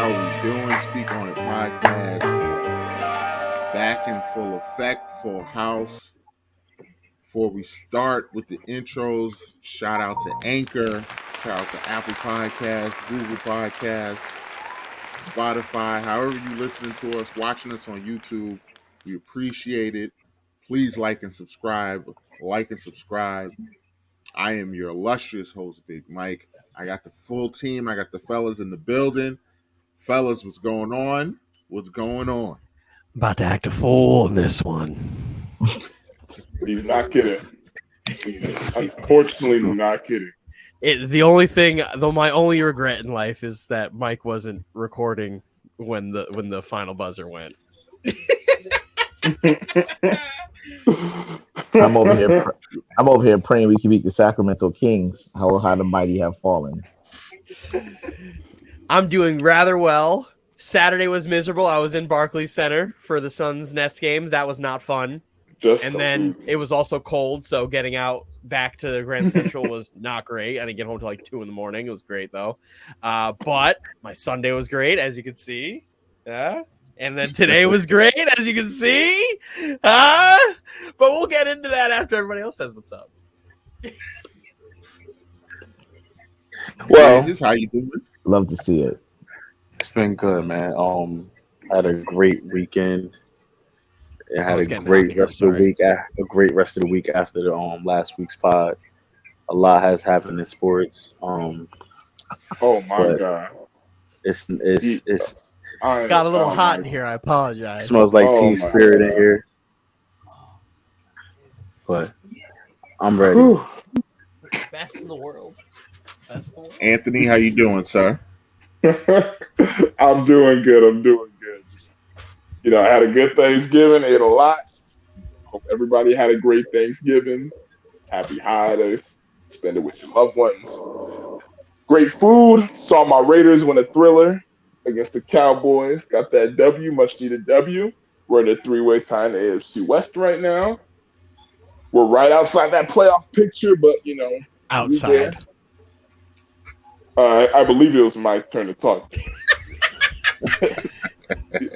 How we doing? Speak on It podcast. Back in full effect, full house. Before we start with the intros, shout out to Anchor, shout out to Apple Podcasts, Google Podcasts, Spotify, however you listening to us, watching us on YouTube. We appreciate it. Please like and subscribe. Like and subscribe. I am your illustrious host, Big Mike. I got the full team. I got the fellas in the building. Fellas, what's going on? What's going on? About to act a fool in this one. He's not kidding. He's unfortunately not kidding. The only thing, though, my only regret in life is that Mike wasn't recording when the final buzzer went. I'm over here praying we can beat the Sacramento Kings. How the mighty have fallen. I'm doing rather well. Saturday was miserable. I was in Barclays Center for the Suns Nets games. That was not fun. Then it was also cold, so getting out back to the Grand Central was not great. I didn't get home till like 2 a.m. It was great though. But my Sunday was great, as you can see. Yeah. And then today was great, as you can see. But we'll get into that after everybody else says what's up. Well, this is how you doing? Love to see it. It's been good, man. Had a great weekend. It had a great rest of the week. A great rest of the week after the last week's pod. A lot has happened in sports. Oh my god! It's got a little hot in here. I apologize. Smells like Teen Spirit in here, but I'm ready. Best in the world. Anthony, how you doing, sir? I'm doing good. Just, I had a good Thanksgiving. Ate a lot. Hope everybody had a great Thanksgiving. Happy holidays. Spend it with your loved ones. Great food. Saw my Raiders win a thriller against the Cowboys. Got that W, much needed W. We're in a three-way tie in the AFC West right now. We're right outside that playoff picture, but outside. I believe it was my turn to talk.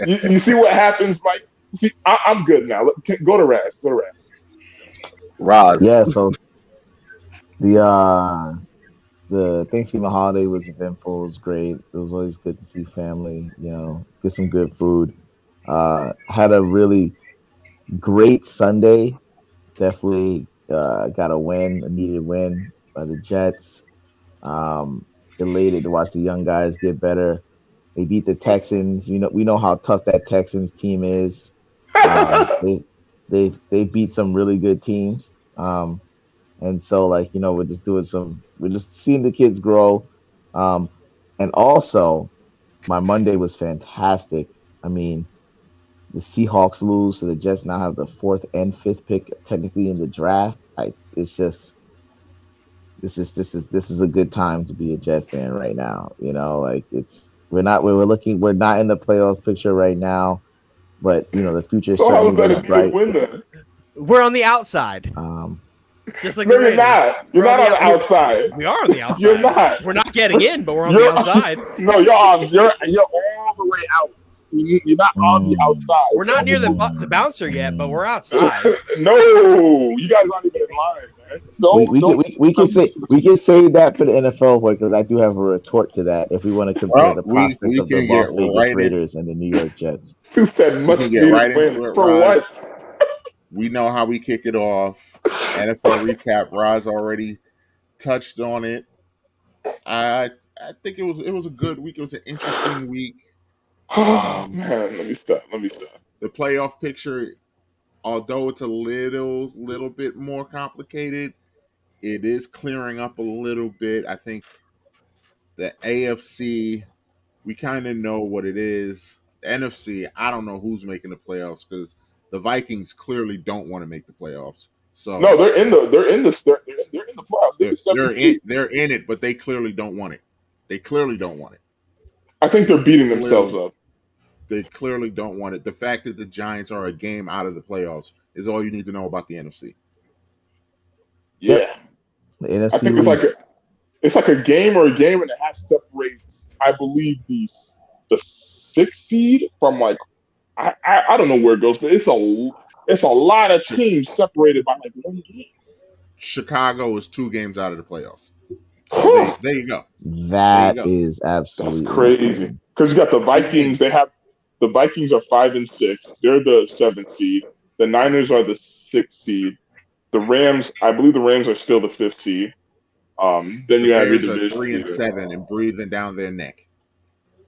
you see what happens, Mike? See, I'm good now. Go to Raz. Raz. Yeah, so the Thanksgiving holiday was eventful. It was great. It was always good to see family, get some good food. Had a really great Sunday. Definitely got a needed win by the Jets. Elated to watch the young guys get better. They beat the Texans. We know how tough that Texans team is. They beat some really good teams. And so we're just seeing the kids grow. And also my Monday was fantastic. I mean, the Seahawks lose, so the Jets now have the 4th and 5th pick technically in the draft. This is a good time to be a Jet fan right now. We're not in the playoff picture right now, but the future is certainly bright. Win then? We're on the outside. Just like no, you're not. You're not on the outside. We are on the outside. You're not. We're not getting in, but we're on the outside. No, you're all the way out. You're not on the outside. We're not near the bouncer yet, but we're outside. No, you guys aren't even in line, man. We can say that for the NFL boy, because I do have a retort to that. If we want to compare the prospects of the Las Vegas Raiders and the New York Jets, who said much needed win for what? We know how we kick it off. NFL recap. Roz already touched on it. I think it was a good week. It was an interesting week. Man, let me stop. The playoff picture, although it's a little bit more complicated, it is clearing up a little bit. I think the AFC, we kind of know what it is. The NFC, I don't know who's making the playoffs because the Vikings clearly don't want to make the playoffs. So no, they're in the playoffs. They're in it, but they clearly don't want it. I think they're beating themselves up. They clearly don't want it. The fact that the Giants are a game out of the playoffs is all you need to know about the NFC. Yeah. The NFC I think it's like a game or a game and a half separates, I believe, the the 6th seed from like I don't know where it goes, but it's a lot of teams separated by like 1 game. Chicago is 2 games out of the playoffs. So there you go. That is absolutely That's crazy. Because you got the Vikings. The Vikings are 5 and 6. They're the 7th seed. The Niners are the 6th seed. The Rams, I believe the Rams are still the 5th seed. Then you have your Bears are division 3 and 7 and breathing down their neck.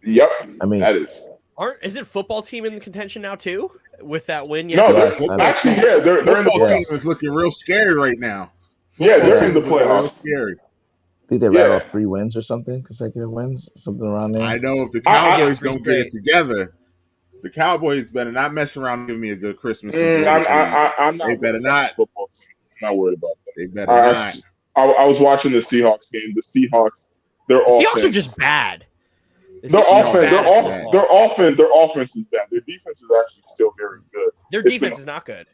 Yep. I mean, that is. Isn't football team in contention now too with that win? No, yesterday? they're in the football playoffs. team is looking real scary right now. They're in the playoffs. Real scary. I think they rattled off 3 wins or something, consecutive wins, something around there. I know if the Cowboys don't get it together, the Cowboys better not mess around and give me a good Christmas. I'm not. They better not. Football team. I'm not worried about that. They better not. I was watching the Seahawks game. The Seahawks, the Seahawks are just bad. Their offense is bad. Their defense is actually still very good. Their defense is not good.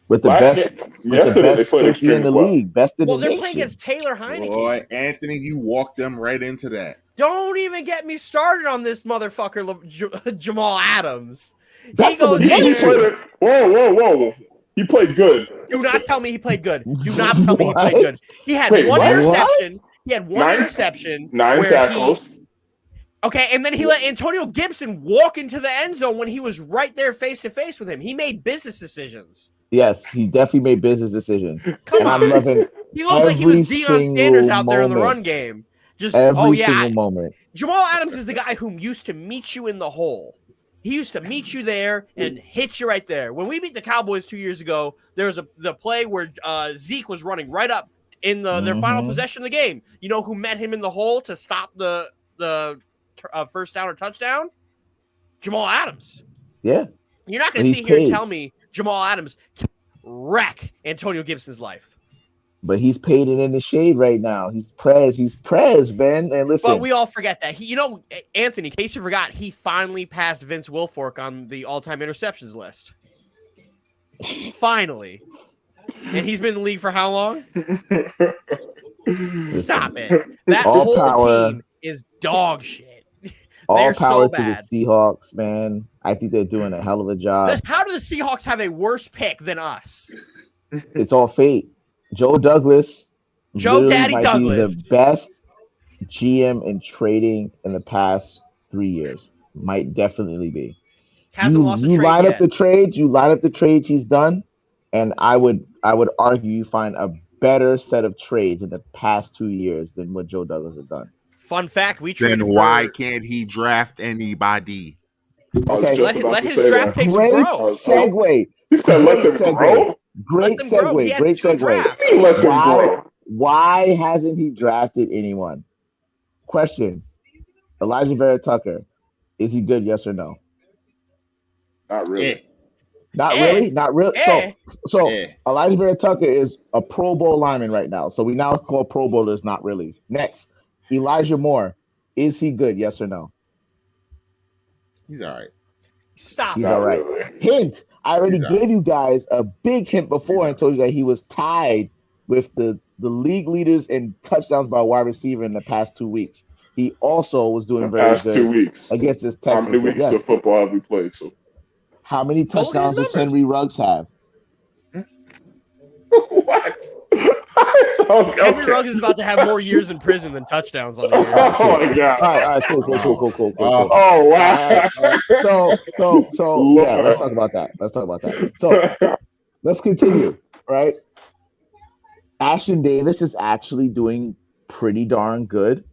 With the best safety in the league, best in the nation. They're playing against Taylor Heineke. Boy, Anthony, you walked them right into that. Don't even get me started on this motherfucker, Jamal Adams. He goes in there. Whoa. He played good. Do not tell me he played good. Do not tell me he played good. He had one interception. He had one interception. 9 tackles. Okay, and then he let Antonio Gibson walk into the end zone when he was right there face to face with him. He made business decisions. Yes, he definitely made business decisions. Come on. I'm loving he looked like he was Deion Sanders out there in the run game. Just every single moment. Jamal Adams is the guy who used to meet you in the hole. He used to meet you there and hit you right there. When we beat the Cowboys 2 years ago, there was the play where Zeke was running right up in their final possession of the game. You know who met him in the hole to stop the first down or touchdown? Jamal Adams. Yeah. You're not going to sit here and tell me Jamal Adams can wreck Antonio Gibson's life. But he's paid it in the shade right now. He's Prez, man. And listen. But we all forget that. Anthony, in case you forgot, he finally passed Vince Wilfork on the all-time interceptions list. Finally. And he's been in the league for how long? Stop it. That whole team is dog shit. All power to the Seahawks, man. I think they're doing a hell of a job. How do the Seahawks have a worse pick than us? It's all fate. Joe Douglas Daddy might Douglas be the best GM in trading in the past 3 years. Might definitely be. Hasn't lost a trade line yet. up the trades. You line up the trades he's done, and I would argue you find a better set of trades in the past 2 years than what Joe Douglas has done. Fun fact: then why can't he draft anybody? Okay, let his draft picks grow. Segue. You said let them grow. Great segue. Why hasn't he drafted anyone? Question: Elijah Vera Tucker, is he good? Yes or no? Not really. Not really. So Elijah Vera Tucker is a Pro Bowl lineman right now. So we now call Pro Bowlers not really. Next, Elijah Moore, is he good? Yes or no? He's all right. Stop. He's all right. Really. Hint. I already gave you guys a big hint before and told you that he was tied with the league leaders in touchdowns by wide receiver in the past 2 weeks. He also was doing very good 2 weeks. against his Texans. How many weeks of football have we played? So how many touchdowns does Henry Ruggs have? What? Okay. Henry Ruggs is about to have more years in prison than touchdowns on the year. Oh my god! All right, cool. Oh wow! So yeah, let's talk about that. So let's continue. Right, Ashton Davis is actually doing pretty darn good.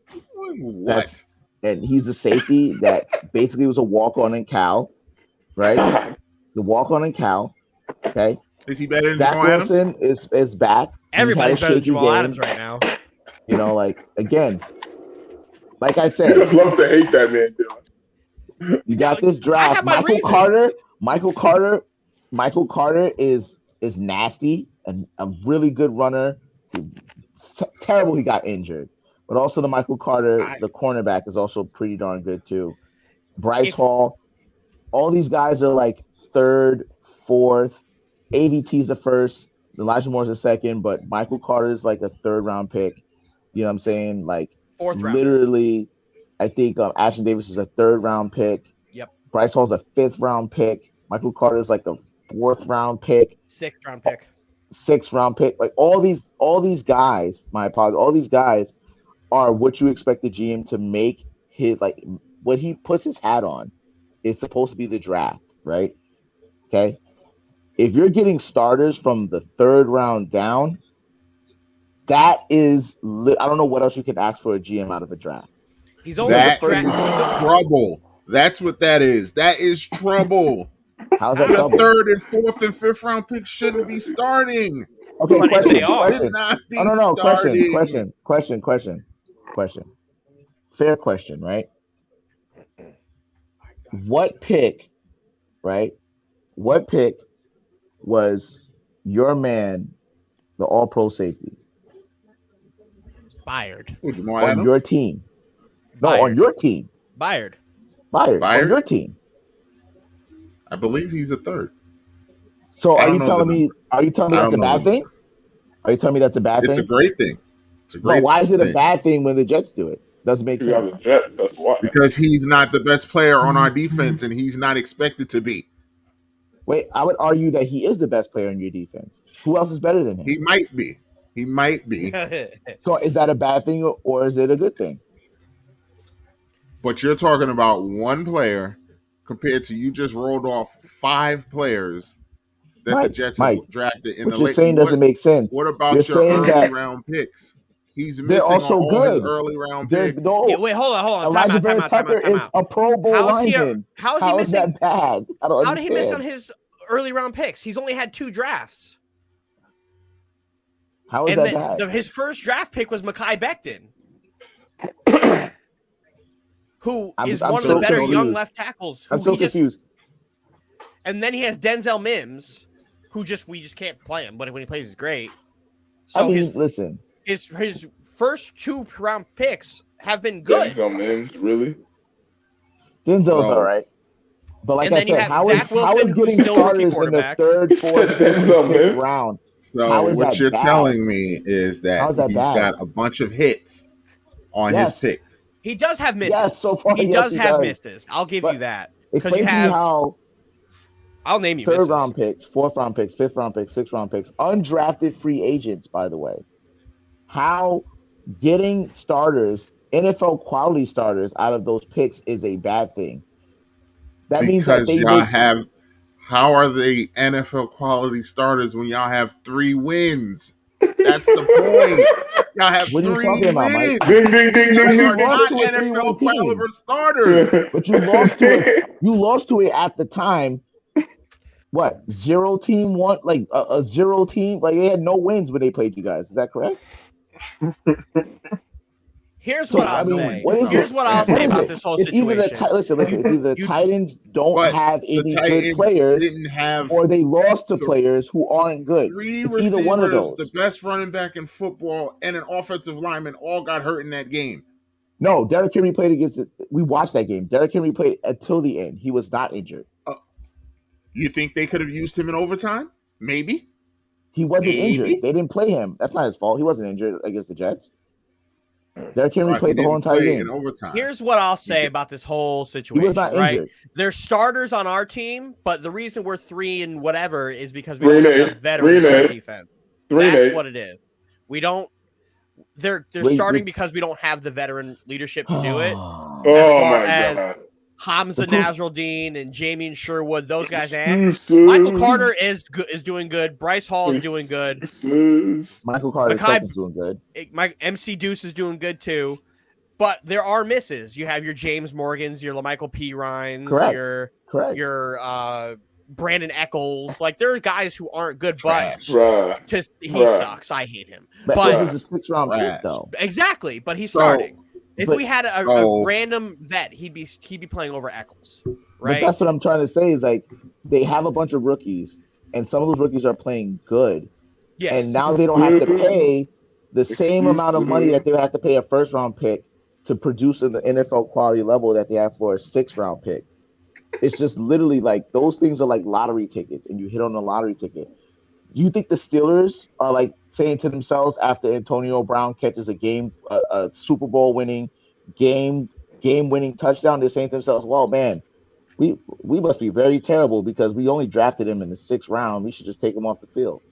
And he's a safety that basically was a walk-on in Cal, right? The walk-on in Cal. Okay. Is he better than Zach Jamal Wilson Adams? is back. Everybody's better than Jamal Adams right now. You know, again, like I said, you just love to hate that man, dude. You got this draft. Michael Carter is nasty and a really good runner. Terrible he got injured. But also the Michael Carter, the cornerback, is also pretty darn good too. Bryce Hall. All these guys are like third, fourth. AVT's the first. Elijah Moore's the second. But Michael Carter's like a third round pick. You know what I'm saying? Like fourth round. Literally I think Ashton Davis is a 3rd round pick. Yep. Bryce Hall's a 5th round pick. Michael Carter is like a 4th round pick. 6th round pick. 6th round pick. Like all these guys, my apologies, all these guys are what you expect the GM to make his, like, what he puts his hat on is supposed to be the draft, right? Okay. If you're getting starters from the 3rd round down, that is, I don't know what else you can ask for a GM out of a draft. He's only trouble. That's what that is. That is trouble. How's that trouble? The 3rd and 4th and 5th round picks shouldn't be starting. Okay, but question. Fair question, right? What pick was your man, the All-Pro safety? Byard. On your team. No, Byard. on your team. Byard. On your team. I believe he's a 3rd. So are you telling me that's a bad thing? Are you telling me that's a bad thing? It's a great thing. But why is it a bad thing when the Jets do it? Doesn't make sense. The Jets, that's why. Because he's not the best player on our defense, and he's not expected to be. Wait, I would argue that he is the best player on your defense. Who else is better than him? He might be. So is that a bad thing or is it a good thing? But you're talking about one player compared to you just rolled off 5 players that the Jets have drafted in the late. What you're saying doesn't make sense. What about your early round picks? He's missing also all his early round picks. Wait, hold on. Elijah Vera Tucker is a Pro Bowl lineman. How is that bad? I don't understand. How did he miss on his early round picks? He's only had 2 drafts. How is that bad? His first draft pick was Mekhi Becton, who is one of the better young left tackles. I'm so confused. And then he has Denzel Mims, who we just can't play him, but when he plays, he's great. So listen. His first 2 round picks have been good. Denzel Mims, really? Denzel's all right. But like I said, how is getting starters in the 3rd, 4th, 5th, and 6th round? So what you're telling me is that he's got a bunch of hits on his picks. He does have misses. Yes, so far, he does have misses. I'll give you that. Because you have I'll name you 3rd round picks, 4th round picks, 5th round picks, 6th round picks, undrafted free agents, by the way. How getting starters, NFL quality starters out of those picks is a bad thing. That means that y'all have. How are they NFL quality starters when y'all have 3 wins? That's the point. Y'all have 3 what are you talking about, Mike? Ding, ding, ding, ding. You are not NFL caliber starters. But you lost to it. You lost to it at the time. What? 0 team won? Like a 0 team? Like they had no wins when they played you guys. Is that correct? Here's what I'll say. Here's what I'll say about this whole situation. It's either the Titans don't have any good players, or they lost to players who aren't good. 3 it's receivers, either one of those. The best running back in football, and an offensive lineman all got hurt in that game. No, Derrick Henry played against it. We watched that game. Derrick Henry played until the end. He was not injured. You think they could have used him in overtime? Maybe. He wasn't injured. They didn't play him. That's not his fault. He wasn't injured against the Jets. Derrick Henry played the whole entire game. In overtime. Here's what I'll say about this whole situation. He was not injured. They're starters on our team, but the reason we're 3 and whatever is because we don't have veterans on our defense. That's what it is. We don't. They're starting because we don't have the veteran leadership to do it. As far as Hamza Nasruddin and Jamie Sherwood, those guys, and Michael Carter is doing good. Bryce Hall is doing good. Michael Carter is doing good. MC Deuce is doing good too. But there are misses. You have your James Morgans, your LaMichael P. Ryans, your Brandon Eccles. Like there are guys who aren't good, but he sucks. I hate him. But he's a 6th round pick, though. Exactly, but he's starting. If we had a random vet, he'd be playing over Eccles, right? But that's what I'm trying to say is like they have a bunch of rookies, and some of those rookies are playing good. Yes. And now they don't have to pay the same amount of money that they would have to pay a 1st round pick to produce in the NFL quality level that they have for a 6th round pick. It's just literally like those things are like lottery tickets, and you hit on a lottery ticket. Do you think the Steelers are like saying to themselves after Antonio Brown catches a Super Bowl winning game game-winning touchdown, they're saying to themselves, well, man, we must be very terrible because we only drafted him in the 6th round. We should just take him off the field.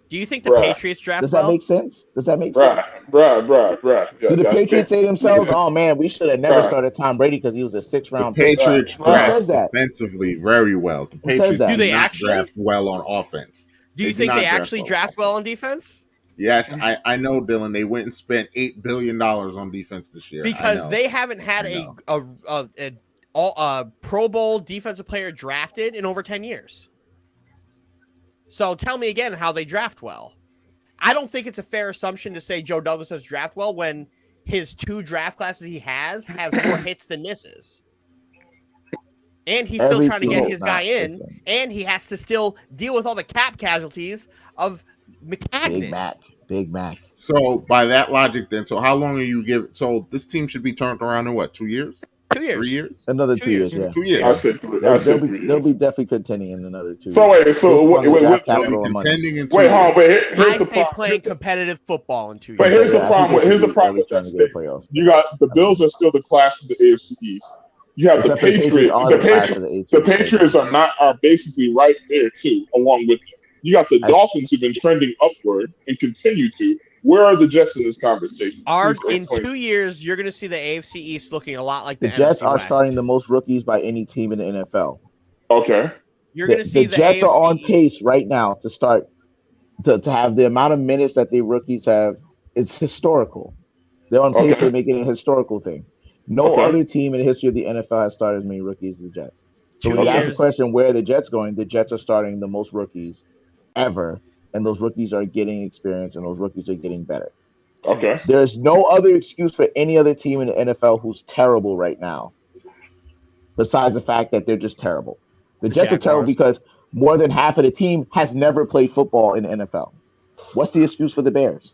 Do you think the Patriots draft Does that well? make sense? Does that make sense? Bruh. Yeah, do the Patriots say themselves, oh, man, we should have never started Tom Brady because he was a 6th-round pick? The Patriots draft defensively very well. The Patriots do they actually draft well on offense. Do you think they actually draft well on defense? Yes, I know, Dylan. They went and spent $8 billion on defense this year. Because they haven't had a Pro Bowl defensive player drafted in over 10 years. So tell me again how they draft well. I don't think it's a fair assumption to say Joe Douglas has draft well when his 2 draft classes he has more hits than misses. And he's still trying to get his guy in, and he has to still deal with all the cap casualties of McCagnon. Big Mac. So by that logic, then, so how long are you giving? So this team should be turned around in what? 2 years? 2 years. 3 years? Another 2 years. Yeah. 2 years. I said 3. They'll be definitely contending in another 2 years. So wait, so contending in 2 years. Hold on, wait. I say playing competitive football in 2 years. But here's the problem. Here's the problem with that statement. You got the Bills are still the class of the AFC East. You have the Patriots. The Patriots are basically right there too, along with them. You got the Dolphins who've been trending upward and continue to. Where are the Jets in this conversation? In 2 years, you're going to see the AFC East looking a lot like the Jets NFC are West. starting the most rookies by any team in the NFL. Okay. You're going to see the Jets AFC are on pace right now to start to have the amount of minutes that the rookies have. It's historical. They're on pace to make it a historical thing. No other team in the history of the NFL has started as many rookies as the Jets. So when you ask the question, where are the Jets going? The Jets are starting the most rookies ever, and those rookies are getting experience, and those rookies are getting better. Okay. There's no other excuse for any other team in the NFL who's terrible right now, besides the fact that they're just terrible. The Jets are terrible because more than half of the team has never played football in the NFL. What's the excuse for the Bears?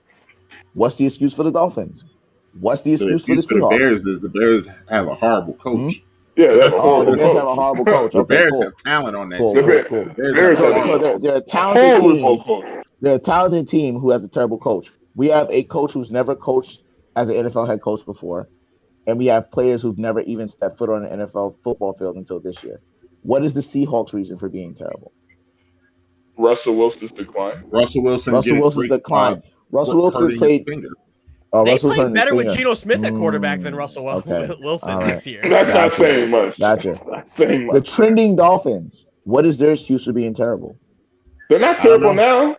What's the excuse for the Dolphins? What's the excuse for the Seahawks? The Bears is the Bears have a horrible coach. Mm-hmm. Yeah, the Bears have a horrible coach. The Bears have talent on that team. So they're a talented team. They're a talented team who has a terrible coach. We have a coach who's never coached as an NFL head coach before, and we have players who've never even stepped foot on an NFL football field until this year. What is the Seahawks' reason for being terrible? Russell Wilson's decline. Russell Wilson's decline. Russell Wilson played. They played better with Geno Smith at quarterback than Russell Wilson this year. That's not saying much. Gotcha. The trending Dolphins. What is their excuse for being terrible? They're not terrible now.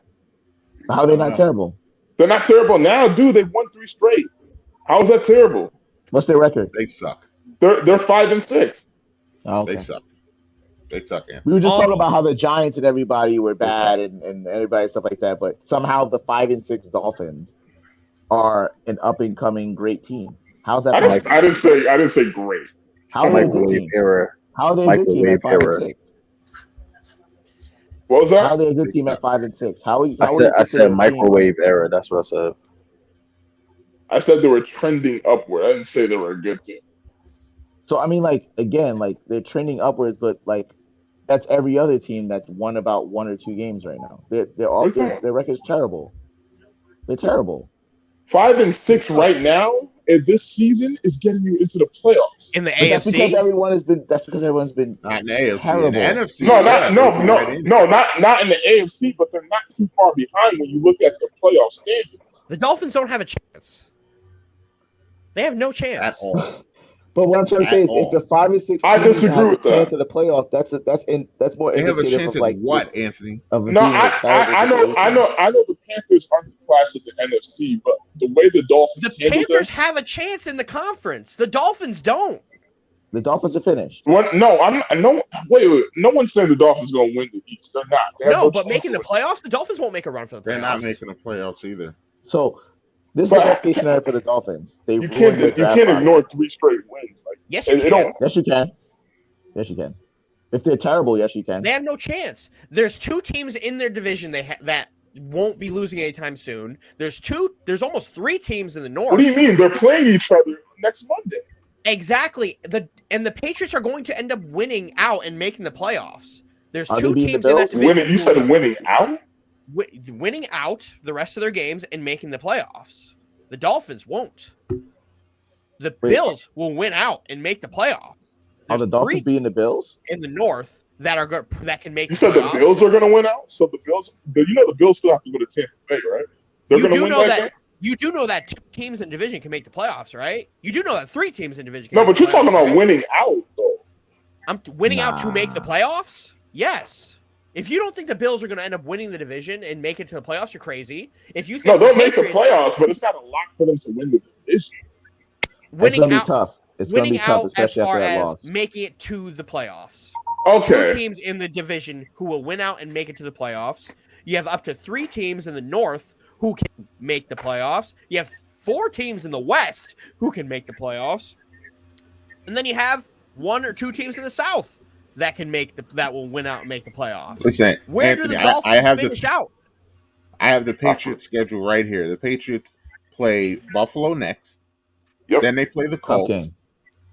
How are they not terrible? They're not terrible now, dude. They've won 3 straight. How is that terrible? What's their record? They suck. They're 5-6. Oh, okay. They suck. They suck. Yeah. We were just talking about how the Giants and everybody were bad and everybody stuff like that, but somehow the 5-6 Dolphins are an up and coming great team. How's that? I didn't say great. How are they a good team? How are they a good team at 5-6? What was that? How are they a good team at 5-6? I said microwave era. That's what I said. I said they were trending upward. I didn't say they were a good team. So I mean, they're trending upwards, but that's every other team that's won about 1 or 2 games right now. Their record's terrible. They're terrible. 5-6 right now, and this season is getting you into the playoffs. In the AFC, that's because everyone's been not in the AFC, terrible. In the NFC. Not in the AFC, but they're not too far behind when you look at the playoff standings. The Dolphins don't have a chance. They have no chance at all. But what I'm trying to say is, if the 5-6, I disagree with that. Chance of the playoff, that's more. They have a chance at what, Anthony? I know the Panthers aren't the class of the NFC, but the way the Dolphins, Panthers have a chance in the conference. The Dolphins don't. The Dolphins are finished. Wait. No one's saying the Dolphins are going to win the East. They're not. But making the playoffs, the Dolphins won't make a run for the playoffs. They're not making the playoffs either. So. This is the best case scenario for the Dolphins. You can't ignore 3 straight wins. Yes, you can. Yes, you can. Yes, you can. If they're terrible, yes, you can. They have no chance. There's 2 teams in their division that won't be losing anytime soon. There's almost 3 teams in the North. What do you mean? They're playing each other next Monday. Exactly. The Patriots are going to end up winning out and making the playoffs. There's 2 teams in that division. You said winning out? Winning out the rest of their games and making the playoffs. The Dolphins won't. The Bills will win out and make the playoffs. Are the Dolphins beating the Bills in the North that are good that can make? You said the Bills are going to win out, so the Bills still have to go to Tampa Bay, right? They're going to win that game. You do know that 2 teams in division can make the playoffs, right? You do know that 3 teams in division. No, but you're talking about winning out, though. I'm winning out to make the playoffs. Yes. If you don't think the Bills are going to end up winning the division and make it to the playoffs, you're crazy. If you think they'll make the playoffs, but it's not a lock for them to win the division. It's going to be tough. It's going to be tough, especially after that loss. Making it to the playoffs. Okay. 2 teams in the division who will win out and make it to the playoffs. You have up to 3 teams in the North who can make the playoffs. You have 4 teams in the West who can make the playoffs. And then you have 1 or 2 teams in the South that will win out and make the playoffs. Listen, where Anthony, do the Dolphins finish out? I have the Patriots schedule right here. The Patriots play Buffalo next. Yep. Then they play the Colts.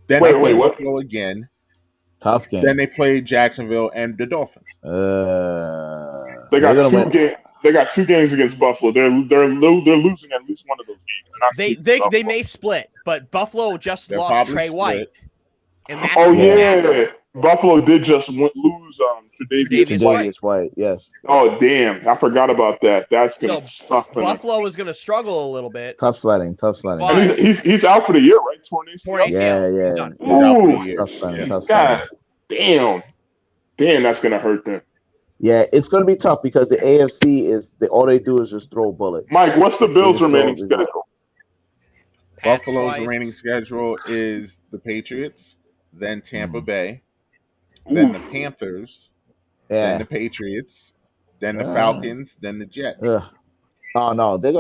Then they play Buffalo again. Tough game. Then they play Jacksonville and the Dolphins. They got 2 games against Buffalo. They're losing at least one of those games. They may split, but Buffalo just lost Trey White. And that's Buffalo did just lose Tre'Davious White. Yes. Oh damn! I forgot about that. That's gonna suck for Buffalo is gonna struggle a little bit. Tough sledding. And he's out for the year, right? Torn ACL. Yeah. Tough sledding. God damn, that's gonna hurt them. Yeah, it's gonna be tough because the AFC all they do is just throw bullets. Mike, what's the Bills' remaining schedule? Buffalo's remaining schedule is the Patriots, then Tampa Bay, then the Panthers, then the Patriots, then the Falcons, then the Jets. Oh no, they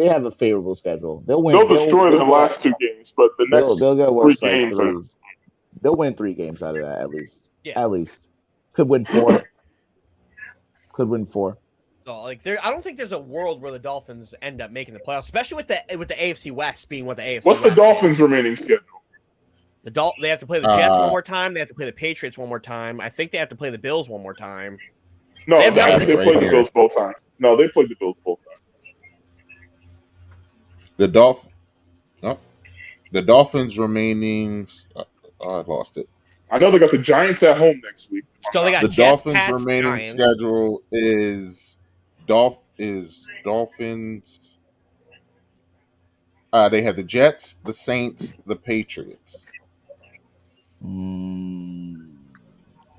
have a favorable schedule. They'll win. They'll destroy the last 2 games, but the next they'll get worse 3 games. They'll win 3 games out of that at least. Yeah. At least could win 4. So, I don't think there's a world where the Dolphins end up making the playoffs, especially with the AFC West being what the AFC. What's West the Dolphins' remaining schedule? They have to play the Jets one more time. They have to play the Patriots one more time. I think they have to play the Bills one more time. No, they played the Bills both times. No, they played the Bills both times. The Dolphins remaining. I lost it. I know they got the Giants at home next week. So they got the Jets, Dolphins' Pats, remaining Giants. schedule is Dolphins. They have the Jets, the Saints, the Patriots. And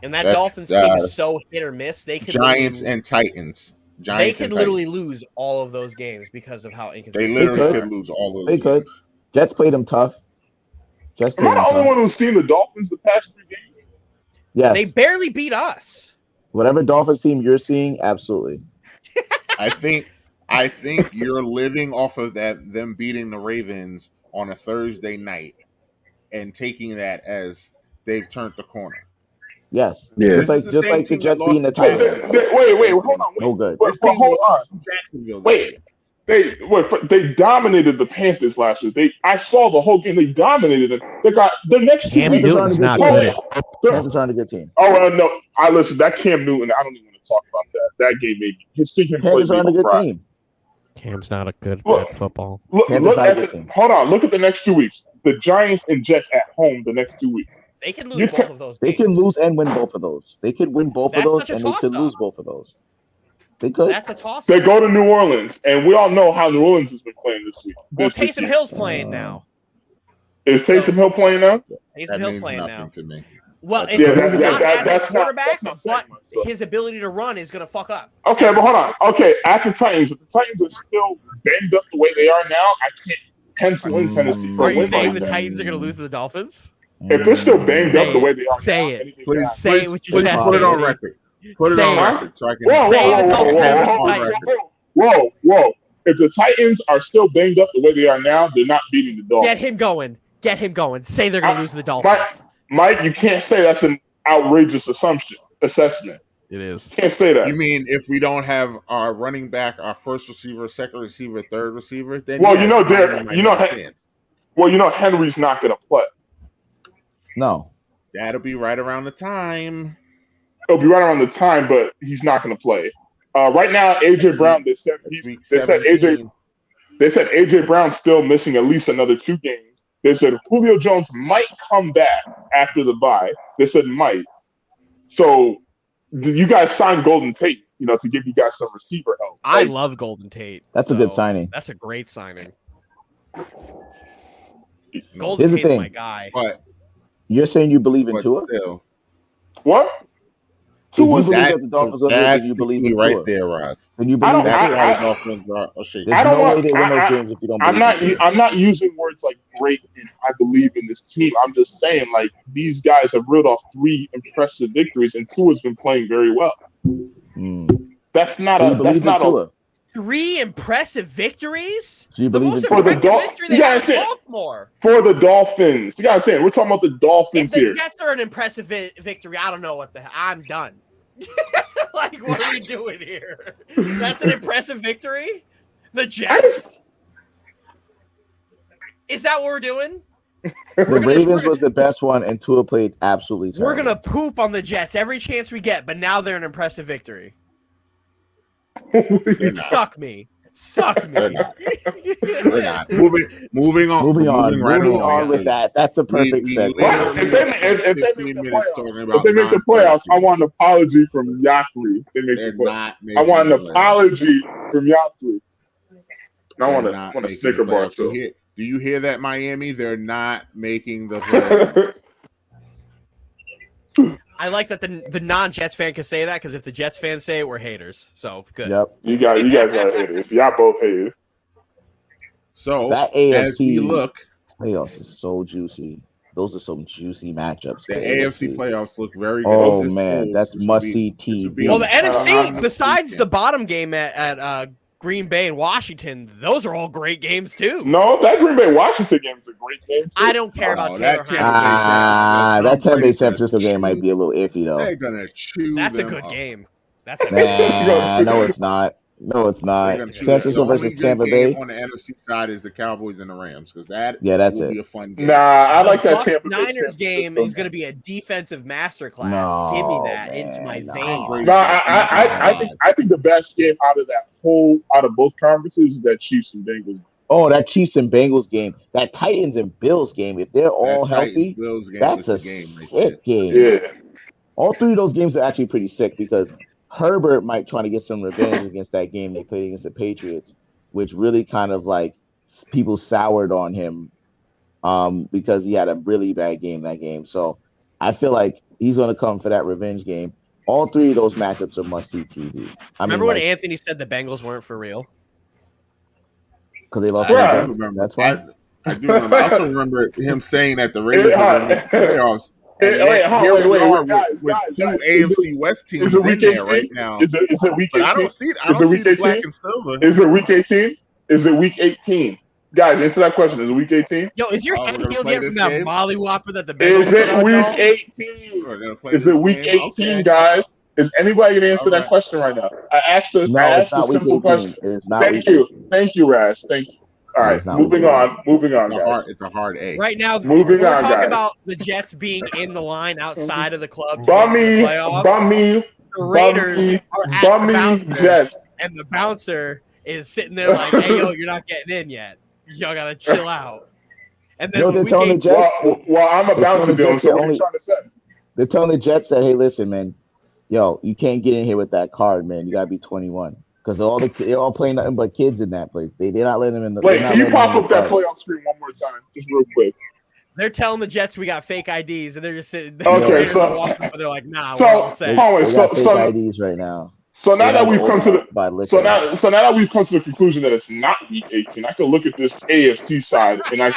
that Dolphins team is so hit or miss. They could Giants and Titans. They could literally lose all of those games because of how inconsistent. They literally could lose all of those games. Jets played them tough. Am I the only one who's seen the Dolphins the past 3 games? Yes. They barely beat us. Whatever Dolphins team you're seeing, absolutely. I think you're living off of them beating the Ravens on a Thursday night and taking that as they've turned the corner. Yes. Yeah. Just like the Jets beating the Titans. Wait, hold on. No good. Hold on. Wait. They dominated the Panthers last year. I saw the whole game. They dominated them. They got their next 2 Cam weeks. Newton's not good. Panthers aren't a good team. Oh no! I listen. That Cam Newton. I don't even want to talk about that. That game made me. His season Panthers aren't a good team. Cam's not a good at football. Look hold on. Look at the next 2 weeks. The Giants and Jets at home the next 2 weeks. They can lose both of those. They can lose and win both of those. They could win both of those, and they could lose both of those. They could. That's a toss. They go to New Orleans, and we all know how New Orleans has been playing this week. Well, Taysom Hill's playing now. Is Taysom Hill playing now? Taysom Hill's playing now. To me. Well, that's quarterback, not but his ability to run is going to fuck up. Okay, but hold on. Okay, at the Titans, if the Titans are still banged up the way they are now, I can't pencil in Tennessee. Are you saying the Titans are going to lose to the Dolphins? If they're still banged up the way they are, say now, it. Please Say it with your chest. Put it on record. Put it on record so I can Whoa. If the Titans are still banged up the way they are now, they're not beating the Dolphins. Get him going. Say they're going to lose to the Dolphins. Mike, you can't say that's an outrageous assessment. It is. You can't say that. You mean if we don't have our running back, our first receiver, second receiver, third receiver, then Henry's not going to play. No. That'll be right around the time. It'll be right around the time, but he's not going to play. Right now, AJ Brown. They said AJ Brown's still missing at least another 2 games. They said Julio Jones might come back after the bye. They said might. So you guys signed Golden Tate, to give you guys some receiver help. I love Golden Tate. That's a good signing. That's a great signing. Here's Golden the Tate's thing. my guy. But you're saying you believe in Tua? Still, what? If you believe that the Dolphins are good, then you believe in Tua. Right there, Ross. Then you believe that's why the Dolphins are shaking. There's no way they win those games if you don't believe I'm not using words like great and I believe in this team. I'm just saying, like, these guys have reeled off 3 impressive victories, and Tua's been playing very well. That's not a 3 impressive victories? So you believe in for the Dolphins? You gotta understand. For the Dolphins. You gotta understand. We're talking about the Dolphins here. If the Jets are an impressive victory, I don't know what the hell. I'm done. Like, what are we doing here? That's an impressive victory? The Jets? Is that what we're doing? The Ravens was the best one, and Tua played absolutely terrible. We're going to poop on the Jets every chance we get, but now they're an impressive victory. Suck me. We're not. Moving on with that. That's a perfect segue. If they make the playoffs, I want an apology from Yakli. I want an apology from Yakli. I want a Snicker bar too. Do you hear that, Miami? They're not making the playoffs. I like that the non-Jets fan can say that, because if the Jets fans say it, we're haters. So good. Yep. You guys are haters. Y'all both haters. So that AFC as we look, playoffs is so juicy. Those are some juicy matchups. The AFC playoffs look very good. Oh man, that's must-see TV. Well, the NFC, besides the bottom game at Green Bay and Washington, those are all great games too. No, that Green Bay Washington game is a great game too. I don't care about Taylor Heineke. That Tampa Bay San Francisco game might be a little iffy though. They're gonna chew. That's a good game. That's a no, it's not. No, it's not. San Francisco versus Tampa Bay. On the NFC side is the Cowboys and the Rams, because that's it. Be a fun game. Nah, I like that Tampa Bay Niners game is going to be a defensive masterclass. No, give me that into my veins. No, I think the best game out of both conferences is that Chiefs and Bengals. Oh, that Chiefs and Bengals game, that Titans and Bills game. If they're all healthy, that's a sick game. Yeah, all 3 of those games are actually pretty sick because Herbert might try to get some revenge against that game they played against the Patriots, which really kind of like people soured on him because he had a really bad game that game. So I feel like he's going to come for that revenge game. All 3 of those matchups are must-see TV. Remember when Anthony said the Bengals weren't for real? Because they lost. I remember. That's why. I do remember. I also remember him saying that the Ravens were in the playoffs. Wait, guys, with 2 AFC West teams in there right now. Is it week 18? I don't see the black and silver. Is it week 18? Is it week 18? Guys, answer that question. Is it week 18? Yo, is your head healed yet from that mollywhopper that the Bengals Is it week 18? Is it week 18, guys? Is anybody going to answer that question right now? I asked a simple question. Thank you, Raz. Thank you. All right, moving on, guys. It's a hard A. Right now, we're talking about the Jets being in the line outside of the club. Bummy, the Raiders are at the bouncer, Jets. And the bouncer is sitting there like, hey, yo, you're not getting in yet. Y'all got to chill out. And then they're telling the Jets. Well, I'm a bouncer dealer, so what are you trying to say? They're telling the Jets that, hey, listen, man, yo, you can't get in here with that card, man. You got to be 21. Because they're all playing nothing but kids in that place. They're not letting them in the. Wait, can you pop up that playoff screen one more time, just real quick? They're telling the Jets we got fake IDs, and they're just sitting. Okay, they're like, nah, we're all set. They got fake IDs right now. So now that we've come to the now that we've come to the conclusion that it's not week 18, I can look at this AFC side and I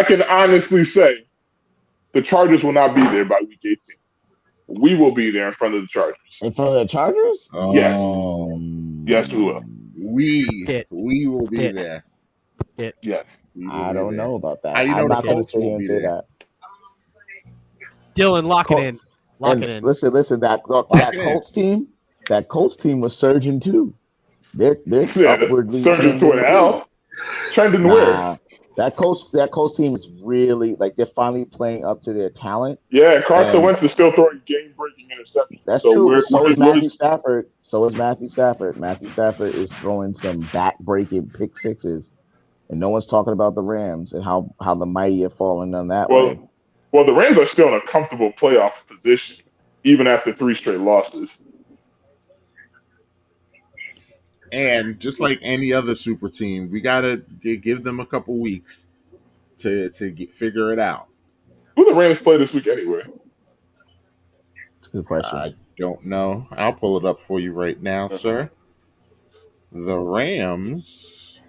can honestly say the Chargers will not be there by week 18. We will be there in front of the Chargers. In front of the Chargers? Yes. Yes, we will. We will be there. Yes. I don't know about that. I'm not going to sit here and say that. Dylan, lock it in. Lock it in. Listen. That Colts team was surging too. They're upwardly surging to an L. Trending where? That Colts team is really like they're finally playing up to their talent. Yeah, Carson Wentz is still throwing game-breaking interceptions. That's true. So is Matthew Stafford. Matthew Stafford is throwing some back-breaking pick sixes. and no one's talking about the Rams and how the mighty have fallen on that way. Well, the Rams are still in a comfortable playoff position, even after 3 straight losses. And just like any other super team, we gotta give them a couple weeks to figure it out. Who the Rams play this week anyway? That's a good question. I don't know. I'll pull it up for you right now, sir. The Rams.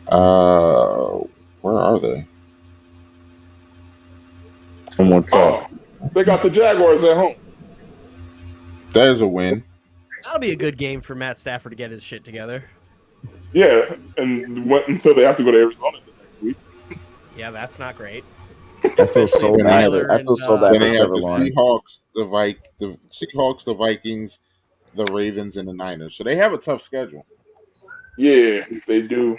Where are they? Someone talk. They got the Jaguars at home. That is a win. That'll be a good game for Matt Stafford to get his shit together. Yeah, and until they have to go to Arizona the next week. Yeah, that's not great. I feel so bad. I feel so bad. Then they have the Seahawks, the Seahawks, the Vikings, the Ravens, and the Niners. So they have a tough schedule. Yeah, they do.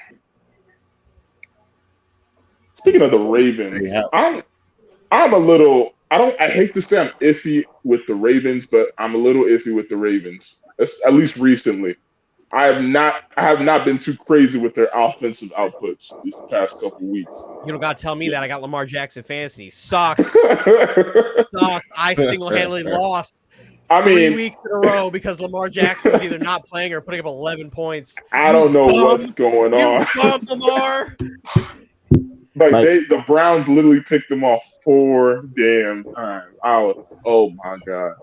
Speaking of the Ravens, I'm a little. I hate to say I'm iffy with the Ravens, but I'm a little iffy with the Ravens. At least recently, I have not been too crazy with their offensive outputs these past couple weeks. You don't got to tell me that. I got Lamar Jackson fantasy. Sucks. Sucks. I single-handedly lost 3 weeks in a row because Lamar Jackson's either not playing or putting up 11 points. I don't know what's going on. You bum, Lamar. The Browns literally picked them off 4 damn times. Oh my god!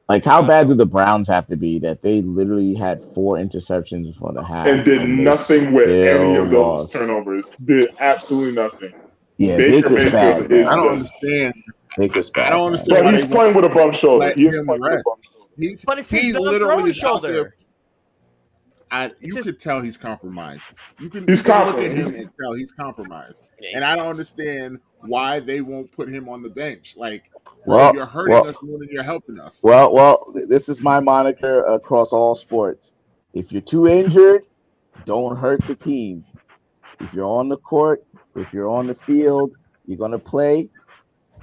Like, how bad do the Browns have to be that they literally had 4 interceptions before the half and did nothing with any of those turnovers? Did absolutely nothing. Yeah, Baker's bad. I don't understand. Baker's bad. I don't understand. But he's playing with a bum shoulder. He's playing with a bum shoulder. But it's his throwing shoulder. You could tell he's compromised. You can look at him and tell he's compromised. And I don't understand why they won't put him on the bench. Like, you're hurting us more than you're helping us. Well, this is my moniker across all sports. If you're too injured, don't hurt the team. If you're on the court, if you're on the field, you're going to play.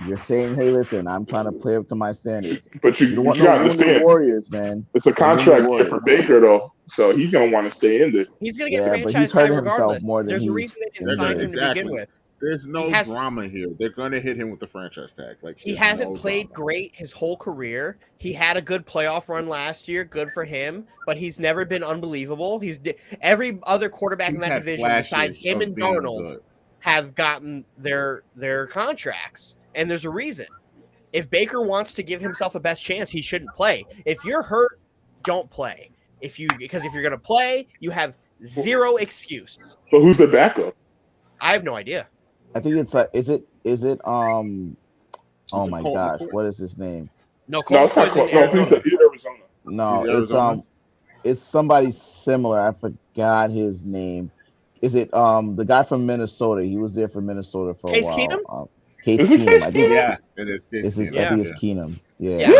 You're saying, hey, listen, I'm trying to play up to my standards. But you got to understand, Warriors, man. It's a contract year for Baker, though, so he's going to want to stay in there. He's going to get franchise tag regardless. There's a reason they didn't sign him to begin with. There's no drama here. They're going to hit him with the franchise tag. Like, he hasn't played great his whole career. He had a good playoff run last year. Good for him. But he's never been unbelievable. Every other quarterback in that division besides him and Darnold have gotten their contracts. And there's a reason. If Baker wants to give himself a best chance, he shouldn't play. If you're hurt, don't play. Because if you're going to play, you have zero excuse. So who's the backup? I have no idea. I think it's is it oh my gosh, what is his name? No, it's not Arizona. No, it's somebody similar. I forgot his name. Is it the guy from Minnesota? He was there for Minnesota for a while. Case Keenum? Case Keenum. I think it is. I think it's Keenum. Yeah.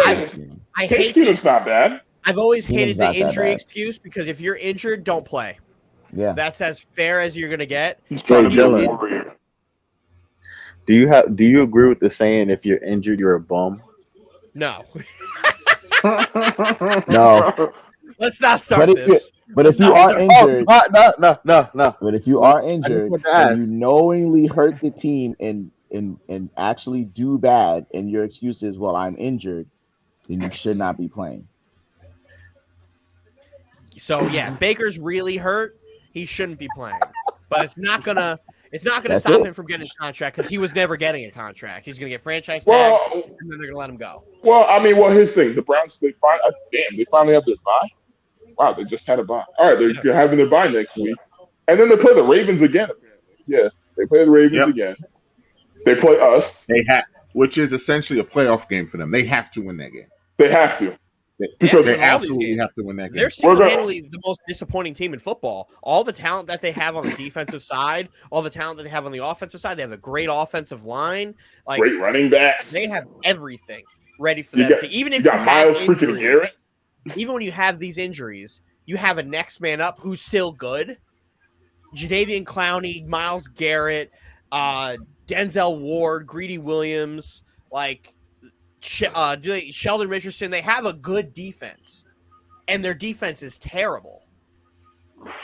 I hate Keenum's not bad. I've always hated the injury excuse because if you're injured, don't play. Yeah, that's as fair as you're gonna get. He's trying to be a warrior. Do you agree with the saying, if you're injured, you're a bum? No. No. Let's not start this. But if you are injured, no. But if you are injured and you knowingly hurt the team and actually do bad, and your excuse is, well, I'm injured, then you should not be playing. So yeah, if Baker's really hurt, he shouldn't be playing. But it's not gonna stop him from getting a contract because he was never getting a contract. He's gonna get franchise tag, and then they're gonna let him go. Well, I mean, here's the thing: the Browns, they finally have their bye. Wow, they just had a bye. All right, they're having their bye next week, and then they play the Ravens again. Apparently, yeah, they play the Ravens again. They play us. Which is essentially a playoff game for them. They have to win that game. They have to. Because they absolutely have to win that game. They're single-handedly the most disappointing team in football. All the talent that they have on the defensive side, all the talent that they have on the offensive side, they have a great offensive line, great running back. They have everything ready for them. Even if you got Miles freaking Garrett, even when you have these injuries, you have a next man up who's still good. Jadeveon Clowney, Miles Garrett, Denzel Ward, Greedy Williams, Sheldon Richardson. They have a good defense, and their defense is terrible.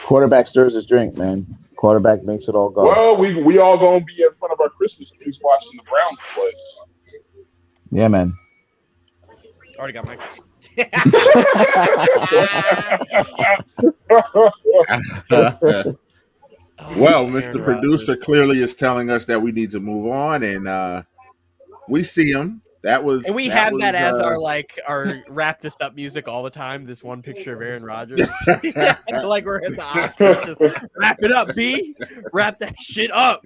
Quarterback stirs his drink, man. Quarterback makes it all go. Well, we all gonna be in front of our Christmas trees watching the Browns play. Yeah, man. Already got my. Well, Mr. Producer clearly is telling us that we need to move on, and we see him. And we have that as our wrap this up music all the time. This one picture of Aaron Rodgers, like we're at the Oscars. Just wrap it up, B. Wrap that shit up.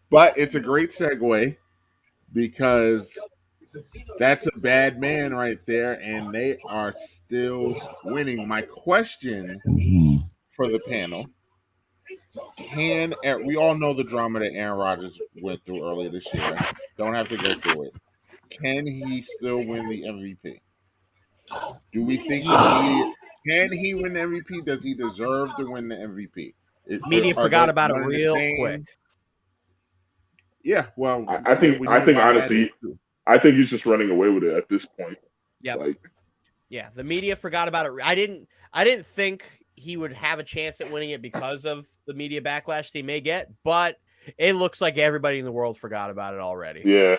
But it's a great segue because that's a bad man right there, and they are still winning. My question for the panel: we all know the drama that Aaron Rodgers went through earlier this year. Don't have to go through it. Can he still win the MVP? Do we think can he win the MVP? Does he deserve to win the MVP? Media forgot about it real quick. Yeah, well, I think honestly, I think he's just running away with it at this point. Yeah, the media forgot about it. I didn't think he would have a chance at winning it because of the media backlash they may get, but it looks like everybody in the world forgot about it already. Yeah.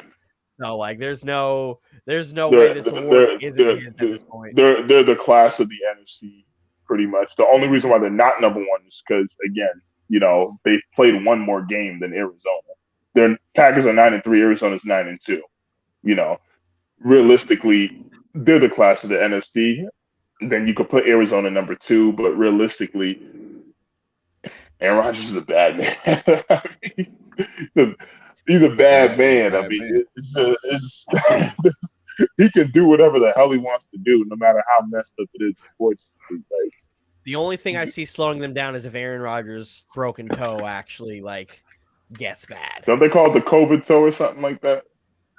So there's no way this award isn't his at this point. They're the class of the NFC pretty much. The only reason why they're not number one is because again, they've played one more game than Arizona. Their Packers are 9-3, Arizona's 9-2. Realistically, they're the class of the NFC. Then you could put Arizona number 2, but realistically, Aaron Rodgers is a bad man. He's a bad man. I mean, he can do whatever the hell he wants to do, no matter how messed up it is. Unfortunately, the only thing I see slowing them down is if Aaron Rodgers' broken toe actually gets bad. Don't they call it the COVID toe or something like that?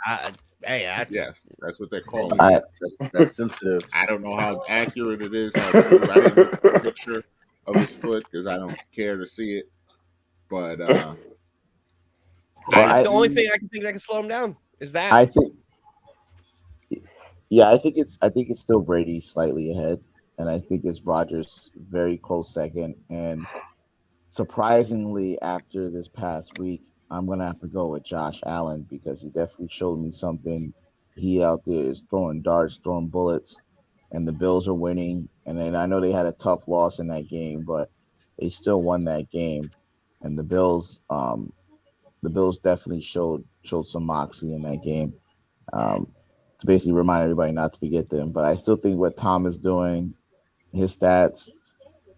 That's what they call it. That's sensitive. I don't know how accurate it is. I didn't look at the picture of his foot because I don't care to see it. But it's the only thing I can think that can slow him down is that. I think it's still Brady slightly ahead, and I think it's Rodgers very close second. And surprisingly, after this past week, I'm gonna have to go with Josh Allen because he definitely showed me something. He out there is throwing darts, throwing bullets, and the Bills are winning. And then I know they had a tough loss in that game, but they still won that game. And the Bills definitely showed some moxie in that game. To basically remind everybody not to forget them. But I still think what Tom is doing, his stats,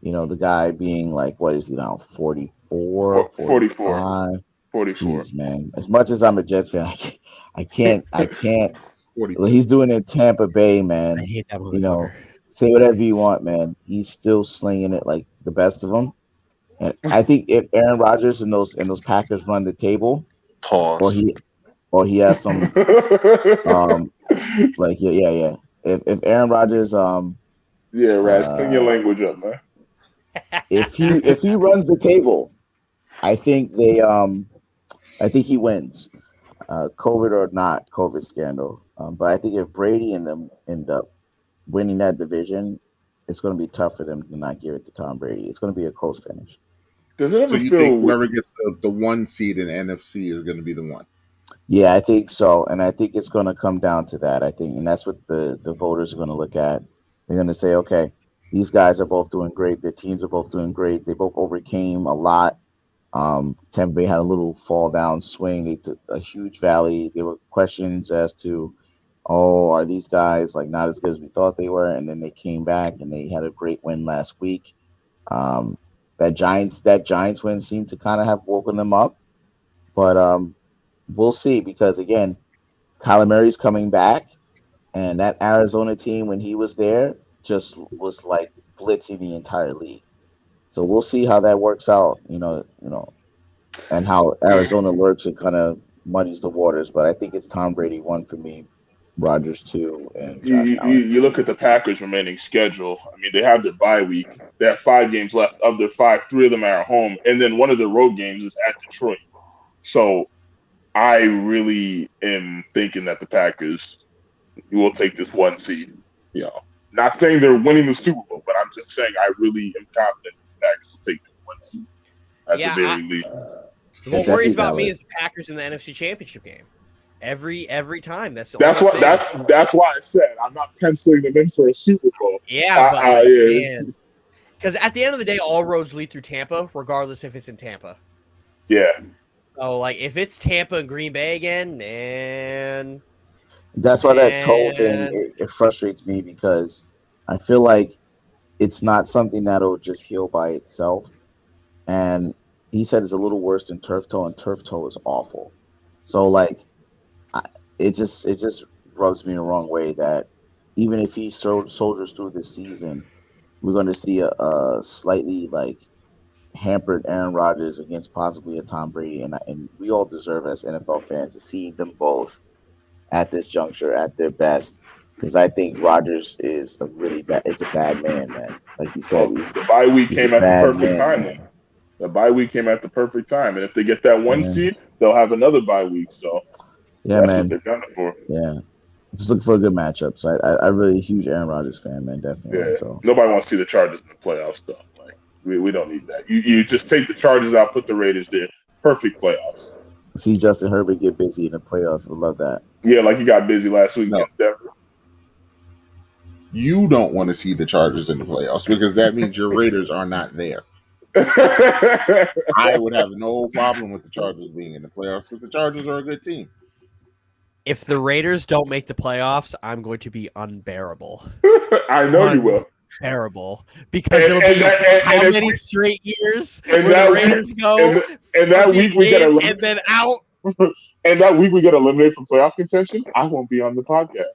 the guy being what is he now, 44, 45? 44. Jeez, man. As much as I'm a Jet fan, I can't. What he's doing in Tampa Bay, man. I hate that motherfucker. Say whatever you want, man. He's still slinging it like the best of them. And I think if Aaron Rodgers and those Packers run the table, or he has some, If Aaron Rodgers, Raz, clean your language up, man. If he runs the table, I think he wins. COVID or not COVID scandal. But I think if Brady and them end up winning that division, it's going to be tough for them to not give it to Tom Brady. It's going to be a close finish. Does it ever so you think whoever gets the 1 seed in NFC is going to be the one? Yeah, I think so. And I think it's going to come down to that. And that's what the voters are going to look at. They're going to say, okay, these guys are both doing great. Their teams are both doing great. They both overcame a lot. Tampa Bay had a little fall down swing. They took a huge valley. There were questions as to, are these guys not as good as we thought they were? And then they came back and they had a great win last week. That Giants win seemed to kind of have woken them up, but we'll see because again, Kyler Murray's coming back, and that Arizona team when he was there just was blitzing the entire league. So we'll see how that works out, and how Arizona lurks and kind of muddies the waters. But I think it's Tom Brady 1 for me, Rodgers 2, and Josh Allen. You look at the Packers' remaining schedule. I mean, they have their bye week. They have 5 games left. Of their 5, 3 of them are at home, and then one of the road games is at Detroit. So I really am thinking that the Packers will take this 1 seed. Not saying they're winning the Super Bowl, but I'm just saying I really am confident the Packers will take this 1 seed at the very least. What worries about me is the Packers in the NFC Championship game. Every time. That's why I said I'm not penciling them in for a Super Bowl. Yeah, but man, because at the end of the day, all roads lead through Tampa, regardless if it's in Tampa. Yeah. So if it's Tampa and Green Bay again, man. That's why that toe thing it frustrates me, because I feel like it's not something that'll just heal by itself. And he said it's a little worse than turf toe, and turf toe is awful. So it just rubs me the wrong way that even if he soldiers through this season, we're going to see a slightly hampered Aaron Rodgers against possibly a Tom Brady, and we all deserve as NFL fans to see them both at this juncture at their best, because I think Rodgers is a bad man. Like you said, the bye week came at the perfect time. The bye week came at the perfect time, and if they get that 1 seed, they'll have another bye week. So that's what they're done it for. Yeah. Just looking for a good matchup. So I really a huge Aaron Rodgers fan, man, definitely. Yeah. So nobody wants to see the Chargers in the playoffs, though. We don't need that. You just take the Chargers out, put the Raiders there. Perfect playoffs. See Justin Herbert get busy in the playoffs. We love that. Yeah, he got busy last week against Denver. You don't want to see the Chargers in the playoffs because that means your Raiders are not there. I would have no problem with the Chargers being in the playoffs because the Chargers are a good team. If the Raiders don't make the playoffs, I'm going to be unbearable. I know you will. Terrible, because it'll be how many straight years where the Raiders go and that week we get and then out. And that week we get eliminated from playoff contention. I won't be on the podcast.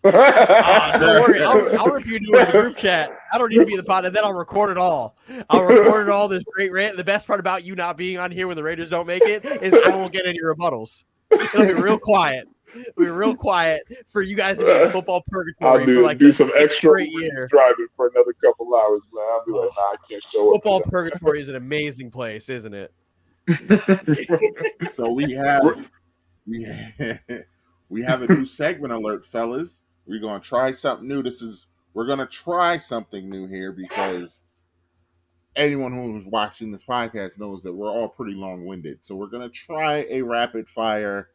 Don't worry, I'll review you in the group chat. I don't need to be in the pod, and then I'll record it all. I'll record it all. This great rant. The best part about you not being on here when the Raiders don't make it is I won't get any rebuttals. It'll be real quiet. It'll be real quiet for you guys to be in football purgatory for do some extra year. Driving for another couple hours, man. I'll be like, nah, I can't show up. Football purgatory is an amazing place, isn't it? So we have a new segment alert, fellas. We're gonna try something new. We're gonna try something new here because anyone who's watching this podcast knows that we're all pretty long-winded. So we're gonna try a rapid fire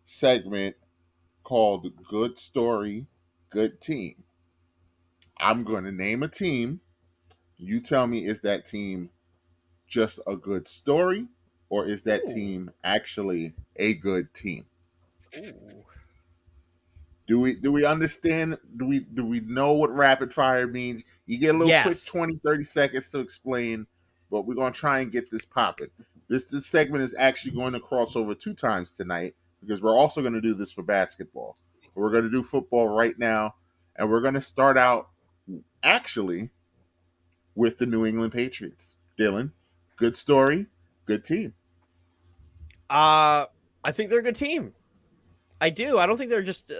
segment called Good Story, Good Team. I'm gonna name a team. You tell me, is that team just a good story, or is that team actually a good team? Ooh. Do we understand? Do we know what rapid fire means? You get a little quick 20, 30 seconds to explain, but we're going to try and get this popping. This segment is actually going to cross over 2 times tonight because we're also going to do this for basketball. We're going to do football right now, and we're going to start out actually with the New England Patriots. Dylan, good story, good team. I think they're a good team. I do. I don't think they're just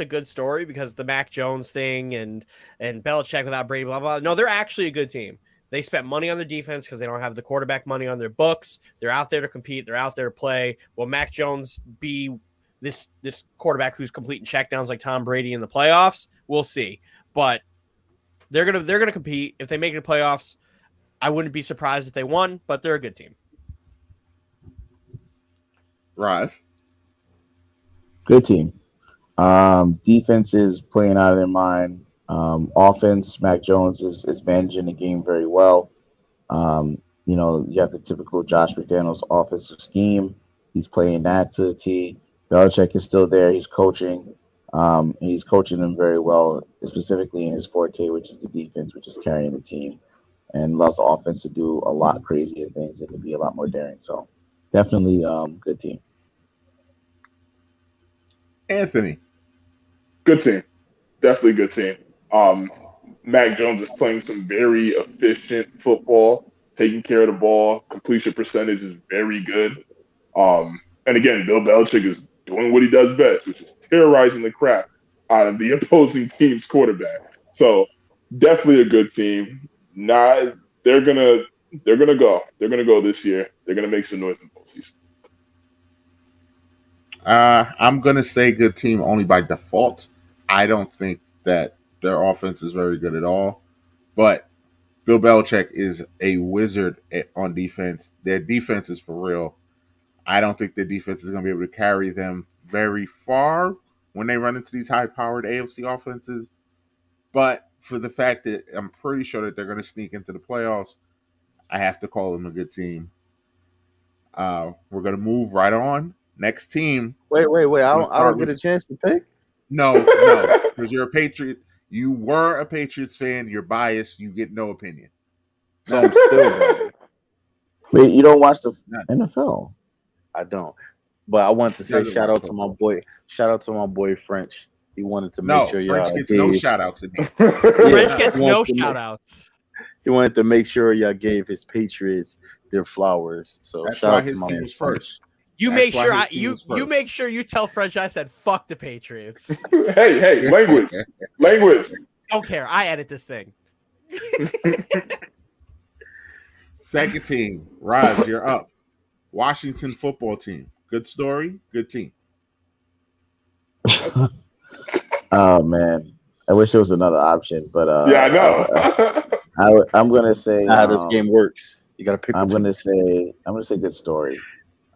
a good story because the Mac Jones thing and Belichick without Brady, blah, blah. No, they're actually a good team. They spent money on their defense because they don't have the quarterback money on their books. They're out there to compete. They're out there to play. Will Mac Jones be this quarterback who's completing checkdowns like Tom Brady in the playoffs? We'll see. But they're gonna compete. If they make it to playoffs, I wouldn't be surprised if they won, but they're a good team. Rise. Good team. Defense is playing out of their mind. Offense, Mac Jones is managing the game very well. You have the typical Josh McDaniels offensive scheme. He's playing that to the T. Belichick is still there. He's coaching. And he's coaching them very well, specifically in his forte, which is the defense, which is carrying the team, and allows the offense to do a lot crazier things and to be a lot more daring. So definitely good team. Anthony. Good team. Definitely good team. Mac Jones is playing some very efficient football, taking care of the ball. Completion percentage is very good. And again, Bill Belichick is doing what he does best, which is terrorizing the crap out of the opposing team's quarterback. So definitely a good team. They're gonna go. They're gonna go this year. They're gonna make some noise in the postseason. I'm gonna say good team only by default. I don't think that their offense is very good at all, but Bill Belichick is a wizard on defense. Their defense is for real. I don't think their defense is going to be able to carry them very far when they run into these high-powered AFC offenses. But for the fact that I'm pretty sure that they're going to sneak into the playoffs, I have to call them a good team. We're going to move right on. Next team. Wait. I don't get a chance to pick? No, because you're a Patriot. You were a Patriots fan. You're biased. You get no opinion. So I'm still Wait, you don't watch the NFL? I don't. But I wanted to say shout out to my boy French. He wanted to make sure French gets no shout outs in here. French gets no shout outs. He wanted to make sure y'all gave his Patriots their flowers. So that's shout why out his to my team was first. You make sure you make sure you tell French I said fuck the Patriots. Hey, language. Don't care. I edit this thing. Second team, Raj, you're up. Washington football team. Good story, good team. Oh man, I wish there was another option, but yeah, I know. I'm gonna say how this game works. You gotta pick. I'm gonna say good story.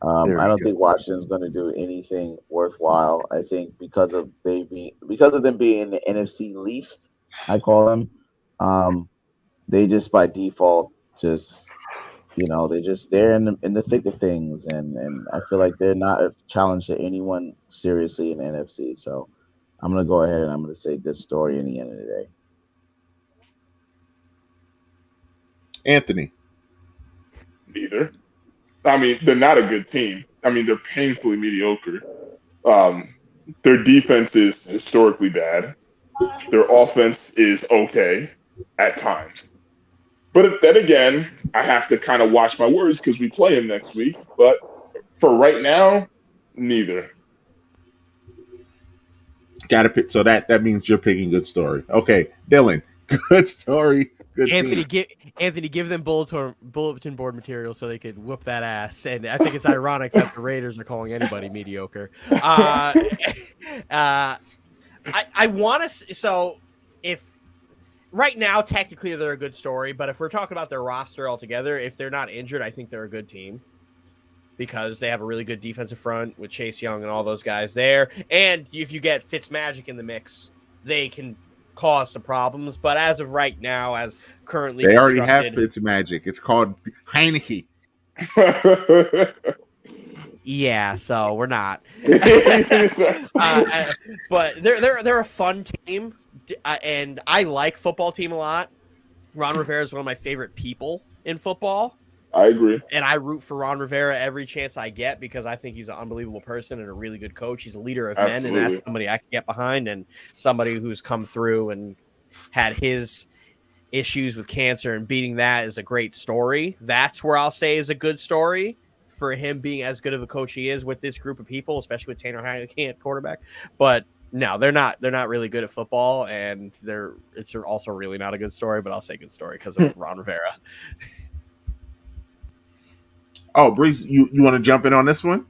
I don't think Washington's gonna do anything worthwhile. I think because of them being in the NFC least, I call them. They just by default they're in the thick of things, and I feel like they're not a challenge to anyone seriously in the NFC. So I'm gonna go ahead and I'm gonna say good story in the end of the day. Anthony. Neither. I mean, they're not a good team. I mean, they're painfully mediocre. Their defense is historically bad. Their offense is okay at times. But then again, I have to kind of watch my words because we play them next week. But for right now, neither. Got to pick. So that means you're picking good story. Okay, Dylan, good story. Good Anthony, team. give them bulletin board material so they could whoop that ass. And I think it's ironic that the Raiders are calling anybody mediocre. I want to. So if. Right now, technically, they're a good story, but if we're talking about their roster altogether, if they're not injured, I think they're a good team because they have a really good defensive front with Chase Young and all those guys there. And if you get Fitzmagic in the mix, they can cause some problems. But as of right now, as currently they already have Fitzmagic. It's called Heineke. Yeah, so we're not. But they're a fun team. And I like football team a lot. Ron Rivera is one of my favorite people in football. I agree. And I root for Ron Rivera every chance I get because I think he's an unbelievable person and a really good coach. He's a leader of men, and that's somebody I can get behind and somebody who's come through and had his issues with cancer and beating that is a great story. That's where I'll say is a good story for him being as good of a coach he is with this group of people, especially with Tanner Heineke at quarterback. But no, they're not really good at football, and it's also really not a good story, but I'll say good story because of Ron Rivera. Oh, Breeze, you want to jump in on this one?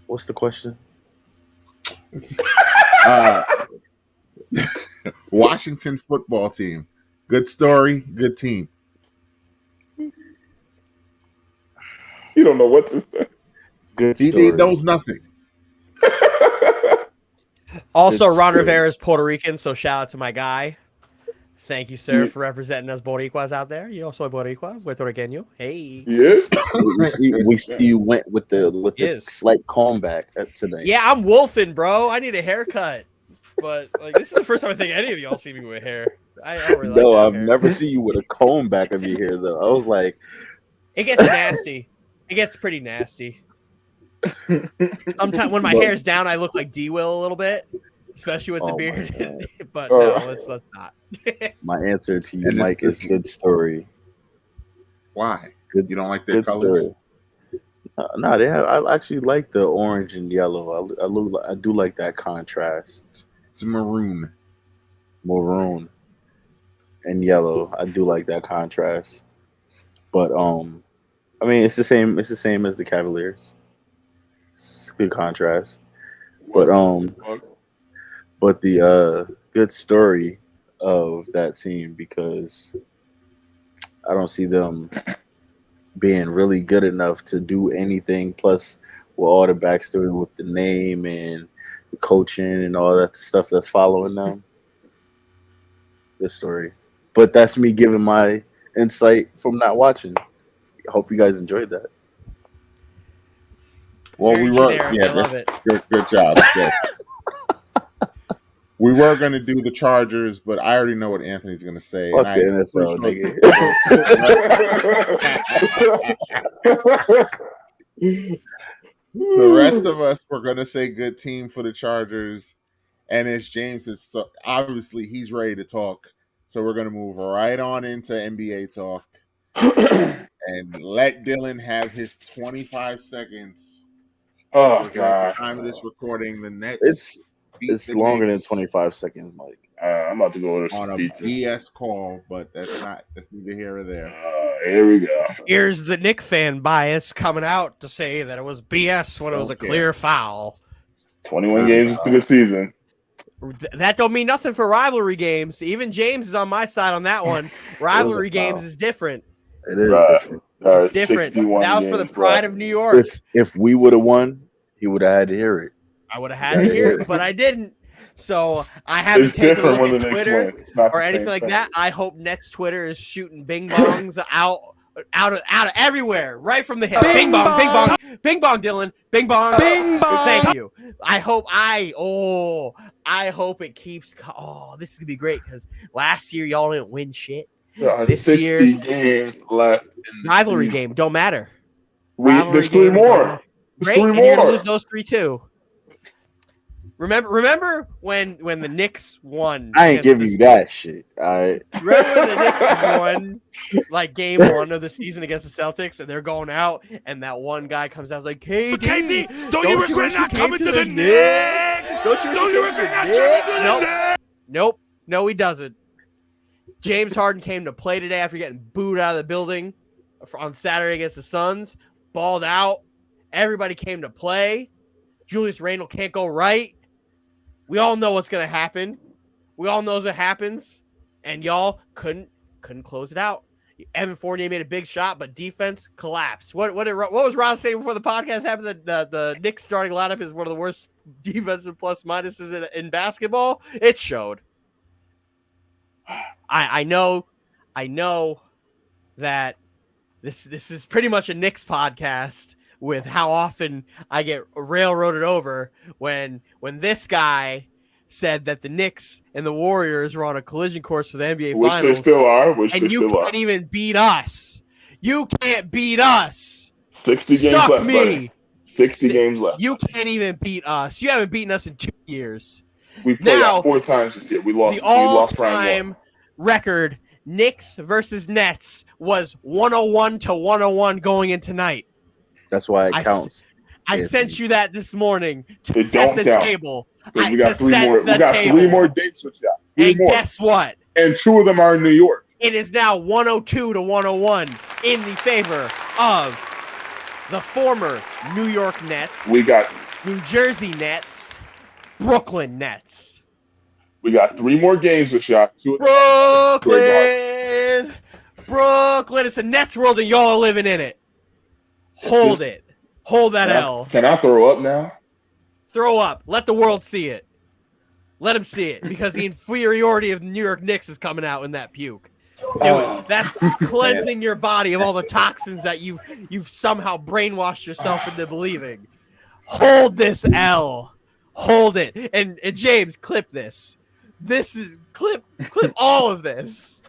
What's the question? Washington football team. Good story, good team. You don't know what to say. Good story. He knows nothing. Also, Ron Rivera is Puerto Rican, so shout out to my guy. Thank you, sir, for representing us Boricuas out there. You also Boricua, Puerto Riqueño. Hey. Yes. we see you went with the slight comeback today. Yeah, I'm wolfing, bro. I need a haircut. But this is the first time I think any of y'all see me with hair. I don't really like I've hair. never seen you with a comb back of your hair though. I was like, it gets nasty. It gets pretty nasty. Sometimes when my hair's down, I look like D-Will a little bit, especially with the beard. But no, let's not. My answer to you, Mike, is good story. Why? Good, you don't like their colors? Story. No, they have. I actually like the orange and yellow. I do like that contrast. It's maroon and yellow. I do like that contrast. But I mean, it's the same. It's the same as the Cavaliers. It's good contrast, but the good story of that team, because I don't see them being really good enough to do anything. Plus, with all the backstory with the name and the coaching and all that stuff that's following them. Good story, but that's me giving my insight from not watching. I hope you guys enjoyed that. Well, Very generic. I love it. Good job. Yes. We were going to do the Chargers, but I already know what Anthony's going to say. Fuck and the NFL, nigga. The rest of us were going to say good team for the Chargers. And as James is obviously he's ready to talk. So we're going to move right on into NBA talk and let Dylan have his 25 seconds. Oh, God. At the time of this recording, the Nets it's longer than 25 seconds, Mike. I'm about to go on a BS call, but that's neither here or there. Here we go. Here's the Knick fan bias coming out to say that it was BS when it was a clear foul. 21 games into the season. That don't mean nothing for rivalry games. Even James is on my side on that one. Rivalry games is different. It is different. It's different. That was for the pride of New York. If we would have won, he would have had to hear it. I would have had to hear it, but I didn't. So I haven't taken a look at Twitter or anything like that. I hope Nets Twitter is shooting bing bongs out of everywhere, right from the hip. Bing bong, bing bong, bing bong, Dylan, bing bong, bing bong. Thank you. I hope it keeps. Oh, this is gonna be great because last year y'all didn't win shit. This year, games left. Rivalry game don't matter. There's three more. Great, and you're gonna lose those 3 too. Remember when the Knicks won? I ain't giving you that shit. All right. Remember when the Knicks won like game 1 of the season against the Celtics, and they're going out, and that one guy comes out and is like, KD, don't you regret not coming to the Knicks? Don't you regret not coming to the Knicks? Nope. No, he doesn't. James Harden came to play today after getting booed out of the building on Saturday against the Suns. Balled out. Everybody came to play. Julius Randle can't go right. We all know what's going to happen. We all know what happens. And y'all couldn't close it out. Evan Fournier made a big shot, but defense collapsed. What was Ron saying before the podcast happened? That the Knicks starting lineup is one of the worst defensive plus minuses in basketball. It showed. I know that this is pretty much a Knicks podcast with how often I get railroaded over when this guy said that the Knicks and the Warriors were on a collision course for the NBA Finals. Which they still are. And you can't even beat us. You can't beat us. 60 games left. Me. 60 games left. You can't even beat us. You haven't beaten us in 2 years. We played out 4 times this year. We lost. The all-time record, Knicks versus Nets, was 101-101 going in tonight. That's why it counts. I sent you that this morning to set the table. We got 3 more. We got 3 more dates with you. And guess what? And 2 of them are in New York. It is now 102-101 in the favor of the former New York Nets. We got New Jersey Nets, Brooklyn Nets. We got 3 more games with y'all. Brooklyn. It's a Nets world and y'all are living in it. Hold it. Hold that L. Can I throw up now? Throw up. Let the world see it. Let them see it because the inferiority of the New York Knicks is coming out in that puke. Do it. That's cleansing your body of all the toxins that you've somehow brainwashed yourself into believing. Hold this L. Hold it. And James, clip this. This is clip all of this.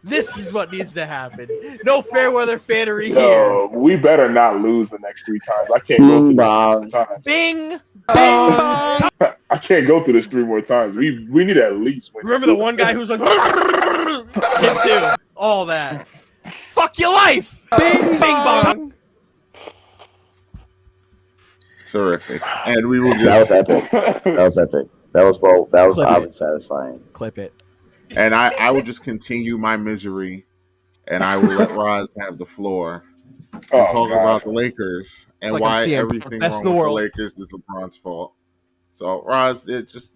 This is what needs to happen. No fair weather fannery here. We better not lose the next 3 times. I can't go through this 3 times. Bing, bong. I can't go through this 3 more times. We need at least. Remember the one guy who's like, him too. All that. Fuck your life. Bing, bing, bong. Terrific. And we will just. That was epic. That was bold. That was obviously satisfying. Clip it. And I will just continue my misery, and I will let Roz have the floor. and Oh talk God. about the Lakers and like I'm why CM Punk, everything best wrong in the with the world. Lakers is LeBron's fault. So Roz, it just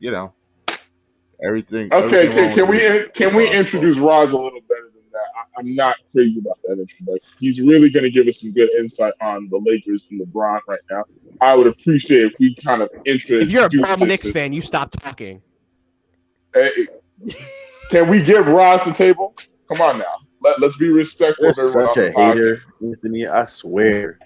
everything Okay, wrong with the Lakers is can we LeBron's fault. introduce Raj a little better than that? I'm not crazy about that introduction. He's really going to give us some good insight on the Lakers and LeBron right now. I would appreciate if we kind of If you're a introduce bum this. Knicks fan, you stop talking. Hey, can we give Raj the table? Come on now. Let's be respectful You're of everyone such on the a podcast. hater, Anthony. I swear.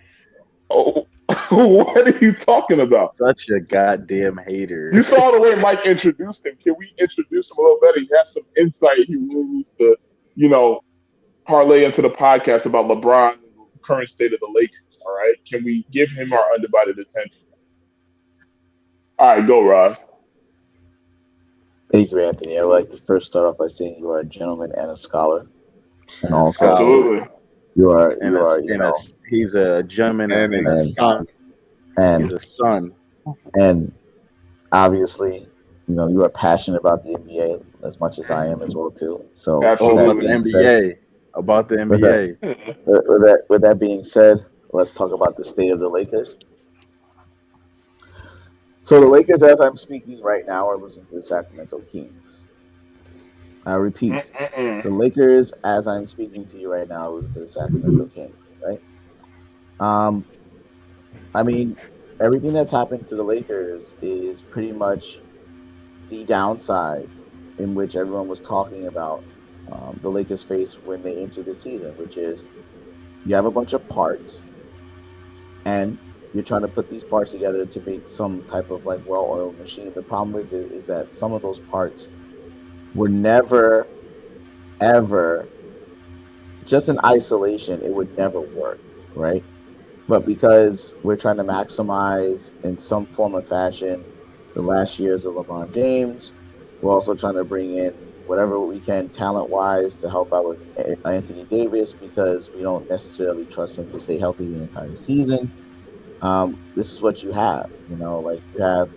Oh, what are you talking about? Such a goddamn hater. You saw the way Mike introduced him. Can we introduce him a little better? He has some insight. He really needs to, parlay into the podcast about LeBron and the current state of the Lakers. All right. Can we give him our undivided attention? All right, go, Ross. Thank you, Anthony. I would like to first start off by saying you are a gentleman and a scholar, and also Absolutely. He's a gentleman And and a a son. He's and a son. and obviously, you are passionate about the NBA as much as I am as well too. So Absolutely. About the with NBA. with that being said, let's talk about the state of the Lakers. So the Lakers, as I'm speaking right now, are losing to the Sacramento Kings. I repeat, the Lakers, as I'm speaking to you right now, are losing to the Sacramento Kings. Right? I mean, everything that's happened to the Lakers is pretty much the downside in which everyone was talking about the Lakers face when they entered the season, which is you have a bunch of parts and you're trying to put these parts together to make some type of like well-oiled machine. The problem with it is that some of those parts were never, ever, just in isolation, it would never work, right? But because we're trying to maximize in some form or fashion the last years of LeBron James, we're also trying to bring in whatever we can talent-wise to help out with Anthony Davis because we don't necessarily trust him to stay healthy the entire season. This is what you have, like you have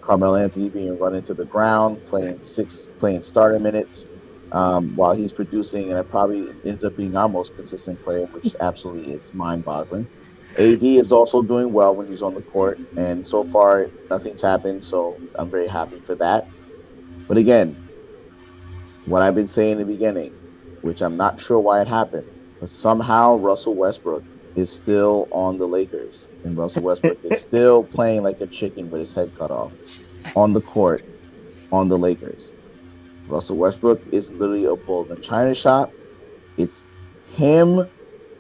Carmelo Anthony being run into the ground, playing starter minutes, while he's producing, and it probably ends up being our most consistent player, which absolutely is mind-boggling. AD is also doing well when he's on the court, and so far nothing's happened, so I'm very happy for that. But again, what I've been saying in the beginning, which I'm not sure why it happened, but somehow Russell Westbrook is still on the Lakers, and Russell Westbrook is still playing like a chicken with his head cut off on the court on the Lakers. Russell Westbrook is literally a bull in the china shop. It's him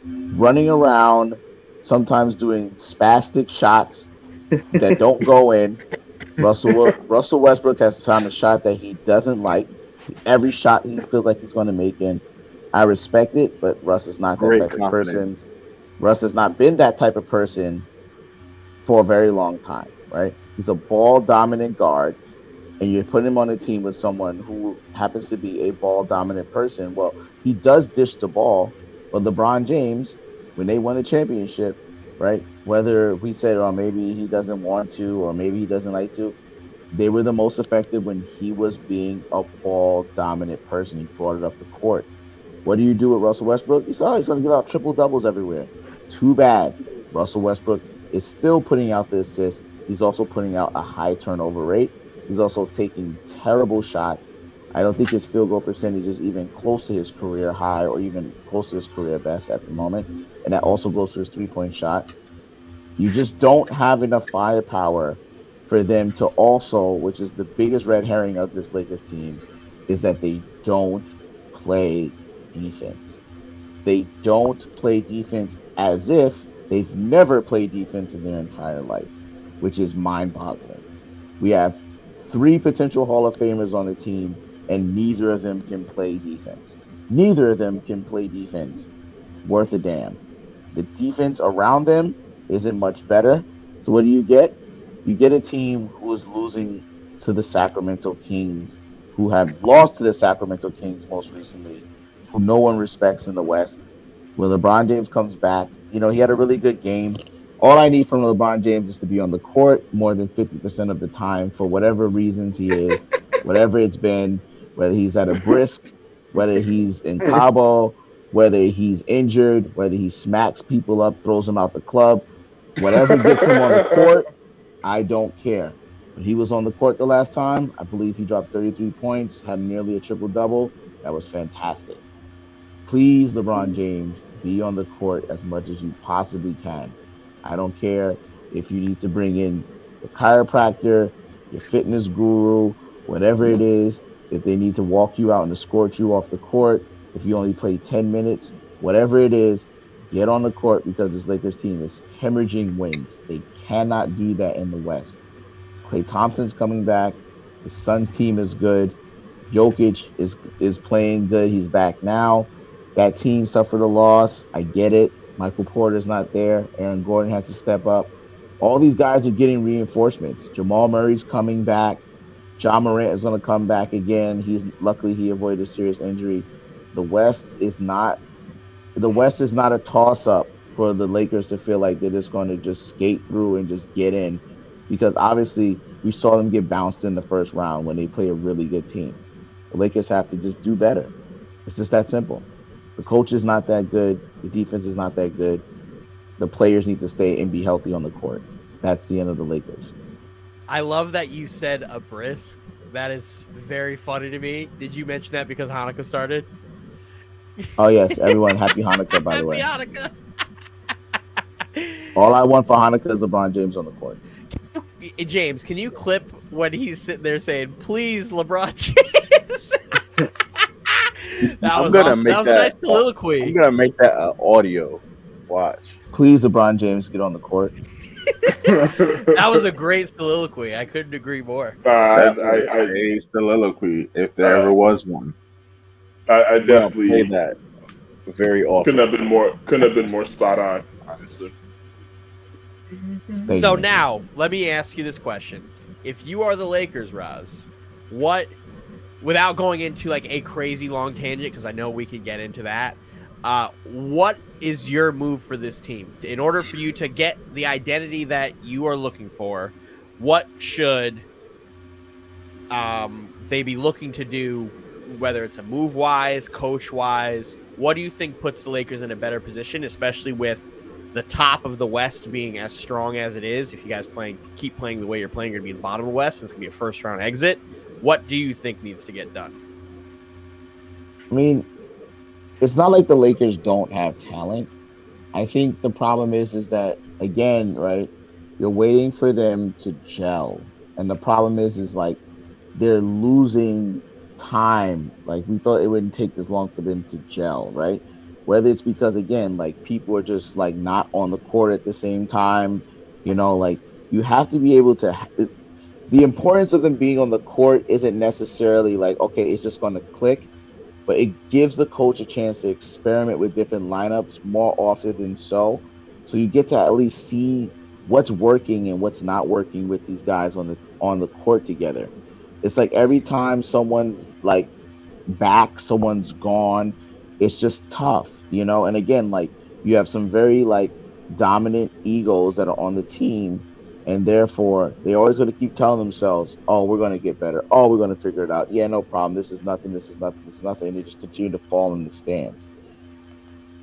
running around, sometimes doing spastic shots that don't go in. Russell Westbrook has found a shot that he doesn't like. Every shot he feels like he's going to make in. I respect it, but Russ is not that Great type of person. confidence. Russ has not been that type of person for a very long time, right? He's a ball dominant guard, and you put him on a team with someone who happens to be a ball dominant person. Well, he does dish the ball, but LeBron James, when they won the championship, right? Whether we said, or maybe he doesn't want to, or maybe he doesn't like to, they were the most effective when he was being a ball dominant person. He brought it up the court. What do you do with Russell Westbrook? He's going to give out triple doubles everywhere. Too bad. Russell Westbrook is still putting out the assists. He's also putting out a high turnover rate. He's also taking terrible shots. I don't think his field goal percentage is even close to his career high or even close to his career best at the moment. And that also goes to his three-point shot. You just don't have enough firepower for them to also, which is the biggest red herring of this Lakers team, is that they don't play defense. They don't play defense as if they've never played defense in their entire life, which is mind-boggling. We have 3 potential Hall of Famers on the team, and neither of them can play defense. Neither of them can play defense worth a damn. The defense around them isn't much better. So what do you get? You get a team who is losing to the Sacramento Kings, who have lost to the Sacramento Kings most recently, who no one respects in the West. When LeBron James comes back, he had a really good game. All I need from LeBron James is to be on the court more than 50% of the time for whatever reasons he is, whatever it's been, whether he's at a brisk, whether he's in Cabo, whether he's injured, whether he smacks people up, throws them out the club, whatever gets him on the court, I don't care. When he was on the court the last time, I believe he dropped 33 points, had nearly a triple double. That was fantastic. Please, LeBron James, be on the court as much as you possibly can. I don't care if you need to bring in the chiropractor, your fitness guru, whatever it is, if they need to walk you out and escort you off the court, if you only play 10 minutes, whatever it is, get on the court because this Lakers team is hemorrhaging wins. They cannot do that in the West. Klay Thompson's coming back. The Suns team is good. Jokic is playing good. He's back now. That team suffered a loss. I get it. Michael Porter's not there. Aaron Gordon has to step up. All these guys are getting reinforcements. Jamal Murray's coming back. John Morant is going to come back again. Luckily he avoided a serious injury. The West is not a toss up for the Lakers to feel like they're just going to just skate through and just get in, because obviously we saw them get bounced in the first round when they play a really good team. The Lakers have to just do better. It's just that simple. The coach is not that good. The defense is not that good. The players need to stay and be healthy on the court. That's the end of the Lakers. I love that you said a brisk. That is very funny to me. Did you mention that because Hanukkah started? Oh, yes. Everyone, happy Hanukkah, by the way. Happy Hanukkah. All I want for Hanukkah is LeBron James on the court. James, can you clip when he's sitting there saying, please, LeBron James? That was awesome. That was a nice soliloquy. I'm going to make that audio. Watch. Please, LeBron James, get on the court. That was a great soliloquy. I couldn't agree more. A soliloquy, if there ever was one. I definitely play that very often. Couldn't have been more spot on, honestly. So now, let me ask you this question: if you are the Lakers, Raz, without going into like a crazy long tangent, because I know we could get into that, what is your move for this team in order for you to get the identity that you are looking for? What should they be looking to do? Whether it's a move-wise, coach-wise, what do you think puts the Lakers in a better position, especially with the top of the West being as strong as it is? If you guys keep playing the way you're playing, you're going to be in the bottom of the West, and it's going to be a first-round exit. What do you think needs to get done? I mean, it's not like the Lakers don't have talent. I think the problem is that, again, right, you're waiting for them to gel. And the problem is like they're losing time. Like, we thought it wouldn't take this long for them to gel, right? Whether it's because, again, like people are just like not on the court at the same time, like you have to be able to the importance of them being on the court isn't necessarily like, okay, it's just going to click, but it gives the coach a chance to experiment with different lineups more often than so you get to at least see what's working and what's not working with these guys on the court together. It's like every time someone's like back, someone's gone, it's just tough, and again, like you have some very like dominant egos that are on the team, and therefore they always going to keep telling themselves, oh, we're going to get better, oh, we're going to figure it out, yeah, no problem, this is nothing, and they just continue to fall in the stands.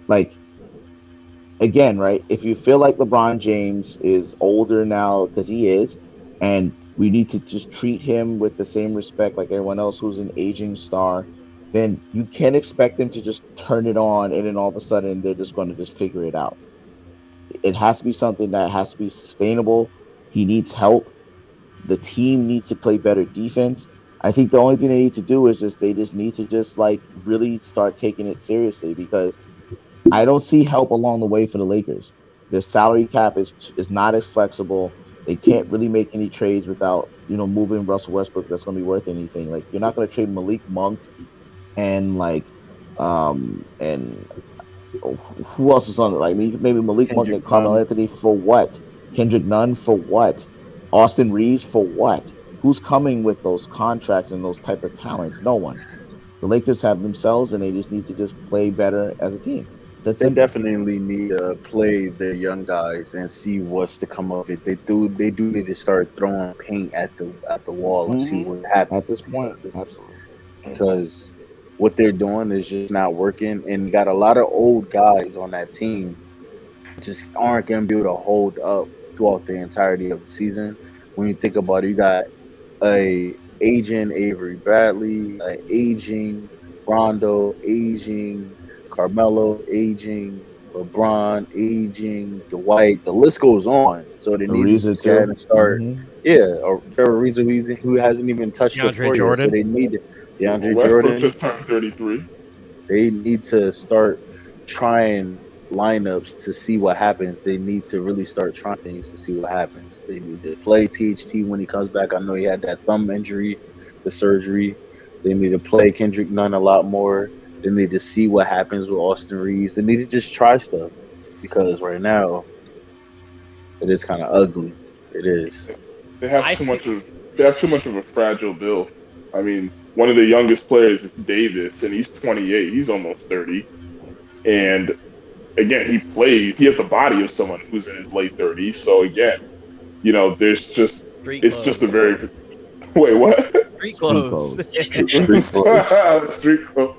Like, again, right, if you feel like LeBron James is older now, because he is, and we need to just treat him with the same respect like everyone else who's an aging star, then you can't expect them to just turn it on and then all of a sudden they're just going to just figure it out. It has to be something that has to be sustainable. He needs help. The team needs to play better defense. I think the only thing they need to do is they just need to just like really start taking it seriously, because I don't see help along the way for the Lakers. Their salary cap is not as flexible. They can't really make any trades without, moving Russell Westbrook that's going to be worth anything. Like, you're not going to trade Malik Monk and like, and who else is on it? Like maybe Malik Monk and Carmelo Anthony for what? Kendrick Nunn for what? Austin Reeves for what? Who's coming with those contracts and those type of talents? No one. The Lakers have themselves, and they just need to just play better as a team. They definitely need to play their young guys and see what's to come of it. They do need to start throwing paint at the wall and see what happens at this point. Absolutely. Because what they're doing is just not working, and you got a lot of old guys on that team just aren't going to be able to hold up throughout the entirety of the season. When you think about it, you got a aging Avery Bradley, a aging Rondo, aging Carmelo, aging LeBron, aging Dwight. The list goes on. So they need to Ariza just go ahead too. and start. Yeah, or Ariza who hasn't even touched the DeAndre floor yet. So Jordan. they need DeAndre Westbrook Jordan. just turned 33. They need to start trying lineups to see what happens. They need to really start trying things to see what happens. They need to play THT when he comes back. I know he had that thumb injury, the surgery. They need to play Kendrick Nunn a lot more. They need to see what happens with Austin Reeves. They need to just try stuff because right now it is kind of ugly. It is. They have too much of a fragile build. I mean, one of the youngest players is Davis, and he's 28. He's almost 30. And again, he has the body of someone who's in his late 30s. So again, there's just it's just a very wait, what? Street clothes. Street clothes. Street clothes.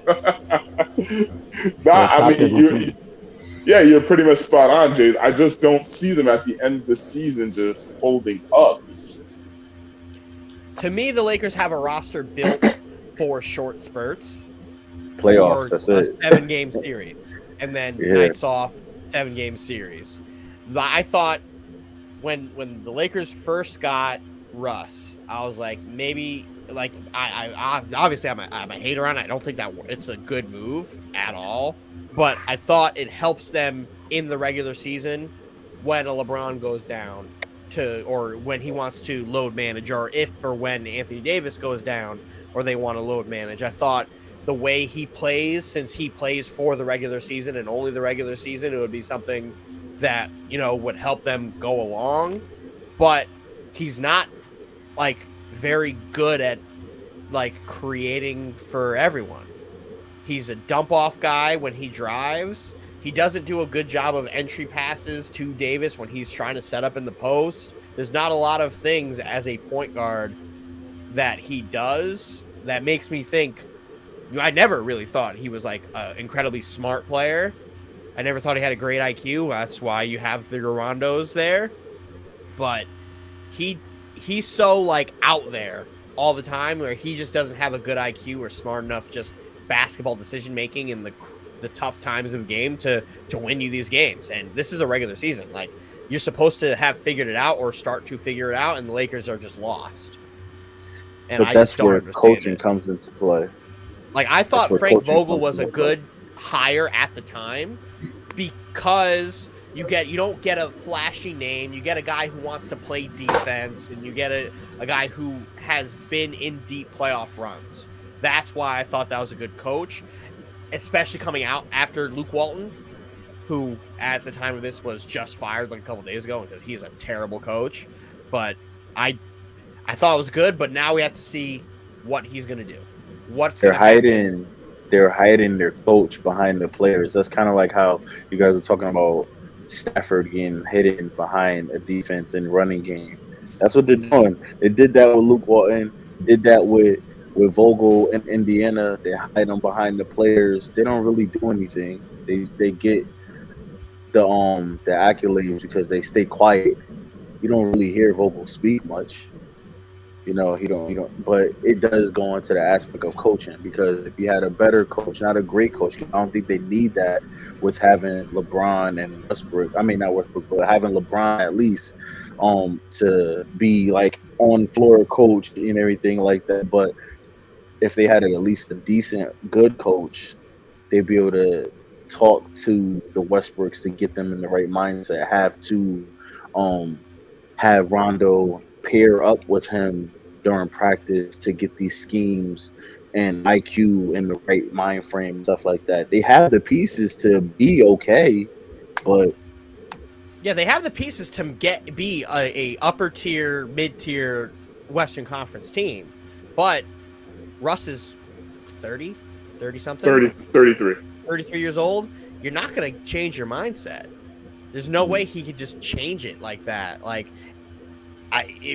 I mean, you're pretty much spot on, Jay. I just don't see them at the end of the season just holding up. To me, the Lakers have a roster built for short spurts. Playoffs, that's it. 7-game series. And then nights off, 7-game series. I thought when the Lakers first got Russ, I was like, maybe, like, I obviously I'm a hater on it. I don't think that it's a good move at all. But I thought it helps them in the regular season when a LeBron goes down or when he wants to load manage, or if or when Anthony Davis goes down or they want to load manage. I thought the way he plays, since he plays for the regular season and only the regular season, it would be something that, would help them go along. But he's not, like, very good at, like, creating for everyone. He's a dump-off guy when he drives. He doesn't do a good job of entry passes to Davis when he's trying to set up in the post. There's not a lot of things as a point guard that he does that makes me think. I never really thought he was, like, an incredibly smart player. I never thought he had a great IQ. That's why you have the Rondos there. But he's so, like, out there all the time where he just doesn't have a good IQ or smart enough just basketball decision making in the tough times of the game to win you these games. And this is a regular season. Like, you're supposed to have figured it out or start to figure it out, and the Lakers are just lost. And but that's where coaching comes into play. Like, I thought Frank Vogel was a good hire at the time because you don't get a flashy name. You get a guy who wants to play defense, and you get a guy who has been in deep playoff runs. That's why I thought that was a good coach, especially coming out after Luke Walton, who at the time of this was just fired like a couple days ago because he's a terrible coach. But I thought it was good, but now we have to see what he's going to do. They're hiding their coach behind the players. That's kind of like how you guys are talking about Stafford getting hidden behind a defense and running game. That's what they're doing. They did that with Luke Walton. Did that with Vogel in Indiana. They hide them behind the players. They don't really do anything. They get the accolades because they stay quiet. You don't really hear Vogel speak much. He don't. But it does go into the aspect of coaching, because if you had a better coach, not a great coach, I don't think they need that with having LeBron and Westbrook. I mean, not Westbrook, but having LeBron at least to be like on floor coach and everything like that. But if they had at least a decent, good coach, they'd be able to talk to the Westbrooks to get them in the right mindset. Have Rondo pair up with him during practice to get these schemes and IQ in the right mind frame, stuff like that. They have the pieces to be okay, but yeah, they have the pieces to be a upper tier, mid tier Western Conference team. But Russ is 30 something, 33 years old. You're not going to change your mindset. There's no way he could just change it like that. Like,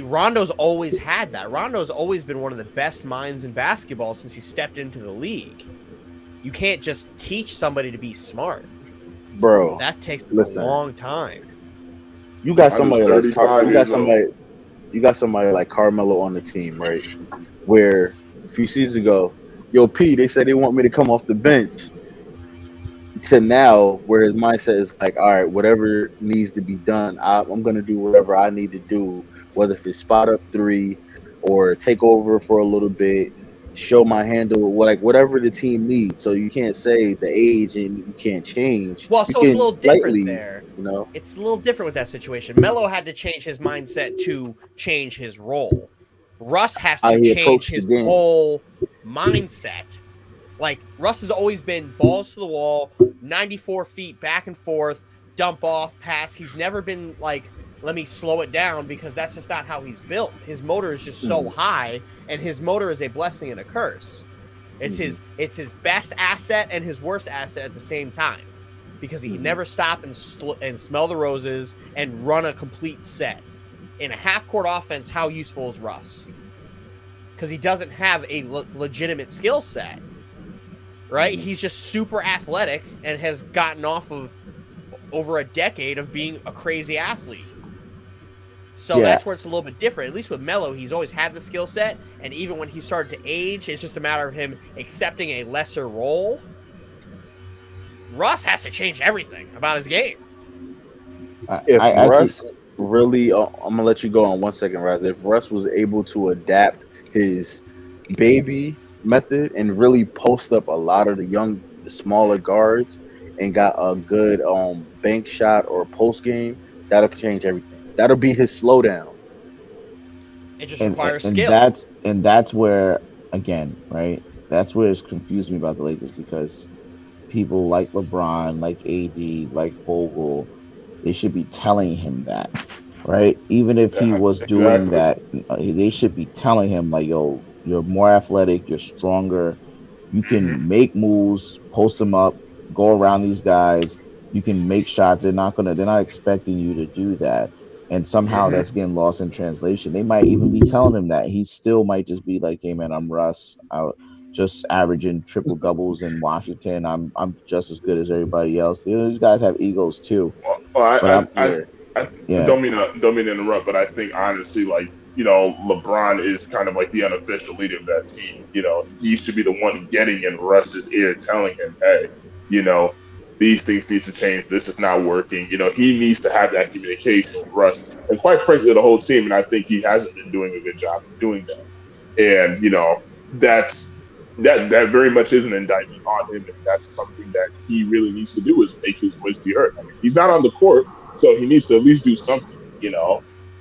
Rondo's always had that. Rondo's always been one of the best minds in basketball since he stepped into the league. You can't just teach somebody to be smart, bro. That takes Listen, a long time. You got somebody like you got somebody like Carmelo on the team, right? Where a few seasons ago, yo, P, they said they want me to come off the bench. To now, where his mindset is like, all right, whatever needs to be done, I'm going to do whatever I need to do, whether if it's spot up three or take over for a little bit, show my handle, like whatever the team needs. So you can't say the age and you can't change. Well, You so it's a can little different slightly, there. you know. It's a little different with that situation. Melo had to change his mindset to change his role. Russ has How to he change approached the his game. whole mindset. Like, Russ has always been balls to the wall, 94 feet back and forth, dump off, pass. He's never been like, let me slow it down, because that's just not how he's built. His motor is just so high, and his motor is a blessing and a curse. It's his best asset and his worst asset at the same time, because he can never stop and smell the roses and run a complete set. In a half-court offense, how useful is Russ? Because he doesn't have a legitimate skill set. Right? He's just super athletic and has gotten off of over a decade of being a crazy athlete. So that's where it's a little bit different. At least with Melo, he's always had the skill set, and even when he started to age, it's just a matter of him accepting a lesser role. Russ has to change everything about his game. If Russ really, I'm gonna let you go on 1 second, rather. If Russ was able to adapt his baby method and really post up a lot of the smaller guards and got a good bank shot or post game, that'll change everything. That'll be his slowdown. It just requires skill. And that's where, again, right? That's where it's confused me about the Lakers, because people like LeBron, like AD, like Vogel, they should be telling him that, right? Even if he was doing that, they should be telling him, like, yo, you're more athletic, you're stronger, you can make moves, post them up, go around these guys, you can make shots. They're not expecting you to do that. And somehow that's getting lost in translation. They might even be telling him that. He still might just be like, hey man, I'm Russ. Just averaging triple doubles in Washington. I'm just as good as everybody else. These guys have egos too. I don't mean to interrupt, but I think honestly, like, LeBron is kind of like the unofficial leader of that team. He should be the one getting in Russ's ear, telling him, hey, these things need to change. This is not working. He needs to have that communication with Russ, and quite frankly, the whole team. And I think he hasn't been doing a good job of doing that. And that very much is an indictment on him, and that's something that he really needs to do, is make his voice be heard. I mean, he's not on the court, so he needs to at least do something,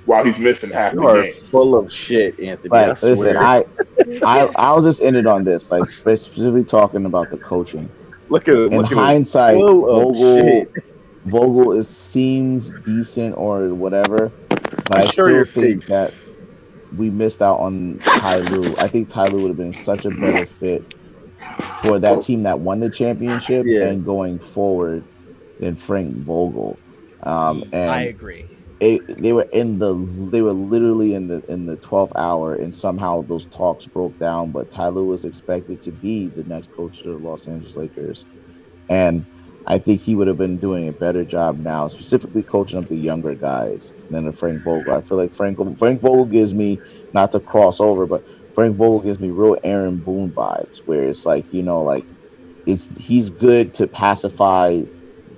while he's missing half the game. Full of shit, Anthony. But listen, I'll just end it on this, like specifically talking about the coaching. Look at it. In hindsight, Vogel seems decent or whatever, but I still think that we missed out on Ty Lue. I think Ty Lue would have been such a better fit for that team that won the championship and going forward than Frank Vogel. And I agree. They were literally in the 12th hour, and somehow those talks broke down. But Ty Lue was expected to be the next coach of the Los Angeles Lakers, and I think he would have been doing a better job now, specifically coaching up the younger guys than the Frank Vogel. I feel like Frank Vogel gives me, not to cross over, but Frank Vogel gives me real Aaron Boone vibes, where it's like, he's good to pacify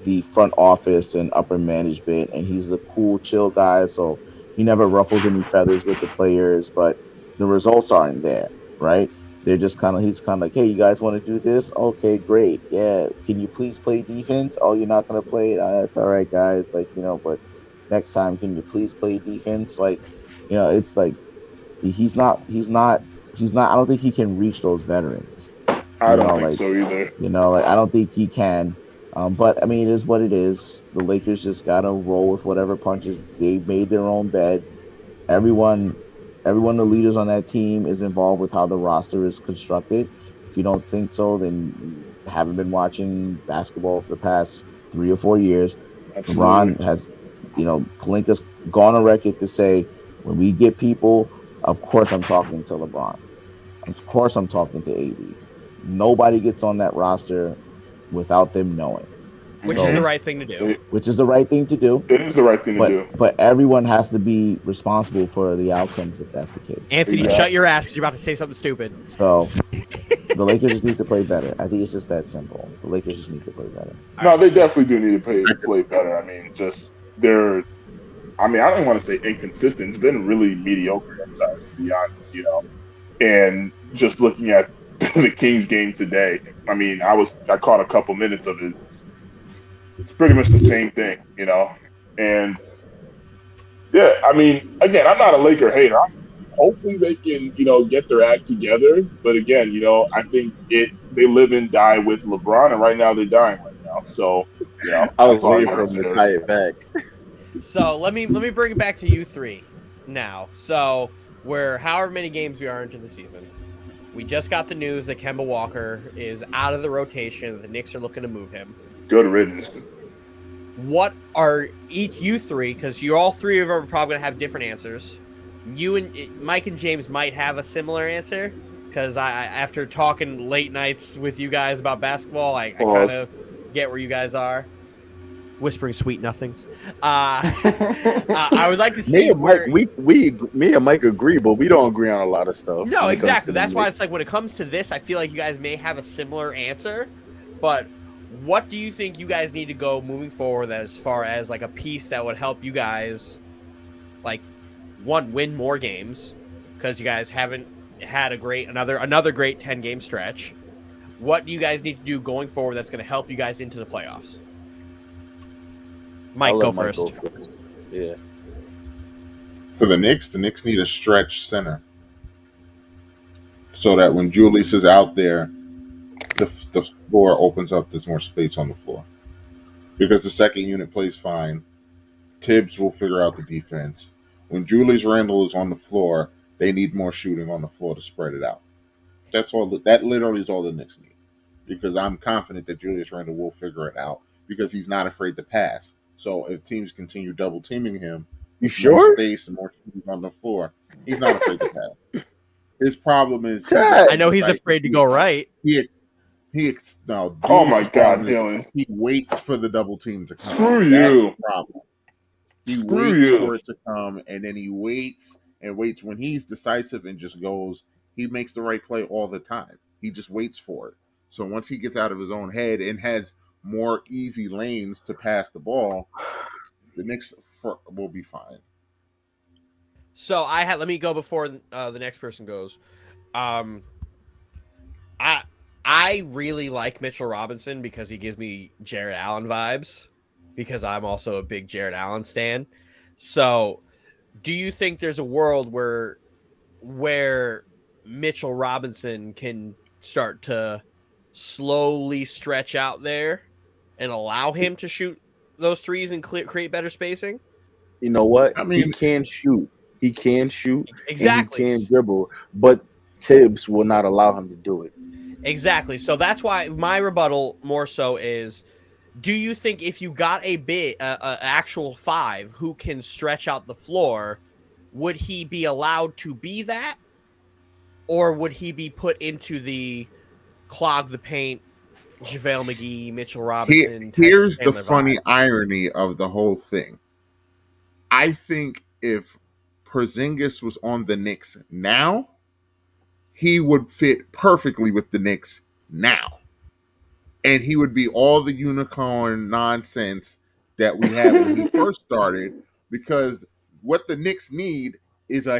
the front office and upper management, and he's a cool, chill guy, so he never ruffles any feathers with the players, but the results aren't there, right? They're just he's kind of like, hey, you guys want to do this? Okay, great. Yeah. Can you please play defense? Oh, you're not going to play it? That's all right, guys. Like, but next time, can you please play defense? Like, it's like, he's not, I don't think he can reach those veterans. I don't think so either. I don't think he can. But I mean, it is what it is. The Lakers just got to roll with whatever punches. They made their own bed. Everyone, the leaders on that team is involved with how the roster is constructed. If you don't think so, then you haven't been watching basketball for the past 3 or 4 years. Absolutely. LeBron has, Pelinka's gone on record to say, when we get people, of course I'm talking to LeBron. Of course I'm talking to AD. nobody gets on that roster without them knowing. Which is the right thing to do. Which is the right thing to do. It is the right thing to do. But everyone has to be responsible for the outcomes if that's the case. Anthony, shut your ass because you're about to say something stupid. So the Lakers just need to play better. I think it's just that simple. The Lakers just need to play better. No, they definitely do need to play better. I mean, I don't even want to say inconsistent. It's been really mediocre at times, to be honest, And just looking at the Kings game today, I mean, I caught a couple minutes of it. It's pretty much the same thing, And yeah, I mean, again, I'm not a Laker hater. Hopefully they can, get their act together. But again, I think they live and die with LeBron, and right now they're dying right now. So, I was waiting for him to tie it back. So let me bring it back to you three now. So we're however many games we are into the season. We just got the news that Kemba Walker is out of the rotation. The Knicks are looking to move him. Good riddance. What are you three? Because you all three of them are probably gonna have different answers. You and Mike and James might have a similar answer. Because after talking late nights with you guys about basketball, I kind of get where you guys are. Whispering sweet nothings. I would like to see me and Mike agree, but we don't agree on a lot of stuff. No, exactly. That's why it's like when it comes to this, I feel like you guys may have a similar answer. But what do you think you guys need to go moving forward as far as like a piece that would help you guys, like, one, win more games because you guys haven't had another great 10-game stretch. What do you guys need to do going forward that's going to help you guys into the playoffs? Mike, go first. Yeah. For the Knicks need a stretch center so that when Julius is out there, the floor opens up. There's more space on the floor because the second unit plays fine. Tibbs will figure out the defense. When Julius Randle is on the floor, they need more shooting on the floor to spread it out. That's all. That literally is all the Knicks need, because I'm confident that Julius Randle will figure it out because he's not afraid to pass. So if teams continue double teaming him, more space and more shooting on the floor, he's not afraid to pass. His problem is I know he's afraid to go right. Oh my God, Dylan! He waits for the double team to come. That's the problem. He waits for it to come, and then he waits and waits. When he's decisive and just goes, he makes the right play all the time. He just waits for it. So once he gets out of his own head and has more easy lanes to pass the ball, the Knicks will be fine. So let me go before the next person goes. I really like Mitchell Robinson because he gives me Jared Allen vibes, because I'm also a big Jared Allen stan. So do you think there's a world where Mitchell Robinson can start to slowly stretch out there and allow him to shoot those threes and create better spacing? You know what? I mean, he can shoot. Exactly. And he can dribble, but Tibbs will not allow him to do it. Exactly. So that's why my rebuttal more so is, do you think if you got a actual five who can stretch out the floor, would he be allowed to be that? Or would he be put into the clog the paint, JaVale McGee, Mitchell Robinson? Here's the funny irony of the whole thing. I think if Porzingis was on the Knicks now, he would fit perfectly with the Knicks now. And he would be all the unicorn nonsense that we had when he first started, because what the Knicks need is a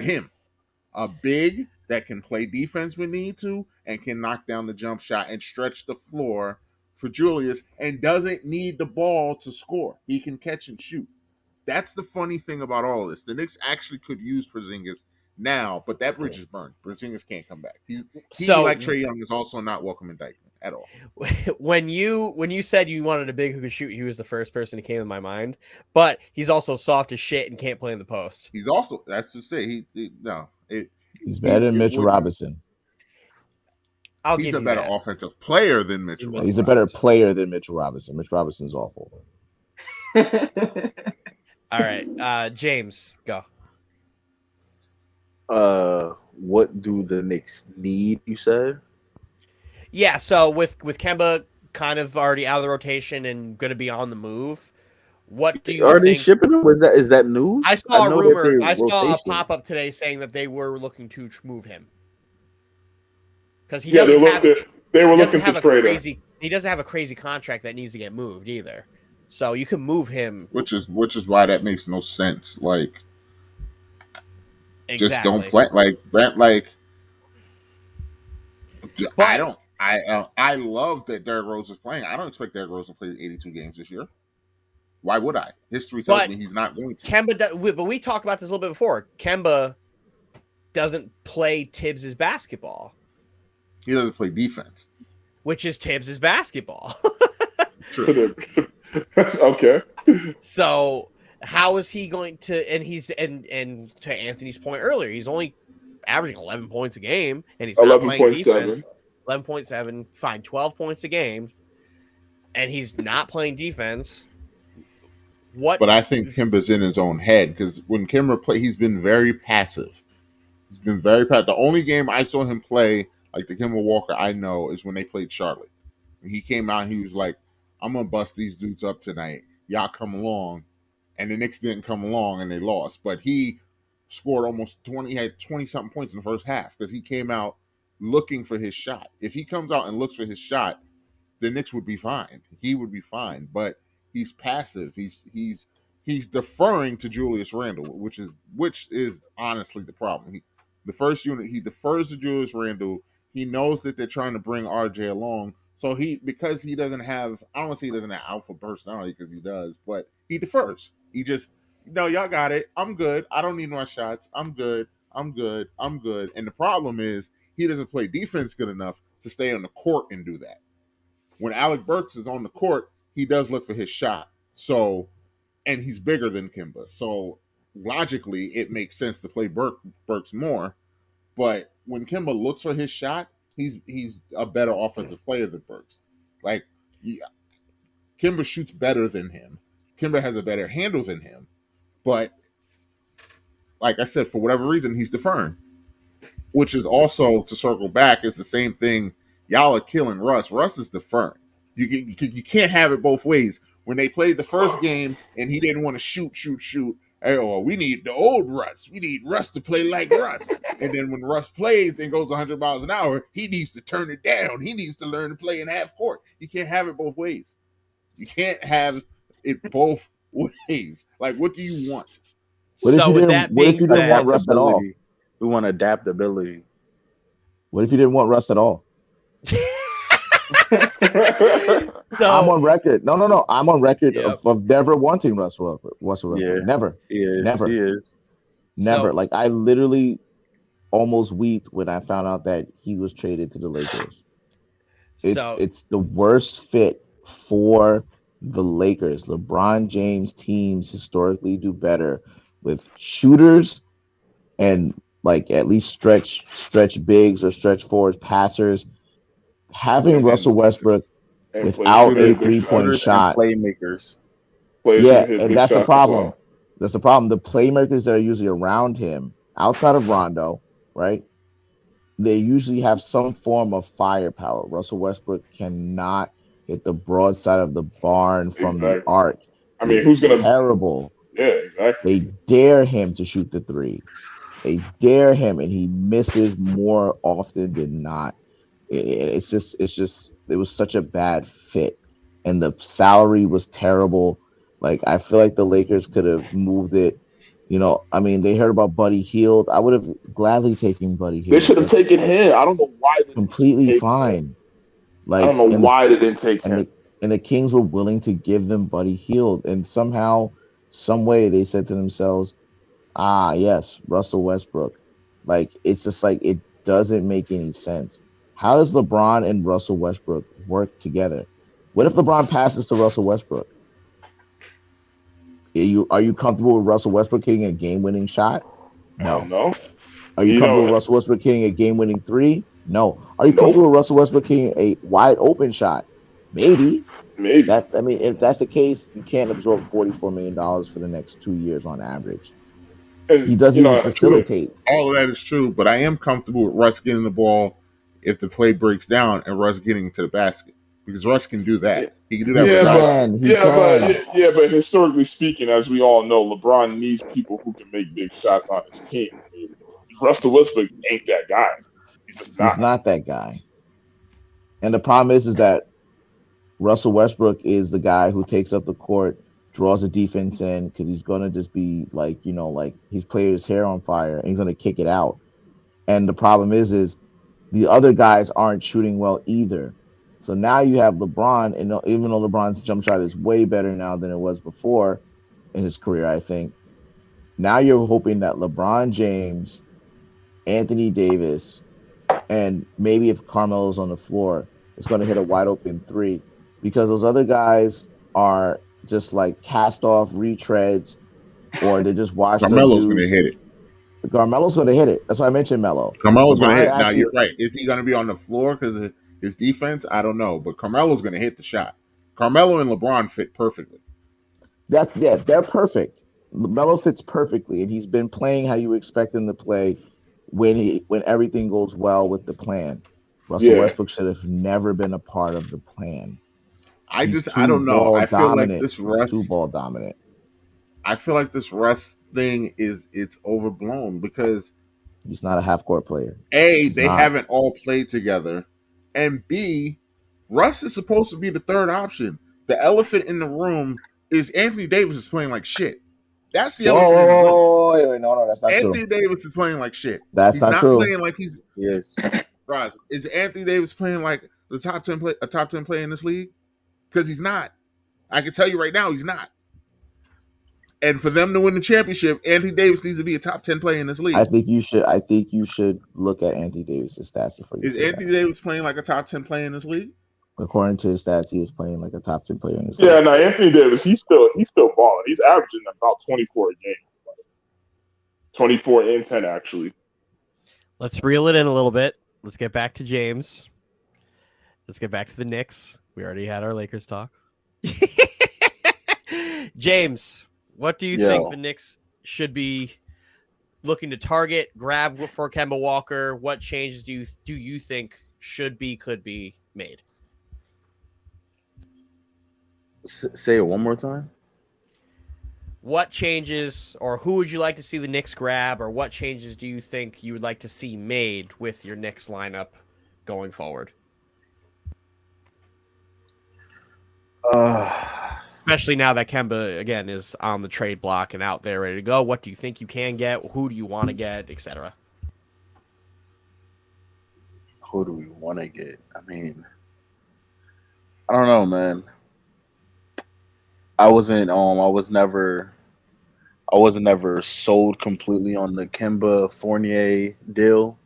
big that can play defense when need to and can knock down the jump shot and stretch the floor for Julius and doesn't need the ball to score. He can catch and shoot. That's the funny thing about all of this. The Knicks actually could use Porzingis now, but that bridge is burned. Porzingis can't come back. He like Trae Young, is also not welcome indictment at all. When you said you wanted a big who could shoot, he was the first person that came to my mind. But he's also soft as shit and can't play in the post. He's also, that's to say, he's better than Mitchell Robinson. He's a better offensive player than Mitchell Robinson. He's a better player than Mitchell Robinson. Mitchell Robinson's awful. All right, James, go. What do the Knicks need, you said? Yeah, so with Kemba kind of already out of the rotation and going to be on the move, what do you Are they think? shipping him? Is that news? I saw a know that rumor. they I saw a rotation. pop up today saying that they were looking to move him because he Yeah, doesn't have. they were He doesn't looking to have a trade him. crazy. He doesn't have a crazy contract that needs to get moved either. So you can move him. Which is why that makes no sense. Like, Exactly. just don't play. Like Brent. Like, But I love that Derrick Rose is playing. I don't expect Derrick Rose to play 82 games this year. Why would I? History tells me he's not going to. Kemba, but we talked about this a little bit before. Kemba doesn't play Tibbs's basketball. He doesn't play defense, which is Tibbs's basketball. True. Okay. So how is he going to? And he's and to Anthony's point earlier, he's only averaging 11 points a game, and he's not playing defense. 11.7, fine, 12 points a game, and he's not playing defense. But I think Kemba's in his own head because when Kemba play, he's been very passive. He's been very passive. The only game I saw him play like the Kemba Walker I know is when they played Charlotte. When he came out, he was like, "I'm gonna bust these dudes up tonight. Y'all come along," and the Knicks didn't come along and they lost. But he scored almost 20. He had 20-something points in the first half because he came out looking for his shot. If he comes out and looks for his shot, the Knicks would be fine. He would be fine. But he's passive. He's deferring to Julius Randle, which is honestly the problem. The first unit, he defers to Julius Randle. He knows that they're trying to bring RJ along. So because he doesn't have, I don't want to say he doesn't have alpha personality because he does, but he defers. He just, y'all got it. I'm good. I don't need my shots. I'm good. I'm good. I'm good. And the problem is he doesn't play defense good enough to stay on the court and do that. When Alec Burks is on the court, he does look for his shot. So, and he's bigger than Kemba. So logically, it makes sense to play Burks more. But when Kemba looks for his shot, he's a better offensive player than Burks. Like, Kemba shoots better than him. Kemba has a better handle than him. But like I said, for whatever reason, he's deferring. Which is also, to circle back, is the same thing. Y'all are killing Russ. Russ is deferring. You can't have it both ways. When they played the first game and he didn't want to shoot, we need the old Russ. We need Russ to play like Russ. And then when Russ plays and goes 100 miles an hour, he needs to turn it down. He needs to learn to play in half court. You can't have it both ways. You can't have it both ways. Like, what do you want? What if you didn't want Russ at all? We want adaptability. What if you didn't want Russ at all? I'm on record. No. I'm on record of never wanting Russell. Yeah, never. He is. Never. So, like, I literally almost weeped when I found out that he was traded to the Lakers. It's the worst fit for the Lakers. LeBron James teams historically do better with shooters and like at least stretch bigs or stretch forwards, passers. Having Russell Westbrook without a 3-point shot, playmakers. And that's the problem. Well. That's the problem. The playmakers that are usually around him, outside of Rondo, right? They usually have some form of firepower. Russell Westbrook cannot hit the broad side of the barn from the arc. I mean, who's gonna terrible? Yeah, exactly. They dare him to shoot the three. They dare him, and he misses more often than not. It was such a bad fit, and the salary was terrible. Like, I feel like the Lakers could have moved it. I mean, they heard about Buddy Hield. I would have gladly taken Buddy Hield. They should have taken him. I don't know why. Completely fine. Like, I don't know why they didn't take him. And the Kings were willing to give them Buddy Hield, and somehow, some way, they said to themselves, yes, Russell Westbrook. Like, it's just like, it doesn't make any sense. How does LeBron and Russell Westbrook work together? What if LeBron passes to Russell Westbrook? Are you comfortable with Russell Westbrook hitting a game-winning shot? No. No. Are you comfortable with Russell Westbrook hitting a game-winning three? No. Are you comfortable with Russell Westbrook hitting a wide-open shot? Maybe. If that's the case, you can't absorb $44 million for the next 2 years on average. And he doesn't even facilitate. All of that is true, but I am comfortable with Russ getting the ball if the play breaks down and Russ getting to the basket. Because Russ can do that. He can do that Yeah, with his eyes. but historically speaking, as we all know, LeBron needs people who can make big shots on his team. I mean, Russell Westbrook ain't that guy. He's just not. He's not that guy. And the problem is that Russell Westbrook is the guy who takes up the court, draws the defense in because he's gonna just be like, like he's played his hair on fire and he's gonna kick it out. And the problem is the other guys aren't shooting well either. So now you have LeBron, and even though LeBron's jump shot is way better now than it was before in his career, I think. Now you're hoping that LeBron James, Anthony Davis, and maybe if Carmelo's on the floor, is going to hit a wide open three, because those other guys are just like cast off retreads, or they just watch the Carmelo's going to dudes. hit it. Carmelo's going to hit it. That's why I mentioned Melo. Carmelo's going to hit it. Now, you're right. Is he going to be on the floor because of his defense? I don't know. But Carmelo's going to hit the shot. Carmelo and LeBron fit perfectly. They're perfect. Melo fits perfectly, and he's been playing how you expect him to play when everything goes well with the plan. Russell Westbrook should have never been a part of the plan. I don't know. I feel like this Russ too ball dominant. I feel like this Russ thing it's overblown because he's not a half court player. They haven't all played together, and B, Russ is supposed to be the third option. The elephant in the room is Anthony Davis is playing like shit. That's the elephant in the room. No, that's not Anthony true. Davis is playing like shit. He's not true. Playing like he's Ross, is Anthony Davis playing like a top 10 player in this league? Because he's not. I can tell you right now, he's not. And for them to win the championship, Anthony Davis needs to be a top 10 player in this league. I think you should look at Anthony Davis' stats before you. Is Anthony Davis playing like a top 10 player in this league? According to his stats, he is playing like a top 10 player in this league. Yeah, no, Anthony Davis, he's still balling. He's averaging about 24 a game. 24 and 10, actually. Let's reel it in a little bit. Let's get back to James. Let's get back to the Knicks. We already had our Lakers talk. James, what do you think the Knicks should be looking to target, grab for Kemba Walker? What changes do you think could be made? Say it one more time. What changes, or who would you like to see the Knicks grab, or what changes do you think you would like to see made with your Knicks lineup going forward? Especially now that Kemba, again, is on the trade block and out there ready to go. What do you think you can get? Who do you want to get, etc.? Who do we want to get? I mean, I don't know, man. I wasn't never sold completely on the Kemba Fournier deal.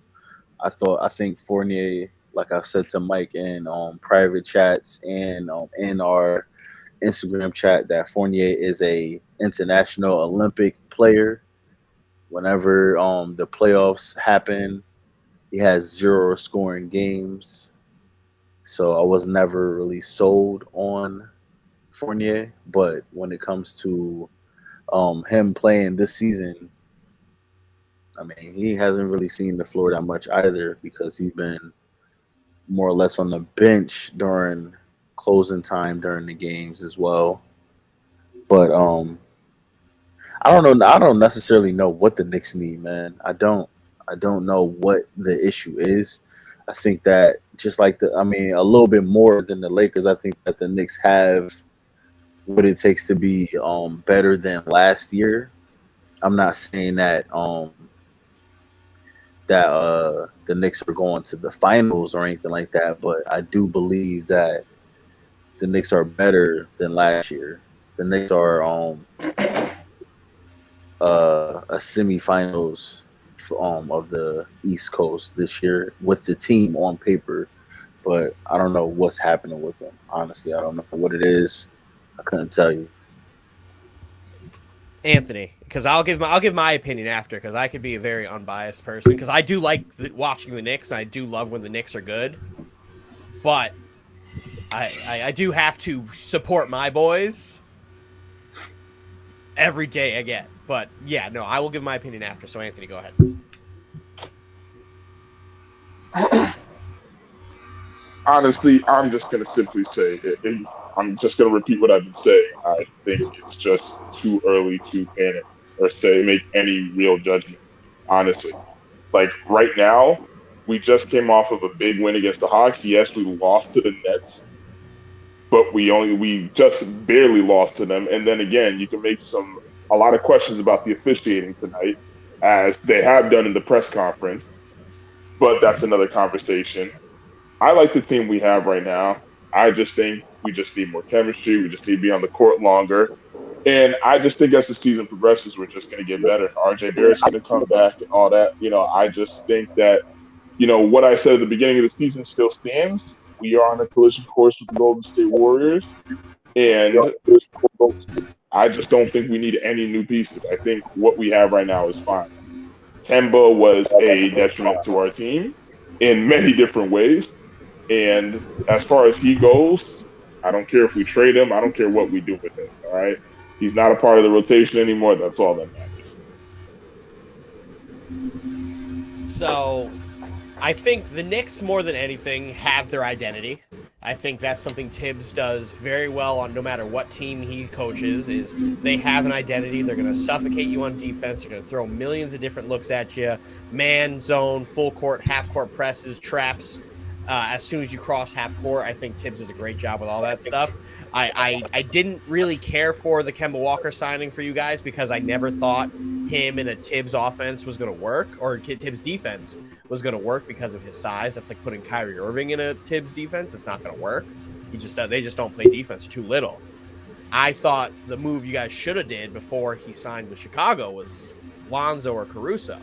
I think Fournier, like I said to Mike in private chats and in our Instagram chat, that Fournier is a international Olympic player. Whenever the playoffs happen, he has 0 scoring games. So I was never really sold on Fournier, but when it comes to him playing this season, I mean, he hasn't really seen the floor that much either, because he's been more or less on the bench during closing time during the games as well. But I don't know. I don't necessarily know what the Knicks need, man. I don't know what the issue is. I think that just like a little bit more than the Lakers, I think that the Knicks have what it takes to be better than last year. I'm not saying that the Knicks are going to the finals or anything like that, but I do believe that the Knicks are better than last year. The Knicks are a semifinals of the East Coast this year with the team on paper, but I don't know what's happening with them. Honestly, I don't know what it is. I couldn't tell you. Anthony, because I'll give my opinion after, because I could be a very unbiased person, because I do like watching the Knicks, and I do love when the Knicks are good, but I do have to support my boys every day again. But yeah, no, I will give my opinion after. So Anthony, go ahead. honestly, I'm just going to simply say, I'm just going to repeat what I've been saying. I think it's just too early to panic or make any real judgment, honestly. Like right now, we just came off of a big win against the Hawks. Yes, we lost to the Nets, but we just barely lost to them. And then again, you can make a lot of questions about the officiating tonight, as they have done in the press conference. But that's another conversation. I like the team we have right now. I just think we just need more chemistry. We just need to be on the court longer. And I just think as the season progresses, we're just going to get better. RJ Barrett's going to come back and all that. I just think that, what I said at the beginning of the season still stands. We are on a collision course with the Golden State Warriors. And I just don't think we need any new pieces. I think what we have right now is fine. Kemba was a detriment to our team in many different ways. And as far as he goes, I don't care if we trade him. I don't care what we do with him. All right. He's not a part of the rotation anymore. That's all that matters. So I think the Knicks, more than anything, have their identity. I think that's something Tibbs does very well on no matter what team he coaches, is they have an identity. They're going to suffocate you on defense. They're going to throw millions of different looks at you. Man, zone, full court, half court presses, traps. As soon as you cross half court, I think Tibbs does a great job with all that stuff. I didn't really care for the Kemba Walker signing for you guys because I never thought him in a Tibbs offense was going to work, or Tibbs defense was going to work because of his size. That's like putting Kyrie Irving in a Tibbs defense. It's not going to work. They just don't play defense. Too little. I thought the move you guys should have did before he signed with Chicago was Lonzo or Caruso.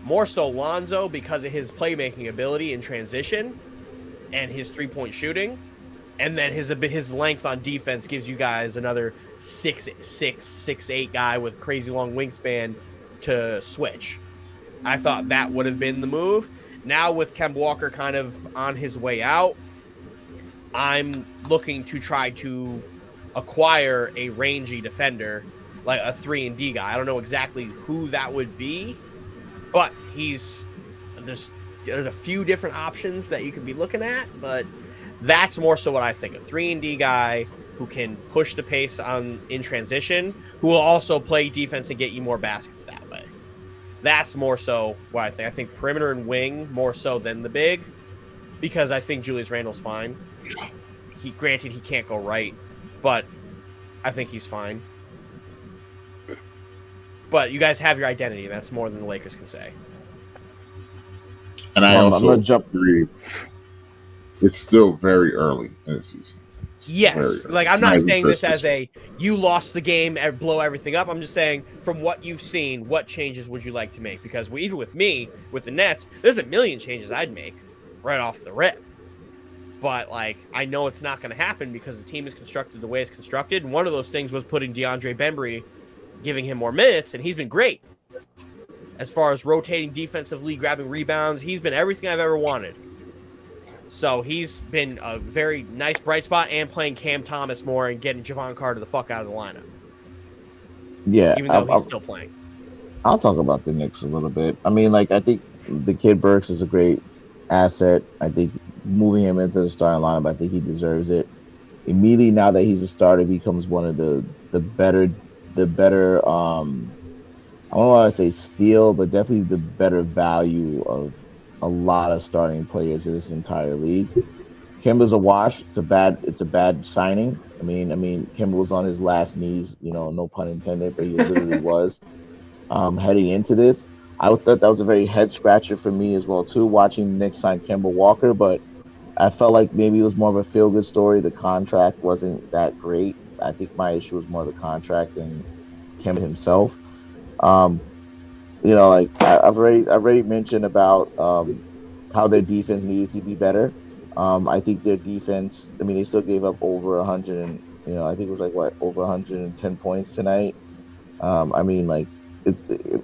More so Lonzo because of his playmaking ability in transition and his three-point shooting. And then his length on defense gives you guys another 6'6", 6'8" guy with crazy long wingspan to switch. I thought that would have been the move. Now with Kemba Walker kind of on his way out, I'm looking to try to acquire a rangy defender, like a 3-and-D guy. I don't know exactly who that would be, but there's a few different options that you could be looking at, but that's more so what I think. A 3-and-D guy who can push the pace in transition, who will also play defense and get you more baskets that way. That's more so what I think. I think perimeter and wing more so than the big, because I think Julius Randle's fine. Granted, he can't go right, but I think he's fine. But you guys have your identity. That's more than the Lakers can say. And I also agree. It's still very early in the season. Yes. Like, I'm not saying this as you lost the game and blow everything up. I'm just saying, from what you've seen, what changes would you like to make? Because even with me, with the Nets, there's a million changes I'd make right off the rip. But, like, I know it's not going to happen because the team is constructed the way it's constructed. And one of those things was putting DeAndre Bembry, giving him more minutes, and he's been great. As far as rotating defensively, grabbing rebounds, he's been everything I've ever wanted. So he's been a very nice bright spot, and playing Cam Thomas more and getting Javon Carter the fuck out of the lineup. Yeah. Even though he's still playing. I'll talk about the Knicks a little bit. I mean, like, I think the kid Burks is a great asset. I think moving him into the starting lineup, I think he deserves it. Immediately now that he's a starter, becomes one of the better I don't want to say steal, but definitely the better value of a lot of starting players in this entire league. Kemba's a wash. It's a bad signing. I mean, Kemba was on his last knees, no pun intended, but he literally was. Heading into this, I thought that was a very head scratcher for me as well too, watching the Knicks sign Kemba Walker, but I felt like maybe it was more of a feel-good story. The contract wasn't that great. I think my issue was more the contract than Kemba himself. Like I've already mentioned about how their defense needs to be better. I think their defense. I mean, they still gave up over 100, and I think it was over 110 points tonight. I mean, like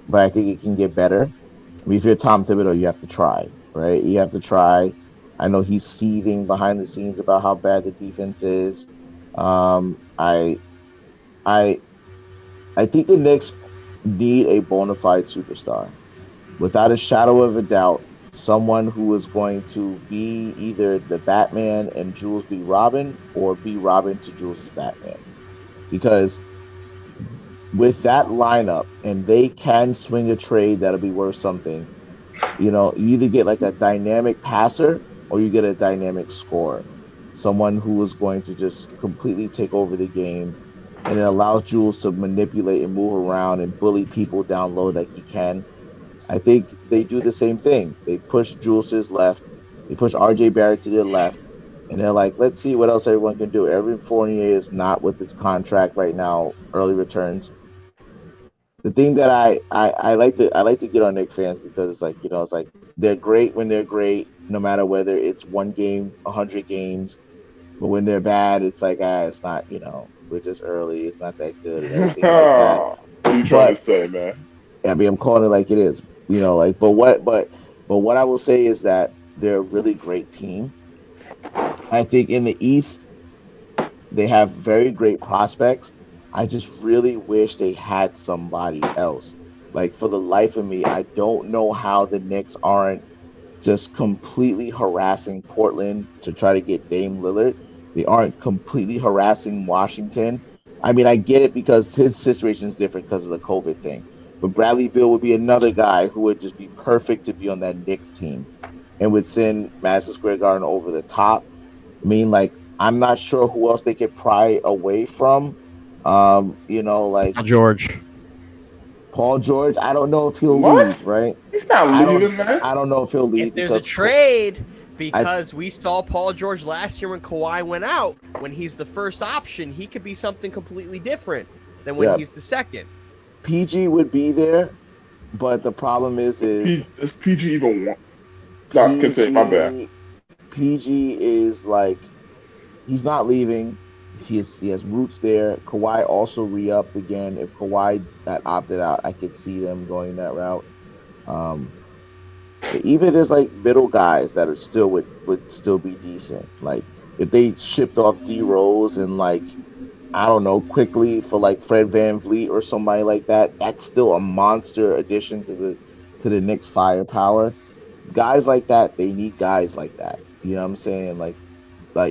but I think it can get better. I mean, if you're Tom Thibodeau, you have to try, right? You have to try. I know he's seething behind the scenes about how bad the defense is. I think the Knicks need a bona fide superstar. Without a shadow of a doubt, someone who is going to be either the Batman and Jules be Robin, or be Robin to Jules's Batman. Because with that lineup, and they can swing a trade that'll be worth something. You either get like a dynamic passer or you get a dynamic scorer, someone who is going to just completely take over the game, and it allows Jules to manipulate and move around and bully people down low like he can. I think they do the same thing. They push Jules to his left, they push RJ Barrett to the left, and they're like, let's see what else everyone can do. Evan Fournier is not with his contract right now, early returns. The thing that I like to get on Knicks fans, because it's like, it's like they're great when they're great, no matter whether it's one game, 100 games. But when they're bad, it's like, it's not, we're just early, it's not that good and everything like that. What are you trying to say, man? I mean, I'm calling it like it is, but what I will say is that they're a really great team. I think in the East, they have very great prospects. I just really wish they had somebody else. Like, for the life of me, I don't know how the Knicks aren't just completely harassing Portland to try to get Dame Lillard. They aren't completely harassing Washington. I mean, I get it because his situation is different because of the COVID thing. But Bradley Beal would be another guy who would just be perfect to be on that Knicks team and would send Madison Square Garden over the top. I mean, like, I'm not sure who else they could pry away from. Like Paul George. I don't know if he'll leave, right? He's not leaving, man. I don't know if he'll leave. If there's a trade, because we saw Paul George last year when Kawhi went out, when he's the first option, he could be something completely different than when he's the second. PG would be there, but the problem is does PG even want? No, continue. My bad. PG is like, he's not leaving. He has roots there. Kawhi also re-upped again. If Kawhi got opted out, I could see them going that route. Even there's like middle guys that are still would still be decent. Like, if they shipped off D Rose and, like, I don't know, quickly for like Fred VanVleet or somebody like that, that's still a monster addition to the Knicks firepower. Guys like that, they need guys like that. You know what I'm saying? Like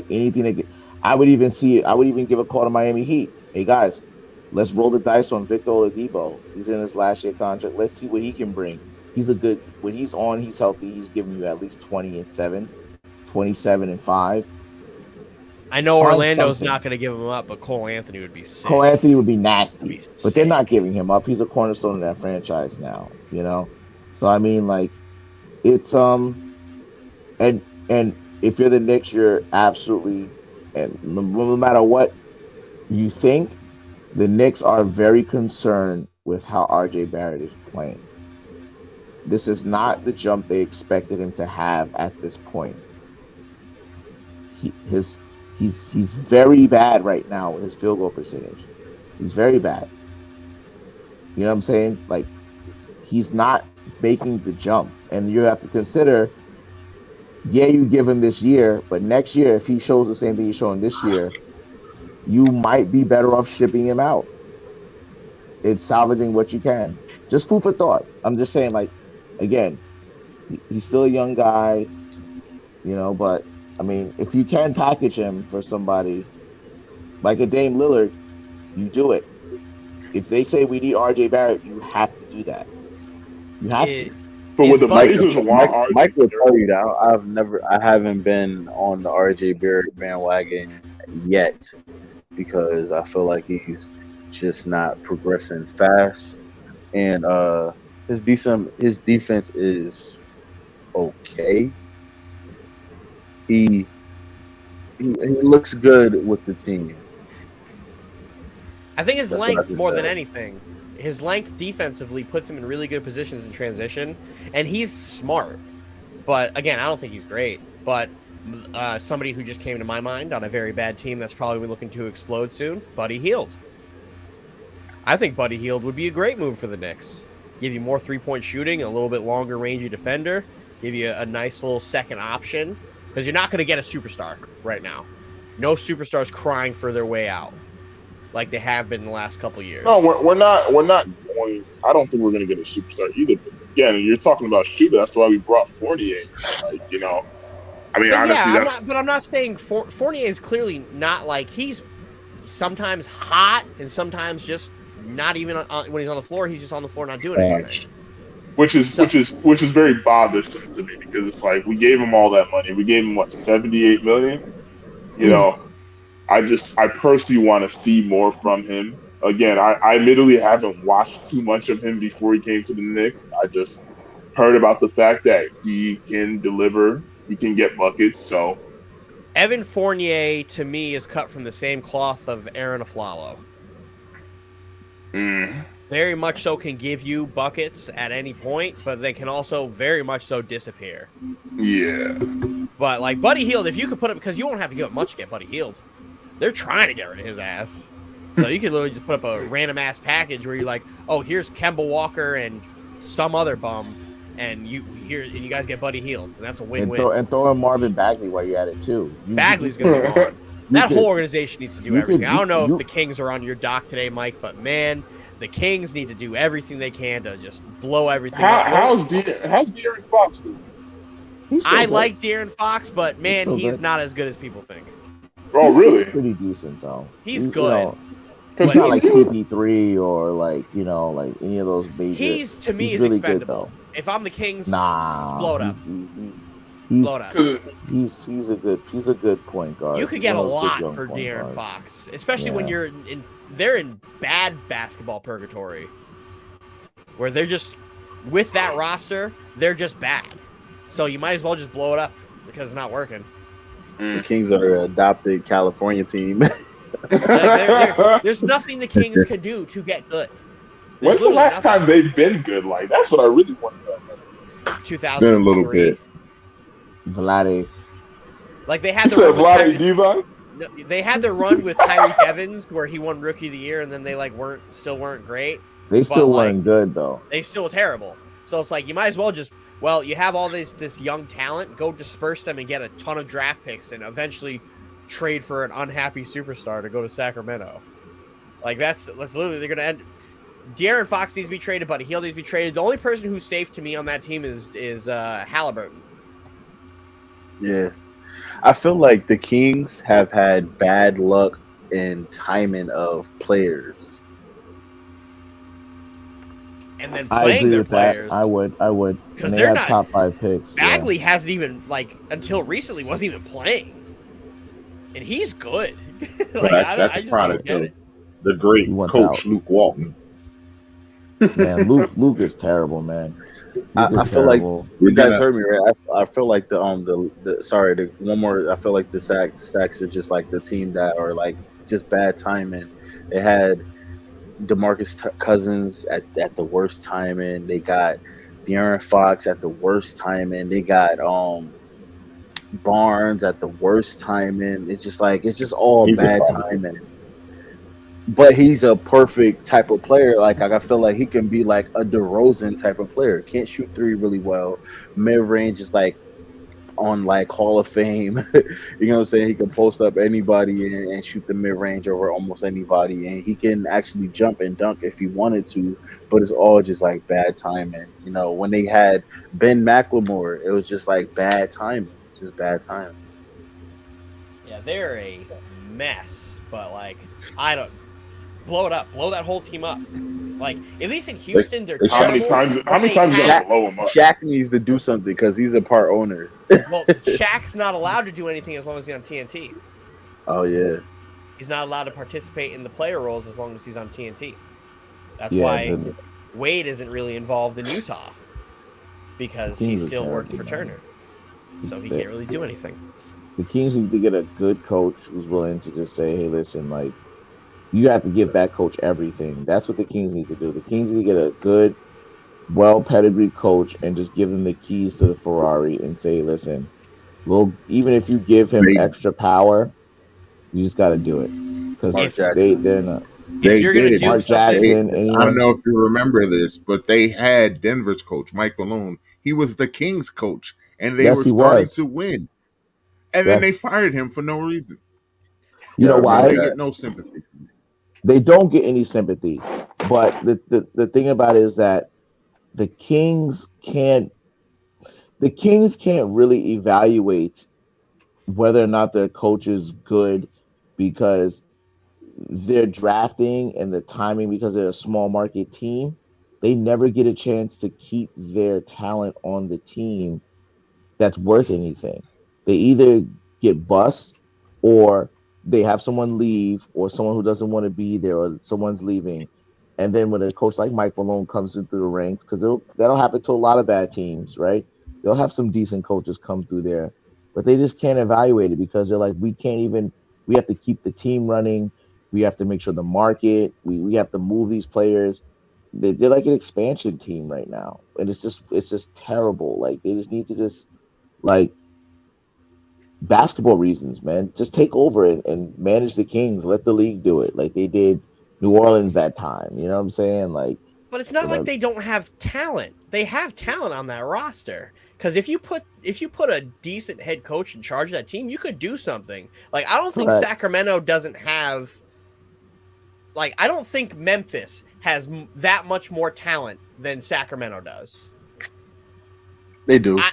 anything they get. I would even give a call to Miami Heat. Hey guys, let's roll the dice on Victor Oladipo. He's in his last year contract. Let's see what he can bring. When he's on, he's healthy. He's giving you at least 20-7, 27-5. I know Orlando's not going to give him up, but Cole Anthony would be sick. Cole Anthony would be nasty, but they're not giving him up. He's a cornerstone of that franchise now, So I mean, like, it's and if you're the Knicks, you're absolutely, and no matter what you think, the Knicks are very concerned with how RJ Barrett is playing. This is not the jump they expected him to have at this point. He's very bad right now with his field goal percentage. He's very bad. You know what I'm saying? Like, he's not making the jump. And you have to consider, you give him this year, but next year, if he shows the same thing he's showing this year, you might be better off shipping him out. It's salvaging what you can. Just food for thought. I'm just saying, like, again, he's still a young guy, but I mean, if you can package him for somebody like a Dame Lillard, you do it. If they say we need RJ Barrett, you have to do that. You have to. But with the Mike will tell you that I haven't been on the RJ Barrett bandwagon yet, because I feel like he's just not progressing fast, and his defense is okay. He looks good with the team. I think his length, more than anything, his length defensively puts him in really good positions in transition, and he's smart. But again, I don't think he's great. But somebody who just came to my mind on a very bad team that's probably looking to explode soon, Buddy Hield. I think Buddy Hield would be a great move for the Knicks. Give you more three-point shooting, a little bit longer rangey defender, give you a nice little second option, because you're not going to get a superstar right now. No superstars crying for their way out like they have been in the last couple years. No, we're not going. I don't think we're going to get a superstar either. again, you're talking about shooter. That's why we brought Fournier. Like, I mean, But honestly, yeah, I'm not saying Fournier is clearly not like he's sometimes hot and sometimes just not even when he's on the floor. He's just on the floor not doing anything. Which is very bothersome to me because it's like we gave him all that money. We gave him what, 78 million. I personally want to see more from him. Again, I literally haven't watched too much of him before he came to the Knicks. I just heard about the fact that he can deliver, he can get buckets. So Evan Fournier to me is cut from the same cloth of Aaron Aflalo. Very much so can give you buckets at any point, but they can also very much so disappear. Yeah. But like Buddy Hield, if you could put up, because you won't have to give up much to get Buddy Hield. They're trying to get rid of his ass. So you could literally just put up a random ass package where you're like, oh, here's Kemba Walker and some other bum, and you guys get Buddy Hield, and that's a win-win. And throw in Marvin Bagley while you're at it too. Bagley's gonna be gone. That whole organization needs to do everything. I don't know if the Kings are on your dock today, Mike, but man, the Kings need to do everything they can to just blow everything up. How's De'Aaron Fox doing? I like De'Aaron Fox, but man, he's not as good as people think. Oh, really? He's pretty decent though. He's good. He's not like CP3 or like like any of those major. He's to me is really expendable. If I'm the Kings, blow it up. Blow it up. He's a good point guard. You could get a lot for De'Aaron Fox, especially when they're in bad basketball purgatory, where they're just with that roster, they're just bad. So you might as well just blow it up because it's not working. The Kings are an adopted California team. There's nothing the Kings can do to get good. When's the last time they've been good? Like, that's what I really want to know. 2003. Been a little bit. Vlade. Like they had they had their run with Tyreek Evans where he won Rookie of the Year, and then they like weren't great. They still weren't good though. They still terrible. So it's like you might as well just you have all this young talent, go disperse them and get a ton of draft picks, and eventually trade for an unhappy superstar to go to Sacramento. Like that's literally they're gonna end. De'Aaron Fox needs to be traded, Buddy Hield needs to be traded. The only person who's safe to me on that team is Halliburton. Yeah. I feel like the Kings have had bad luck in timing of players. And then playing their players. That. I would. Because they're not top 5 picks. Bagley hasn't even until recently wasn't even playing. And he's good. That's a product of the great coach Luke Walton. Man, Luke is terrible, man. I feel like you guys heard me right. I feel like the one more. I feel like the Sacks are just like the team that are like just bad timing. They had DeMarcus Cousins at the worst timing. They got De'Aaron Fox at the worst timing. They got Barnes at the worst timing. It's just all bad timing. But he's a perfect type of player. Like I feel like he can be like a DeRozan type of player. Can't shoot three really well. Mid range is like on like Hall of Fame. You know what I'm saying? He can post up anybody and shoot the mid range over almost anybody, and he can actually jump and dunk if he wanted to. But it's all just like bad timing. You know, when they had Ben McLemore, it was just like bad timing. Just bad timing. Yeah, they're a mess. But like, I don't. Blow it up. Blow that whole team up. Like, at least in Houston, they're terrible. How many times you gotta blow them up? Shaq needs to do something because he's a part owner. Well, Shaq's not allowed to do anything as long as he's on TNT. Oh, yeah. He's not allowed to participate in the player roles as long as he's on TNT. That's why Wade isn't really involved in Utah. Because he still works for Turner. So he can't really do anything. The Kings need to get a good coach who's willing to just say, hey, listen, like, you have to give that coach everything. That's what the Kings need to do. The Kings need to get a good, well-pedigreed coach and just give them the keys to the Ferrari and say, listen, well, even if you give him extra power, you just got to do it. Because they're not. You're going to do Mark Jackson. I don't know if you remember this, but they had Denver's coach, Mike Malone. He was the Kings coach, and they were starting to win. And then they fired him for no reason. You know why? They get no sympathy. They don't get any sympathy. But the thing about it is that the Kings can't really evaluate whether or not their coach is good because their drafting and the timing, because they're a small market team, they never get a chance to keep their talent on the team that's worth anything. They either get bust or they have someone leave or someone who doesn't want to be there or someone's leaving. And then when a coach like Mike Malone comes into the ranks, because that'll happen to a lot of bad teams, right? They'll have some decent coaches come through there, but they just can't evaluate it because they're like, we have to keep the team running. We have to make sure the market, we have to move these players. They're like an expansion team right now. And it's just terrible. Like they just need to just like basketball reasons, man. Just take over and manage the Kings. Let the league do it, like they did New Orleans that time. You know what I'm saying? Like, but it's not like they don't have talent. They have talent on that roster. Because if you put a decent head coach in charge of that team, you could do something. Like I don't think Sacramento doesn't have. Like I don't think Memphis has that much more talent than Sacramento does. They do. I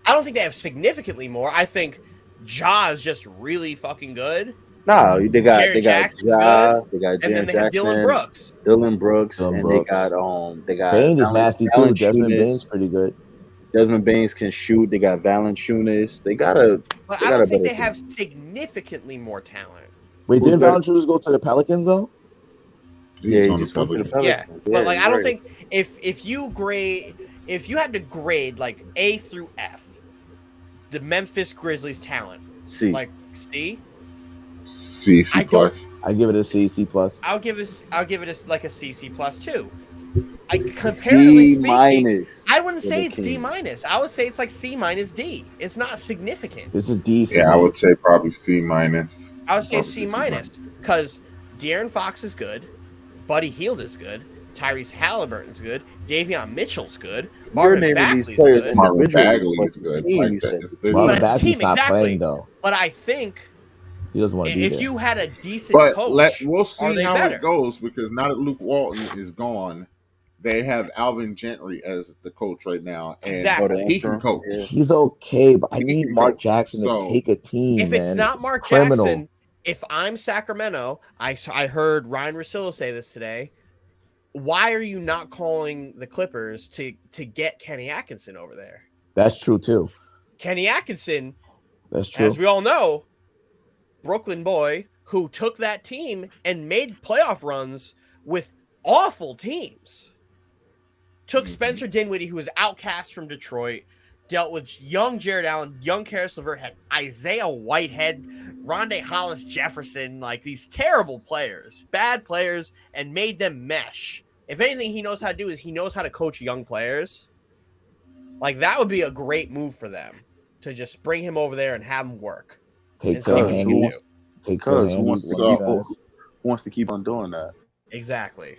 don't think they have significantly more. I think Ja is just really fucking good. No, they got Ja, they got and then they have Dylan Brooks, and they got Bain is nasty too. Desmond Bain's pretty good. Desmond Bain can shoot. They got Valanciunas. They got a. But I don't think they have significantly more talent. Wait, didn't Valanciunas go to the Pelicans though? Yeah, he just went to the Pelicans. Yeah, but like I don't think if you had to grade like A through F, the Memphis Grizzlies talent, C, like C. C plus. I give it a C plus. I'll give it like a C plus too. Comparatively speaking, I wouldn't say it's D minus. I would say it's like C minus D. It's not significant. This is D. Yeah, I would say probably C minus. I would say C minus because De'Aaron Fox is good, Buddy Hield is good, Tyrese Halliburton's good, Davion Mitchell's good, Marvin Bagley's good. Marvin Bagley's good. Marvin Bagley's not playing though. But I think he doesn't want to be there. If you had a decent coach, we'll see how it goes because now that Luke Walton is gone, they have Alvin Gentry as the coach right now, and he can coach. He's okay, but I need Mark Jackson to take a team. If it's not Mark Jackson, if I'm Sacramento, I heard Ryan Russillo say this today. Why are you not calling the Clippers to get Kenny Atkinson over there? That's true too. Kenny Atkinson, that's true. As we all know, Brooklyn boy who took that team and made playoff runs with awful teams. Took Spencer Dinwiddie, who was outcast from Detroit, dealt with young Jared Allen, young Karis LeVert, had Isaiah Whitehead, Rondé Hollis Jefferson, like these terrible players, bad players, and made them mesh. If anything he knows how to do is he knows how to coach young players. Like that would be a great move for them to just bring him over there and have him work. Who wants to keep on doing that? Exactly.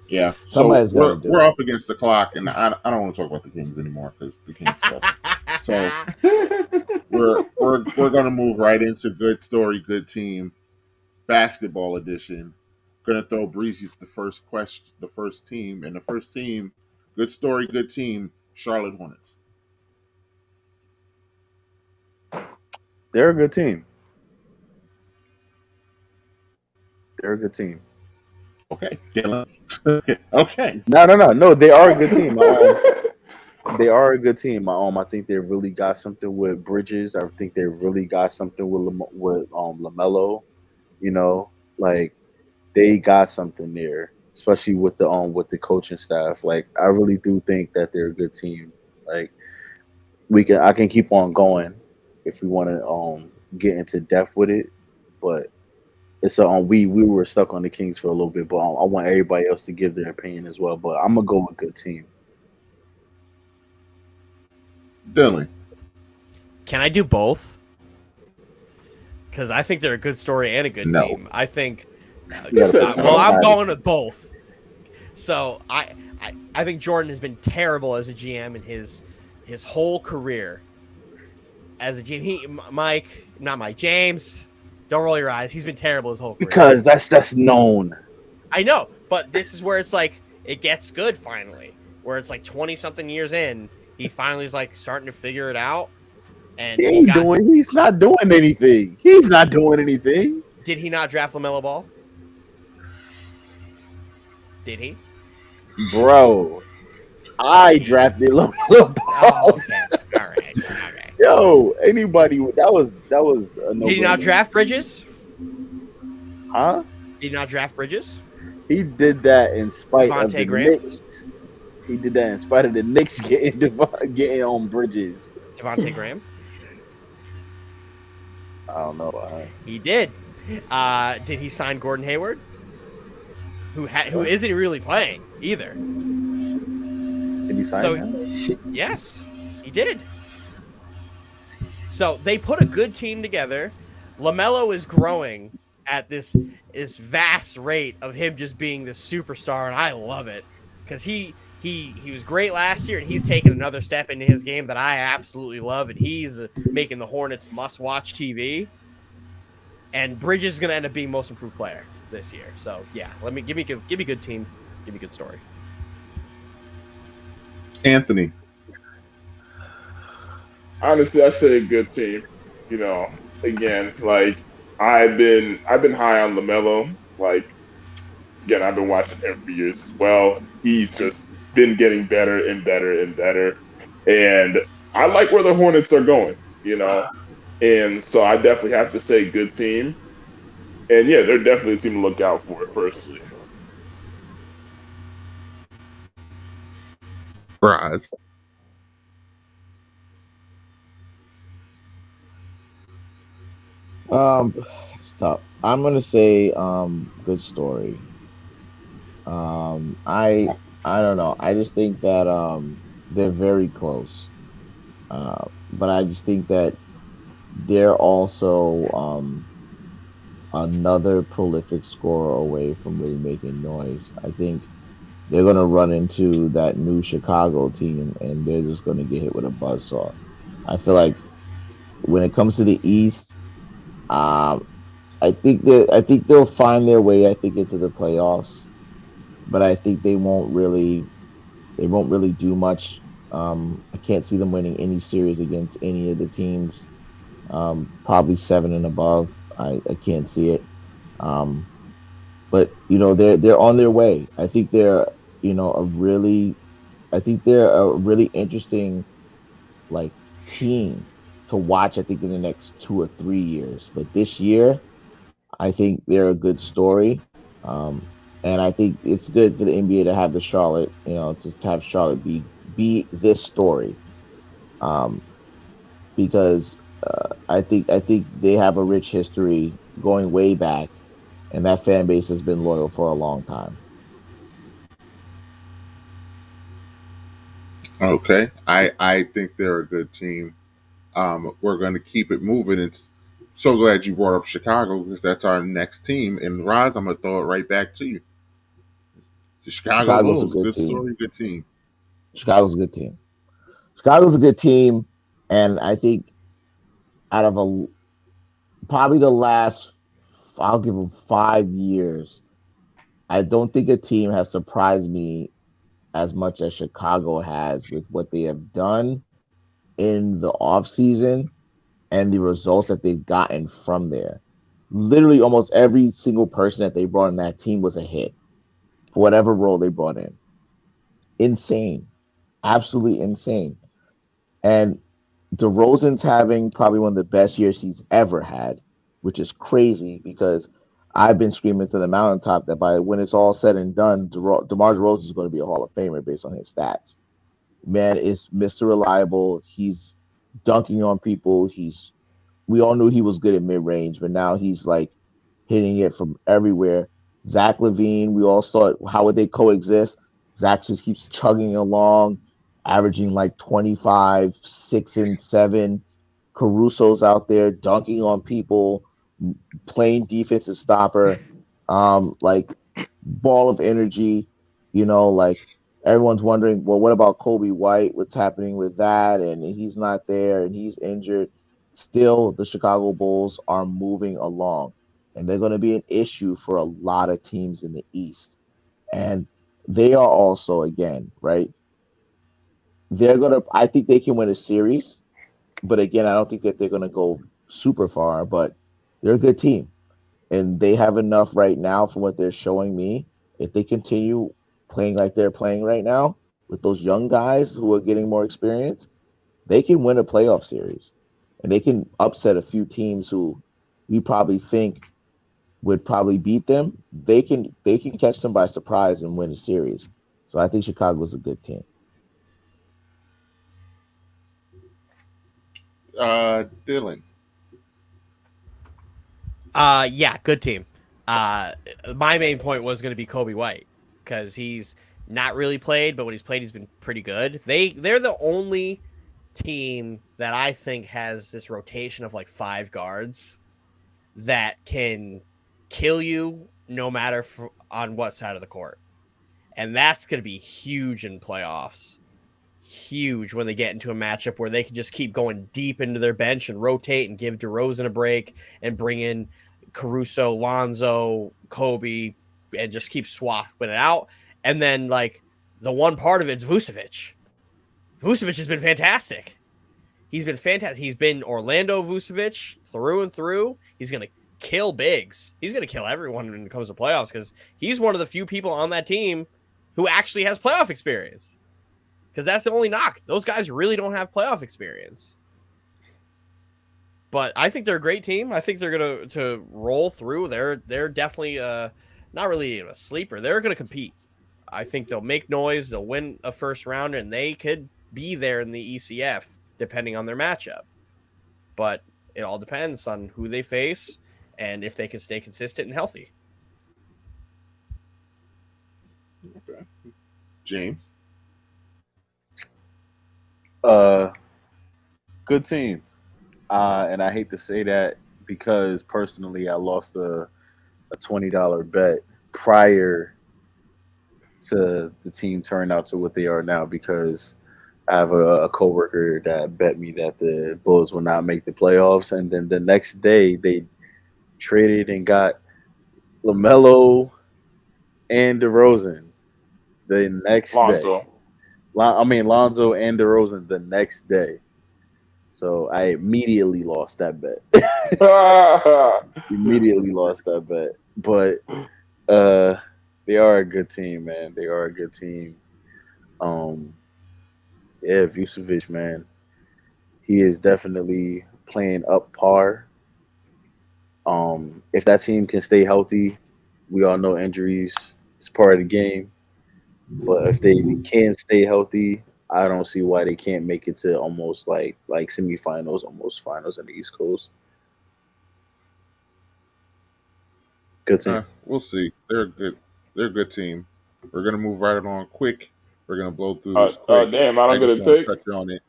Yeah, so we're up against the clock, and I don't want to talk about the Kings anymore because the Kings suck. So we're gonna move right into good story, good team, basketball edition. Gonna throw Breezy's the first team, and the first team, good story, good team, Charlotte Hornets. They're a good team. Okay, Dylan. Okay. No. They are a good team. They are a good team. I think they really got something with Bridges. I think they really got something with LaMelo. You know, like they got something there, especially with the coaching staff. Like I really do think that they're a good team. Like I can keep on going if we want to get into depth with it, but. It's we were stuck on the Kings for a little bit, but I want everybody else to give their opinion as well. But I'm gonna go with good team. Dylan, can I do both? Because I think they're a good story and a good team. I think. I'm going with both. So I think Jordan has been terrible as a GM in his whole career. As a GM, James. Don't roll your eyes. He's been terrible his whole career. Because that's known. I know, but this is where it's like it gets good finally, where it's like 20 something years in, he finally is like starting to figure it out. And he's not doing anything. He's not doing anything. Did he not draft LaMelo Ball? Did he? Bro, I drafted LaMelo Ball. Oh, okay. All right. Yo, anybody that was a no. Did he not draft Bridges? Huh? Did he not draft Bridges? He did that in spite of the Graham? Knicks. He did that in spite of the Knicks getting on Bridges. Devontae Graham? I don't know. He did. Did he sign Gordon Hayward? Who isn't really playing either? Did he sign him? Yes, he did. So they put a good team together. LaMelo is growing at this vast rate of him just being the superstar, and I love it because he was great last year, and he's taken another step into his game that I absolutely love, and he's making the Hornets must-watch TV. And Bridges is going to end up being most improved player this year. So yeah, give me a good team, give me a good story. Anthony. Honestly, I say a good team. You know, again, like I've been high on LaMelo. Like again, I've been watching him for years as well. He's just been getting better and better and better. And I like where the Hornets are going, you know. And so I definitely have to say good team. And yeah, they're definitely a team to look out for personally. Rise. It's tough. I'm gonna say good story. I don't know. I just think that they're very close. But I just think that they're also another prolific scorer away from really making noise. I think they're gonna run into that new Chicago team and they're just gonna get hit with a buzzsaw. I feel like when it comes to the East, I think they'll find their way. I think into the playoffs, but I think they won't really do much. I can't see them winning any series against any of the teams. Probably 7 and above. I can't see it. But they're on their way. I think they're a really interesting like team to watch. I think in the next 2 or 3 years, but this year I think they're a good story. And I think it's good for the NBA to have the Charlotte, to have Charlotte be this story, because I think they have a rich history going way back, and that fan base has been loyal for a long time. Okay, I think they're a good team. We're going to keep it moving. It's so glad you brought up Chicago because that's our next team. And Roz, I'm going to throw it right back to you. The Chicago Chicago's Bulls, a good good team. story, good team. Chicago's a good team. Chicago's a good team, and I think out of probably the last, I'll give them 5 years, I don't think a team has surprised me as much as Chicago has with what they have done in the offseason and the results that they've gotten from there. Literally almost every single person that they brought in that team was a hit for whatever role they brought in. Insane. Absolutely insane. And DeRozan's having probably one of the best years he's ever had, which is crazy because I've been screaming to the mountaintop that by when it's all said and done, DeMar DeRozan is going to be a Hall of Famer based on his stats. Man is Mr. Reliable. He's dunking on people. We all knew he was good at mid range, but now he's like hitting it from everywhere. Zach LaVine, we all thought, how would they coexist? Zach just keeps chugging along, averaging like 25, 6 and 7. Caruso's out there dunking on people, playing defensive stopper, like ball of energy, like everyone's wondering, well, what about Kobe White? What's happening with that? And he's not there and he's injured. Still, the Chicago Bulls are moving along, and they're going to be an issue for a lot of teams in the East. And they are also, again, right? I think they can win a series, but again, I don't think that they're gonna go super far, but they're a good team. And they have enough right now from what they're showing me. If they continue playing like they're playing right now with those young guys who are getting more experience, they can win a playoff series. And they can upset a few teams who we probably think would probably beat them. They can catch them by surprise and win a series. So I think Chicago's a good team. Dylan. Yeah, good team. My main point was going to be Kobe White because he's not really played, but when he's played, he's been pretty good. They're the only team that I think has this rotation of like 5 guards that can kill you no matter on what side of the court. And that's going to be huge in playoffs. Huge when they get into a matchup where they can just keep going deep into their bench and rotate and give DeRozan a break and bring in Caruso, Lonzo, Kobe, and just keep swapping it out. And then, like, the one part of it's Vucevic. Vucevic has been fantastic. He's been fantastic. He's been Orlando Vucevic through and through. He's going to kill bigs. He's going to kill everyone when it comes to playoffs because he's one of the few people on that team who actually has playoff experience. Because that's the only knock. Those guys really don't have playoff experience. But I think they're a great team. I think they're going to roll through. They're definitely not really a sleeper. They're going to compete. I think they'll make noise. They'll win a first round, and they could be there in the ECF depending on their matchup. But it all depends on who they face and if they can stay consistent and healthy. Okay. James. Good team. And I hate to say that because personally I lost a $20 bet prior to the team turning out to what they are now because I have a coworker that bet me that the Bulls will not make the playoffs, and then the next day they traded and got LaMelo and DeRozan the next day. Lonzo and DeRozan the next day. So I immediately lost that bet. Immediately lost that bet. But they are a good team, man. They are a good team. Yeah, Vucevic, man. He is definitely playing up par. If that team can stay healthy, we all know injuries is part of the game. But if they can stay healthy, I don't see why they can't make it to almost like semifinals, almost finals in the East Coast. Good team. We'll see. They're a good team. We're gonna move right along quick. We're gonna blow through this quick. Damn, I don't just get want a to touch on it.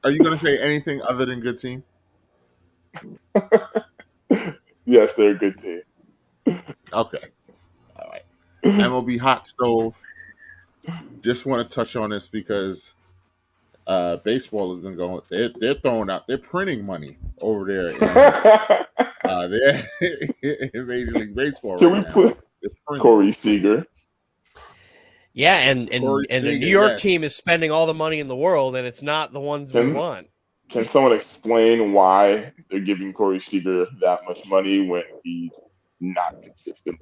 Are you gonna say anything other than good team? Yes, they're a good team. Okay. All right. MLB Hot Stove. Just want to touch on this because baseball has been going. They're throwing out. They're printing money over there in Major League Baseball Can right we now. put Corey Seager? Yeah, and the New York team is spending all the money in the world, and it's not the ones we want. Can someone explain why they're giving Corey Seager that much money when he's not consistent?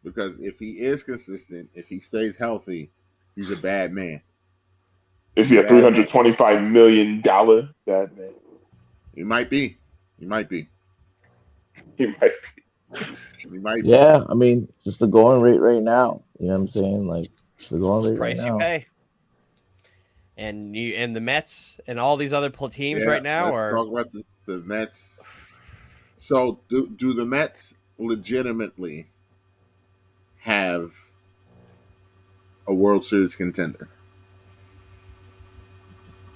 Because if he is consistent, if he stays healthy, he's a bad man. Is he a $325 million bad man? He might be. He might be. Yeah, I mean, just the going rate right now. You know what I'm saying? Like the going rate price right now. You pay. And the Mets and all these other teams right now let's talk about the Mets. So do the Mets legitimately have a World Series contender?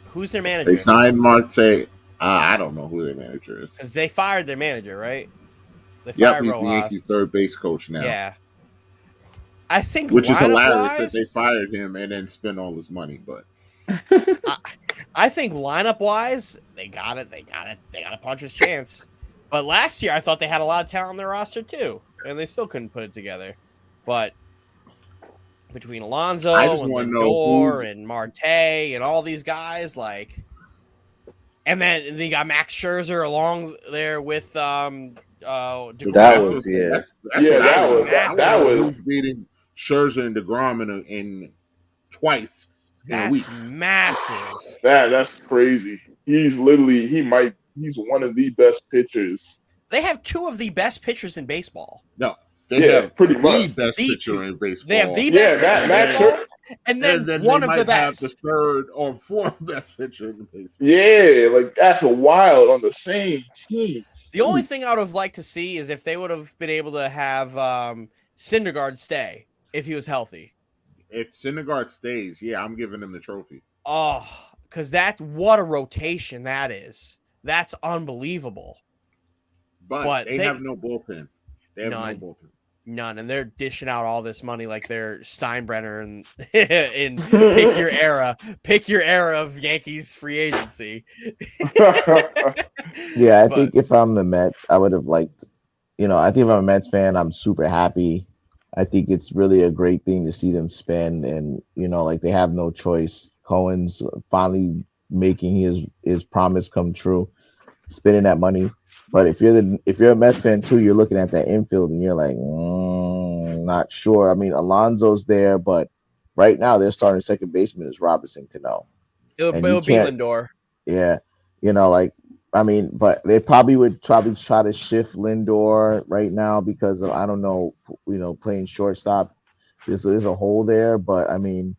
Who's their manager? They signed Marte. I don't know who their manager is. Because they fired their manager, right? He's the Yankees' third base coach now. Yeah. I think which is hilarious that they fired him and then spent all his money, but I think lineup wise, they got it. They got a puncher's chance. But last year I thought they had a lot of talent on their roster too. And they still couldn't put it together. But between Alonso I just and wanna know Lindor and Marte and all these guys, like, and then they got Max Scherzer along there with DeGrom. That's what I want to know was who's beating Scherzer and DeGrom in twice in a week. That's massive. That's crazy. He's one of the best pitchers. They have two of the best pitchers in baseball. No, they have pretty the much best pitcher in baseball. They have the best pitcher in baseball, and then one of the best. Have the third or fourth best pitcher in baseball. Yeah, like that's a wild on the same team. The only thing I would have liked to see is if they would have been able to have Syndergaard stay if he was healthy. If Syndergaard stays, yeah, I'm giving him the trophy. Oh, because what a rotation that is. That's unbelievable. But they have no bullpen. They have none. no bullpen. None, and they're dishing out all this money like they're Steinbrenner and in pick your era of Yankees free agency. Yeah, I think if I'm the Mets, I would have liked, I think if I'm a Mets fan, I'm super happy. I think it's really a great thing to see them spend, and like they have no choice. Cohen's finally making his promise come true, spending that money. But if you're a Mets fan too, you're looking at that infield and you're like, not sure. I mean, Alonso's there, but right now their starting second baseman is Robinson Cano. It'll be Lindor. Yeah, but they probably would try to shift Lindor right now because of, I don't know, playing shortstop. There's a hole there, but I mean,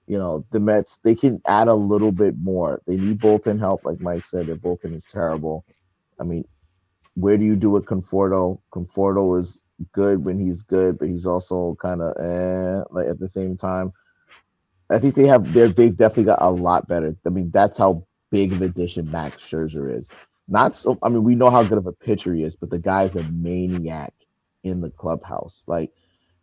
the Mets, they can add a little bit more. They need bullpen help, like Mike said. Their bullpen is terrible. I mean, where do you do it, Conforto? Conforto is good when he's good, but he's also kind of like at the same time. I think they've definitely got a lot better. I mean, that's how big of an addition Max Scherzer is. Not so. I mean, we know how good of a pitcher he is, but the guy's a maniac in the clubhouse. Like,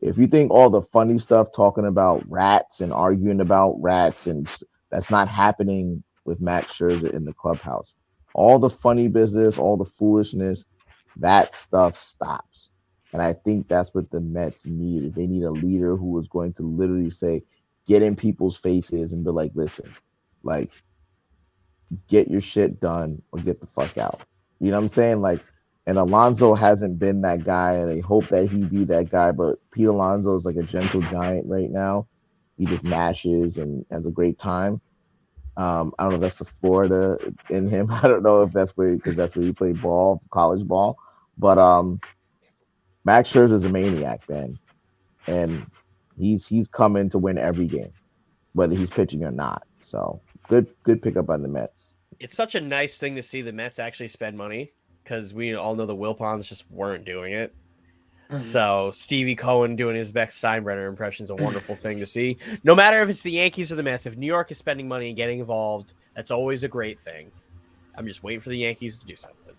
if you think all the funny stuff talking about rats and arguing about rats, and that's not happening with Max Scherzer in the clubhouse. All the funny business, all the foolishness, that stuff stops. And I think that's what the Mets need. They need a leader who is going to literally say, get in people's faces and be like, listen, like, get your shit done or get the fuck out. You know what I'm saying? Like, and Alonso hasn't been that guy, and they hope that he be that guy, but Pete Alonso is like a gentle giant right now. He just mashes and has a great time. I don't know if that's the Florida in him. I don't know if that's because that's where he played ball, college ball. But Max Scherzer is a maniac, man, and he's coming to win every game, whether he's pitching or not. So good pickup by the Mets. It's such a nice thing to see the Mets actually spend money because we all know the Wilpons just weren't doing it. So Stevie Cohen doing his best Steinbrenner impression is a wonderful thing to see. No matter if it's the Yankees or the Mets, if New York is spending money and getting involved, that's always a great thing. I'm just waiting for the Yankees to do something.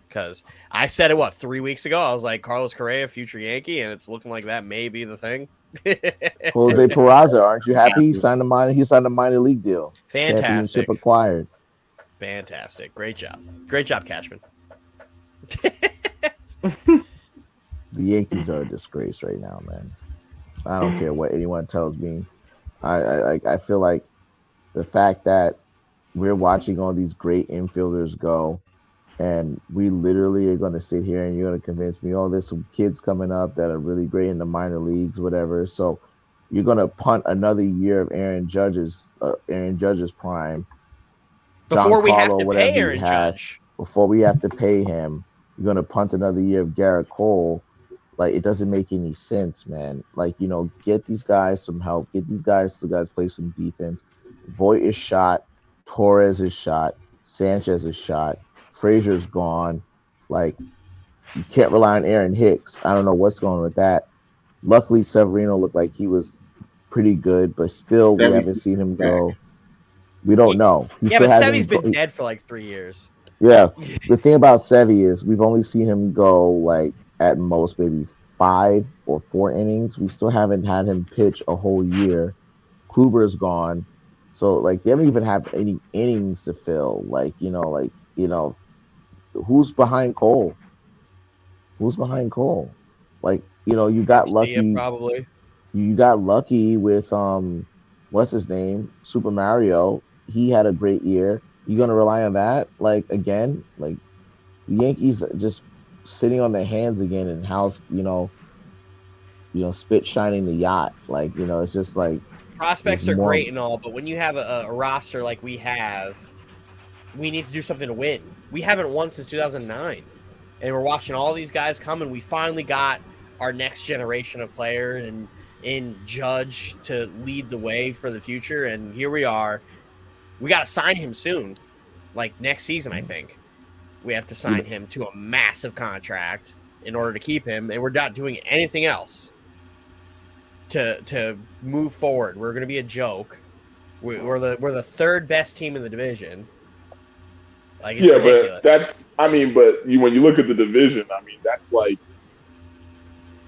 Because I said it, 3 weeks ago? I was like, Carlos Correa, future Yankee, and it's looking like that may be the thing. Jose Peraza, aren't you happy? He signed a minor league deal. Fantastic. Championship acquired. Fantastic. Great job. Great job, Cashman. The Yankees are a disgrace right now, man. I don't care what anyone tells me. I feel like the fact that we're watching all these great infielders go, and we literally are going to sit here and you're going to convince me, there's some kids coming up that are really great in the minor leagues, whatever. So you're going to punt another year of Aaron Judge's prime. Before we have to pay Aaron Judge. Before we have to pay him, you're going to punt another year of Garrett Cole. Like, it doesn't make any sense, man. Like, get these guys some help. Get these guys to play some defense. Voit is shot. Torres is shot. Sanchez is shot. Frazier's gone. Like, you can't rely on Aaron Hicks. I don't know what's going on with that. Luckily, Severino looked like he was pretty good, but still, we haven't seen him go. We don't know. But Sevy's been dead for like 3 years. Yeah. The thing about Sevy is we've only seen him go, like, at most maybe 5 or 4 innings. We still haven't had him pitch a whole year. Kluber's gone. So, like, they don't even have any innings to fill. Who's behind Cole? Like, you got Lucky. Probably. You got lucky with what's his name? Super Mario. He had a great year. You gonna rely on that? Like again, like the Yankees just sitting on their hands again and house, spit shining the yacht. Like, it's just like there's Prospects are more. great and all, but when you have a roster like we have, we need to do something to win. We haven't won since 2009, and we're watching all these guys come, and we finally got our next generation of players and in Judge to lead the way for the future. And here we are. We got to sign him soon, like next season, I think. We have to sign him to a massive contract in order to keep him, and we're not doing anything else to move forward. We're going to be a joke. We're the third best team in the division. Like, it's ridiculous. But when you look at the division, I mean, that's like,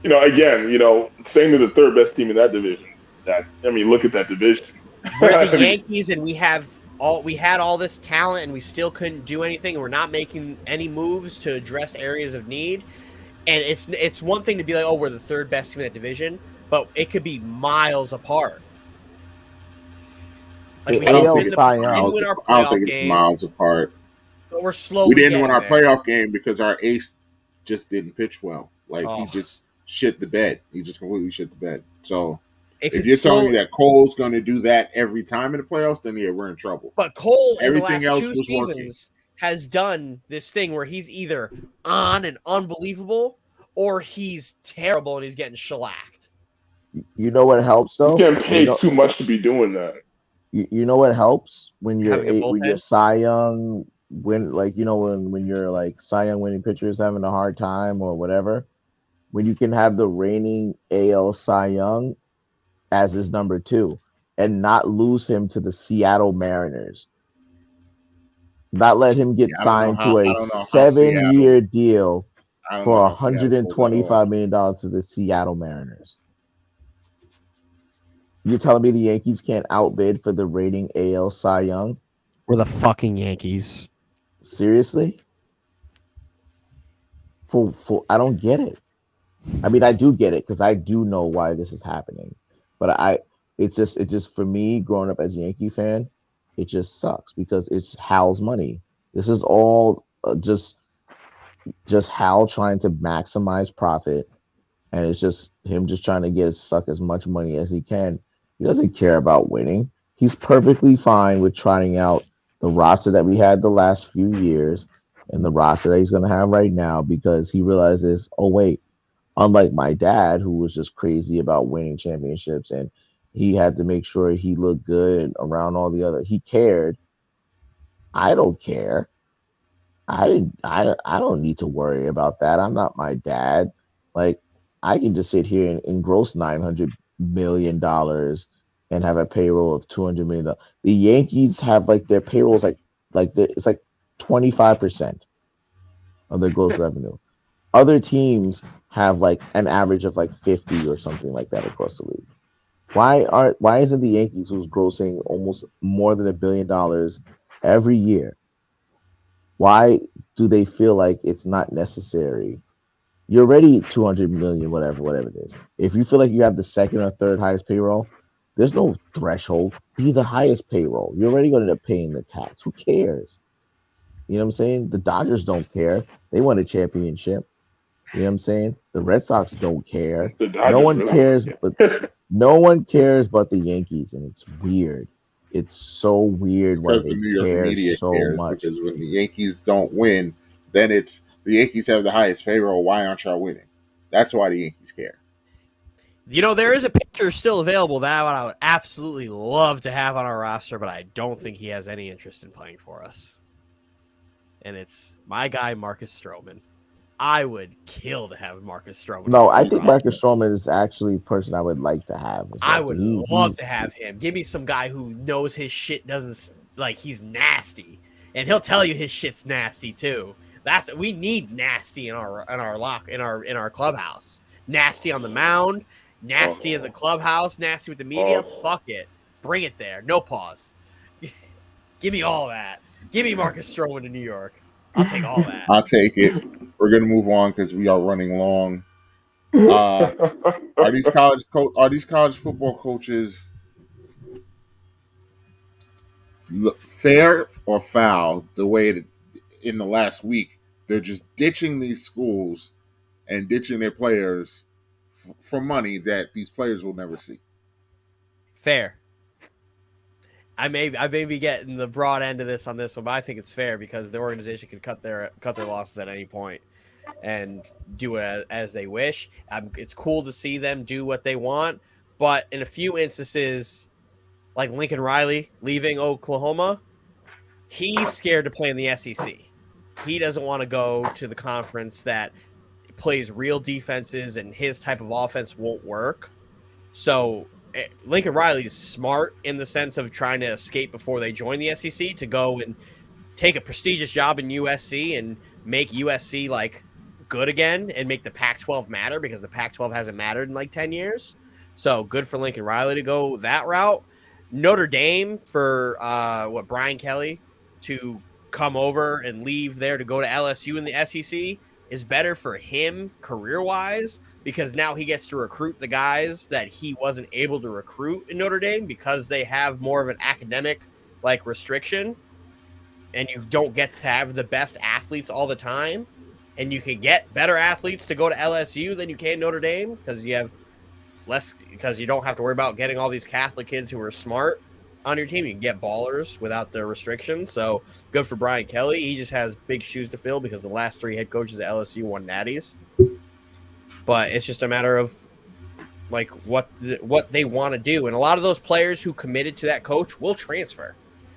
again, saying to the third best team in that division. Look at that division. We're the Yankees, and we had all this talent, and we still couldn't do anything. And we're not making any moves to address areas of need. And it's one thing to be like, oh, we're the third best team in that division, but it could be miles apart. Like, we didn't win our playoff game. Miles apart. But we're slowly. We didn't win our playoff game because our ace just didn't pitch well. Like, he just shit the bed. He just completely shit the bed. So if you're telling me that Cole's going to do that every time in the playoffs, then yeah, we're in trouble. But Cole, everything in the last two seasons, has done this thing where he's either on and unbelievable, or he's terrible and he's getting shellacked. You know what helps though? He's getting paid too much to be doing that. You know what helps when you're Cy Young when you're like Cy Young winning pitchers having a hard time or whatever, when you can have the reigning AL Cy Young as his number 2 and not lose him to the Seattle Mariners. Not let him get signed to a 7-year deal for $125 million to the Seattle Mariners. You're telling me the Yankees can't outbid for the reigning AL Cy Young? We're the fucking Yankees. Seriously? I don't get it. I mean, I do get it because I do know why this is happening. But it's just for me growing up as a Yankee fan, it just sucks because it's Hal's money. This is all just Hal trying to maximize profit, and it's just him just trying to suck as much money as he can. He doesn't care about winning. He's perfectly fine with trying out the roster that we had the last few years and the roster that he's going to have right now because he realizes, oh, wait, unlike my dad, who was just crazy about winning championships and he had to make sure he looked good around all the other. He cared. I don't care. I don't need to worry about that. I'm not my dad. Like, I can just sit here and gross $900 million and have a payroll of $200 million. The Yankees have like their payrolls it's like 25% of their gross revenue. Other teams have like an average of like 50 or something like that across the league. Why isn't the Yankees, who's grossing almost more than $1 billion every year, why do they feel like it's not necessary? You're already 200 million, whatever it is. If you feel like you have the second or third highest payroll, there's no threshold. Be the highest payroll. You're already going to end up paying the tax. Who cares? You know what I'm saying? The Dodgers don't care. They won a championship. You know what I'm saying? The Red Sox don't care. No one cares, but no one cares but the Yankees, and it's weird. It's so weird why they care so much. Because when the Yankees don't win, then it's the Yankees have the highest payroll. Why aren't y'all winning? That's why the Yankees care. There is a pitcher still available that I would absolutely love to have on our roster, but I don't think he has any interest in playing for us. And it's my guy, Marcus Stroman. I would kill to have Marcus Stroman. No, I think Marcus Stroman is actually a person I would like to have. I would love to have him. Give me some guy who knows his shit doesn't, like, he's nasty. And he'll tell you his shit's nasty too. We need nasty in our clubhouse. Nasty on the mound, nasty in the clubhouse, nasty with the media. Fuck it. Bring it there. No pause. Give me all that. Give me Marcus Stroman to New York. I'll take all that. I'll take it. We're going to move on because we are running long. Are these college football coaches fair or foul? The way that in the last week they're just ditching these schools and ditching their players for money that these players will never see. Fair. I may be getting the broad end of this on this one, but I think it's fair because the organization can cut their losses at any point and do it as they wish. It's cool to see them do what they want, but in a few instances, like Lincoln Riley leaving Oklahoma, he's scared to play in the SEC. He doesn't want to go to the conference that plays real defenses and his type of offense won't work. So Lincoln Riley is smart in the sense of trying to escape before they join the SEC to go and take a prestigious job in USC and make USC like good again and make the Pac-12 matter because the Pac-12 hasn't mattered in like 10 years. So good for Lincoln Riley to go that route. Notre Dame for Brian Kelly to come over and leave there to go to LSU in the SEC is better for him career-wise because now he gets to recruit the guys that he wasn't able to recruit in Notre Dame because they have more of an academic like restriction and you don't get to have the best athletes all the time and you can get better athletes to go to LSU than you can Notre Dame because you have less because you don't have to worry about getting all these Catholic kids who are smart on your team. You can get ballers without the restrictions. So good for Brian Kelly. He just has big shoes to fill because the last 3 head coaches at LSU won natties. But it's just a matter of like what they want to do. And a lot of those players who committed to that coach will transfer.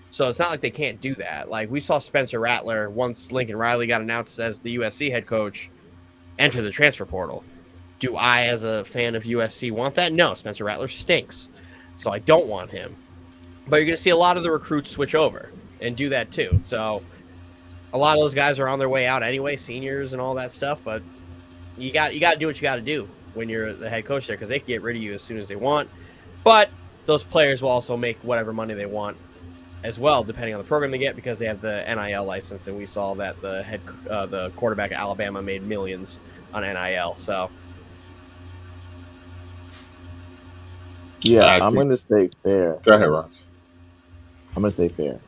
So it's not like they can't do that. Like we saw Spencer Rattler once Lincoln Riley got announced as the USC head coach enter the transfer portal. Do I, as a fan of USC, want that? No, Spencer Rattler stinks. So I don't want him. But you're going to see a lot of the recruits switch over and do that too. So a lot of those guys are on their way out anyway, seniors and all that stuff. But you got to do what you got to do when you're the head coach there because they can get rid of you as soon as they want. But those players will also make whatever money they want as well, depending on the program they get because they have the NIL license. And we saw that the quarterback at Alabama made millions on NIL. So. Yeah, I'm going to say fair. Go ahead, Ross. I'm going to say fair.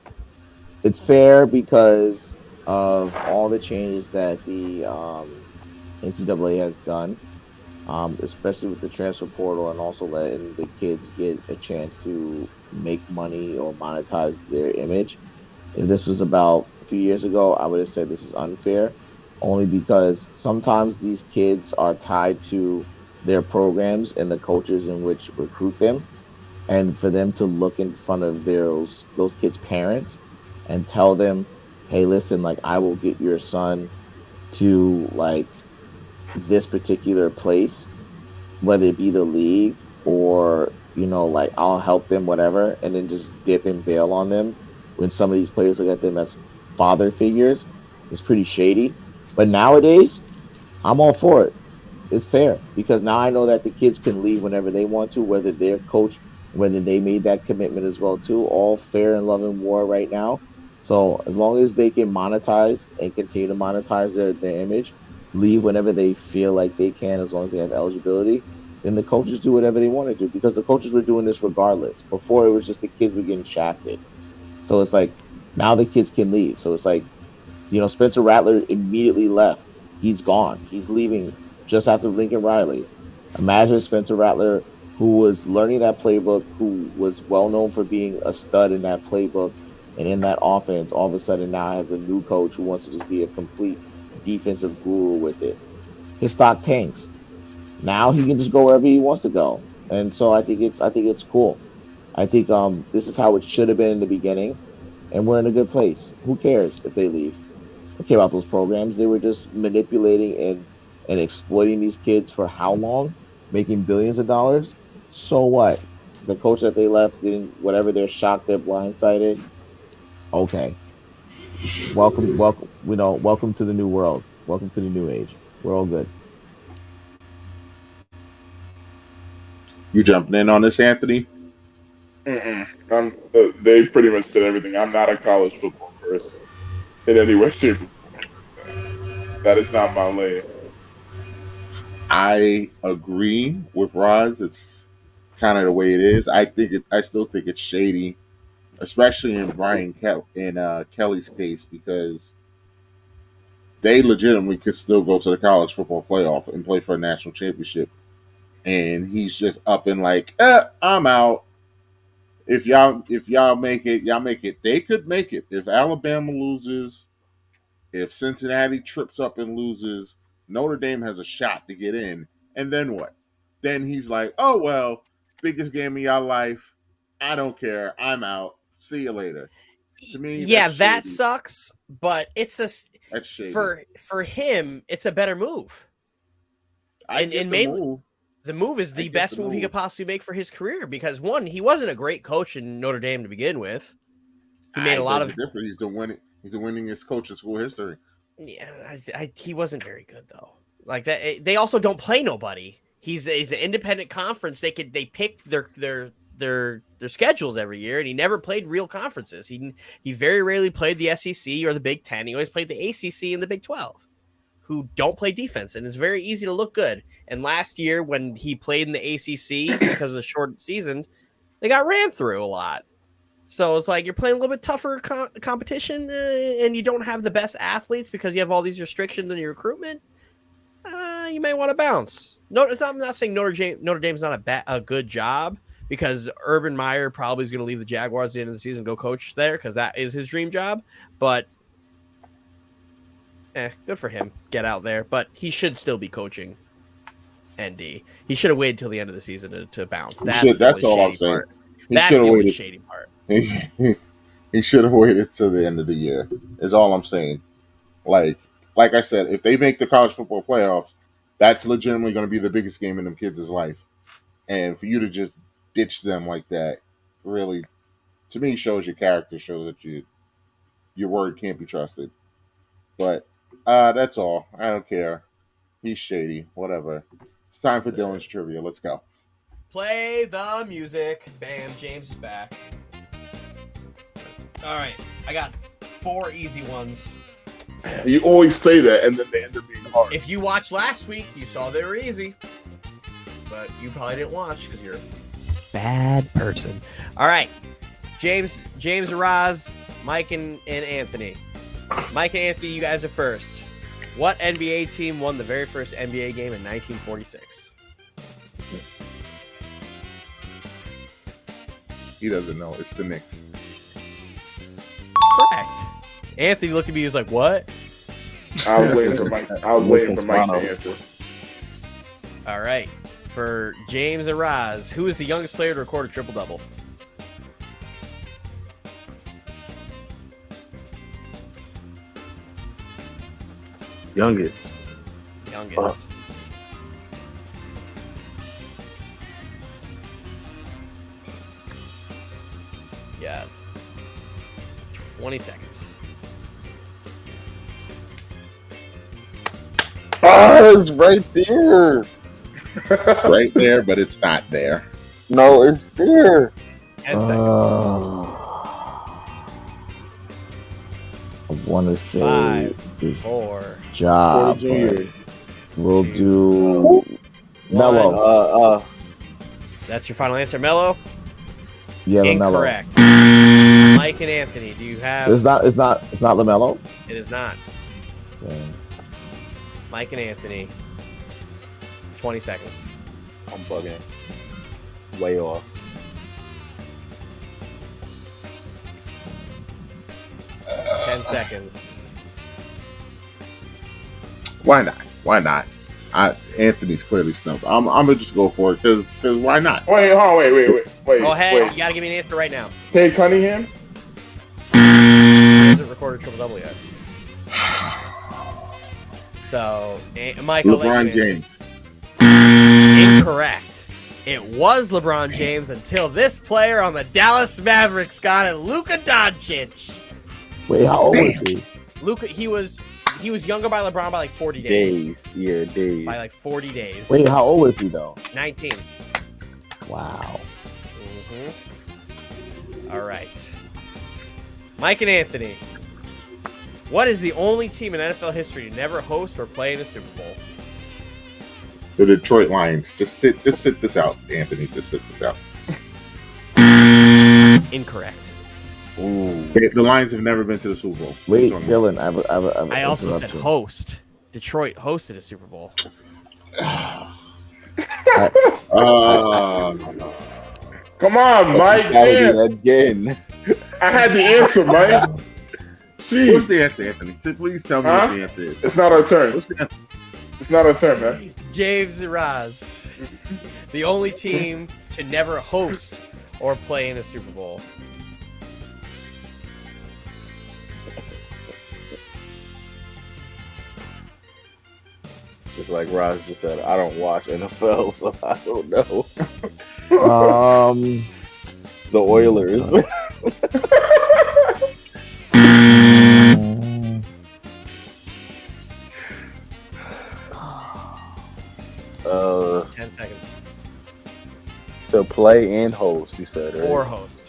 It's fair because of all the changes that the NCAA has done, especially with the transfer portal and also letting the kids get a chance to make money or monetize their image. If this was about a few years ago, I would have said this is unfair, only because sometimes these kids are tied to their programs and the coaches in which recruit them, and for them to look in front of those kids' parents and tell them, hey, listen, like I will get your son to like this particular place, whether it be the league or like I'll help them, whatever, and then just dip and bail on them when some of these players look at them as father figures is pretty shady. But nowadays, I'm all for it. It's fair because now I know that the kids can leave whenever they want to, whether their coach, whether they made that commitment as well too. All fair and love and war right now. So as long as they can monetize and continue to monetize their image, leave whenever they feel like they can, as long as they have eligibility, then the coaches do whatever they want to do because the coaches were doing this regardless. Before it was just the kids were getting shafted. So it's like now the kids can leave. So it's like, Spencer Rattler immediately left. He's gone. He's leaving just after Lincoln Riley. Imagine Spencer Rattler, who was learning that playbook, who was well known for being a stud in that playbook and in that offense, all of a sudden now has a new coach who wants to just be a complete defensive guru with it. His stock tanks. Now he can just go wherever he wants to go. And so I think it's cool. I think this is how it should have been in the beginning, and we're in a good place. Who cares if they leave? I don't care about those programs. They were just manipulating and exploiting these kids for how long, making billions of dollars. So what? The coach that they left didn't, whatever, they're shocked, they're blindsided. Okay. Welcome to the new world. Welcome to the new age. We're all good. You jumping in on this, Anthony? They pretty much said everything. I'm not a college football person in any way, shape, or form. That is not my lane. I agree with Roz. It's kind of the way it is. I still think it's shady, especially in Kelly's case, because they legitimately could still go to the college football playoff and play for a national championship, and he's just up and like, I'm out. If y'all make it, y'all make it. They could make it if Alabama loses. If Cincinnati trips up and loses, Notre Dame has a shot to get in. And then what? Then he's like, oh, well, biggest game of your life. I don't care. I'm out. See you later. To me, yeah, that's that shady. sucks, but it's that's shady. For him, it's a better move. Move. The move is the best move he could possibly make for his career because, one, he wasn't a great coach in Notre Dame to begin with. He made a lot of different. He's the winningest coach in school history. Yeah, he wasn't very good though. Like that, they also don't play nobody. He's an independent conference. They pick their schedules every year, and he never played real conferences. He very rarely played the SEC or the Big Ten. He always played the ACC and the Big 12, who don't play defense, and it's very easy to look good. And last year, when he played in the ACC because of the short season, they got ran through a lot. So it's like you're playing a little bit tougher competition, and you don't have the best athletes because you have all these restrictions in your recruitment. You may want to bounce. No, I'm not saying Notre Dame's not a good job, because Urban Meyer probably is going to leave the Jaguars at the end of the season and go coach there because that is his dream job. But good for him. Get out there. But he should still be coaching ND. He should have waited till the end of the season to bounce. That's all I'm saying. That's the only shady part. He should have waited till the end of the year. Is all I'm saying. Like I said, if they make the college football playoffs, that's legitimately going to be the biggest game in them kids' life. And for you to just ditch them like that, really, to me, shows your character, shows that your word can't be trusted. But that's all. I don't care. He's shady. Whatever. It's time for Dylan's trivia. Let's go. Play the music. Bam, James is back. All right, I got 4 easy ones. You always say that, and then they end up being hard. If you watched last week, you saw they were easy. But you probably didn't watch because you're a bad person. All right, James and Roz, Mike and Anthony. Mike and Anthony, you guys are first. What NBA team won the very first NBA game in 1946? He doesn't know. It's the Knicks. Correct. Anthony looked at me. He was like, "What?" I was waiting for Mike to answer. All right. For James and Roz, who is the youngest player to record a triple-double? Youngest. Yeah. 20 seconds. It's right there. It's right there, but it's not there. No, it's there. 10 seconds. I want to say 5, this 4. job. We'll do Melo. That's your final answer, Melo? Yeah, incorrect. LaMelo. Mike and Anthony, do you have? It's not LaMelo. It is not. Yeah. Mike and Anthony. 20 seconds. I'm bugging. Way off. Uh, 10 seconds. Why not? Anthony's clearly stumped. I'm gonna just go for it because why not? Wait. Go ahead. You gotta give me an answer right now. Cade Cunningham? He hasn't recorded triple-double yet. So, Mike, LeBron James. Incorrect. It was LeBron James until this player on the Dallas Mavericks got it, Luka Doncic. Wait, how old was he? Luka, he was younger by LeBron by like 40 days. Days. By like 40 days. Wait, how old was he though? 19. Wow. All right. Mike and Anthony. What is the only team in NFL history to never host or play in a Super Bowl? The Detroit Lions. Just sit this out, Anthony. Just sit this out. Incorrect. Ooh. The Lions have never been to the Super Bowl. Wait, Dylan, I also said host. Detroit hosted a Super Bowl. Come on, Mike. Again. I had the answer, Mike. Jeez. What's the answer, Anthony? Please tell me what the answer is. It's not our turn. What's the answer? It's not our turn, man. James Raz, the only team to never host or play in a Super Bowl. Just like Raj just said, I don't watch NFL, so I don't know. The Oilers. Uh, 10 seconds. So play and host, you said, right? Or host.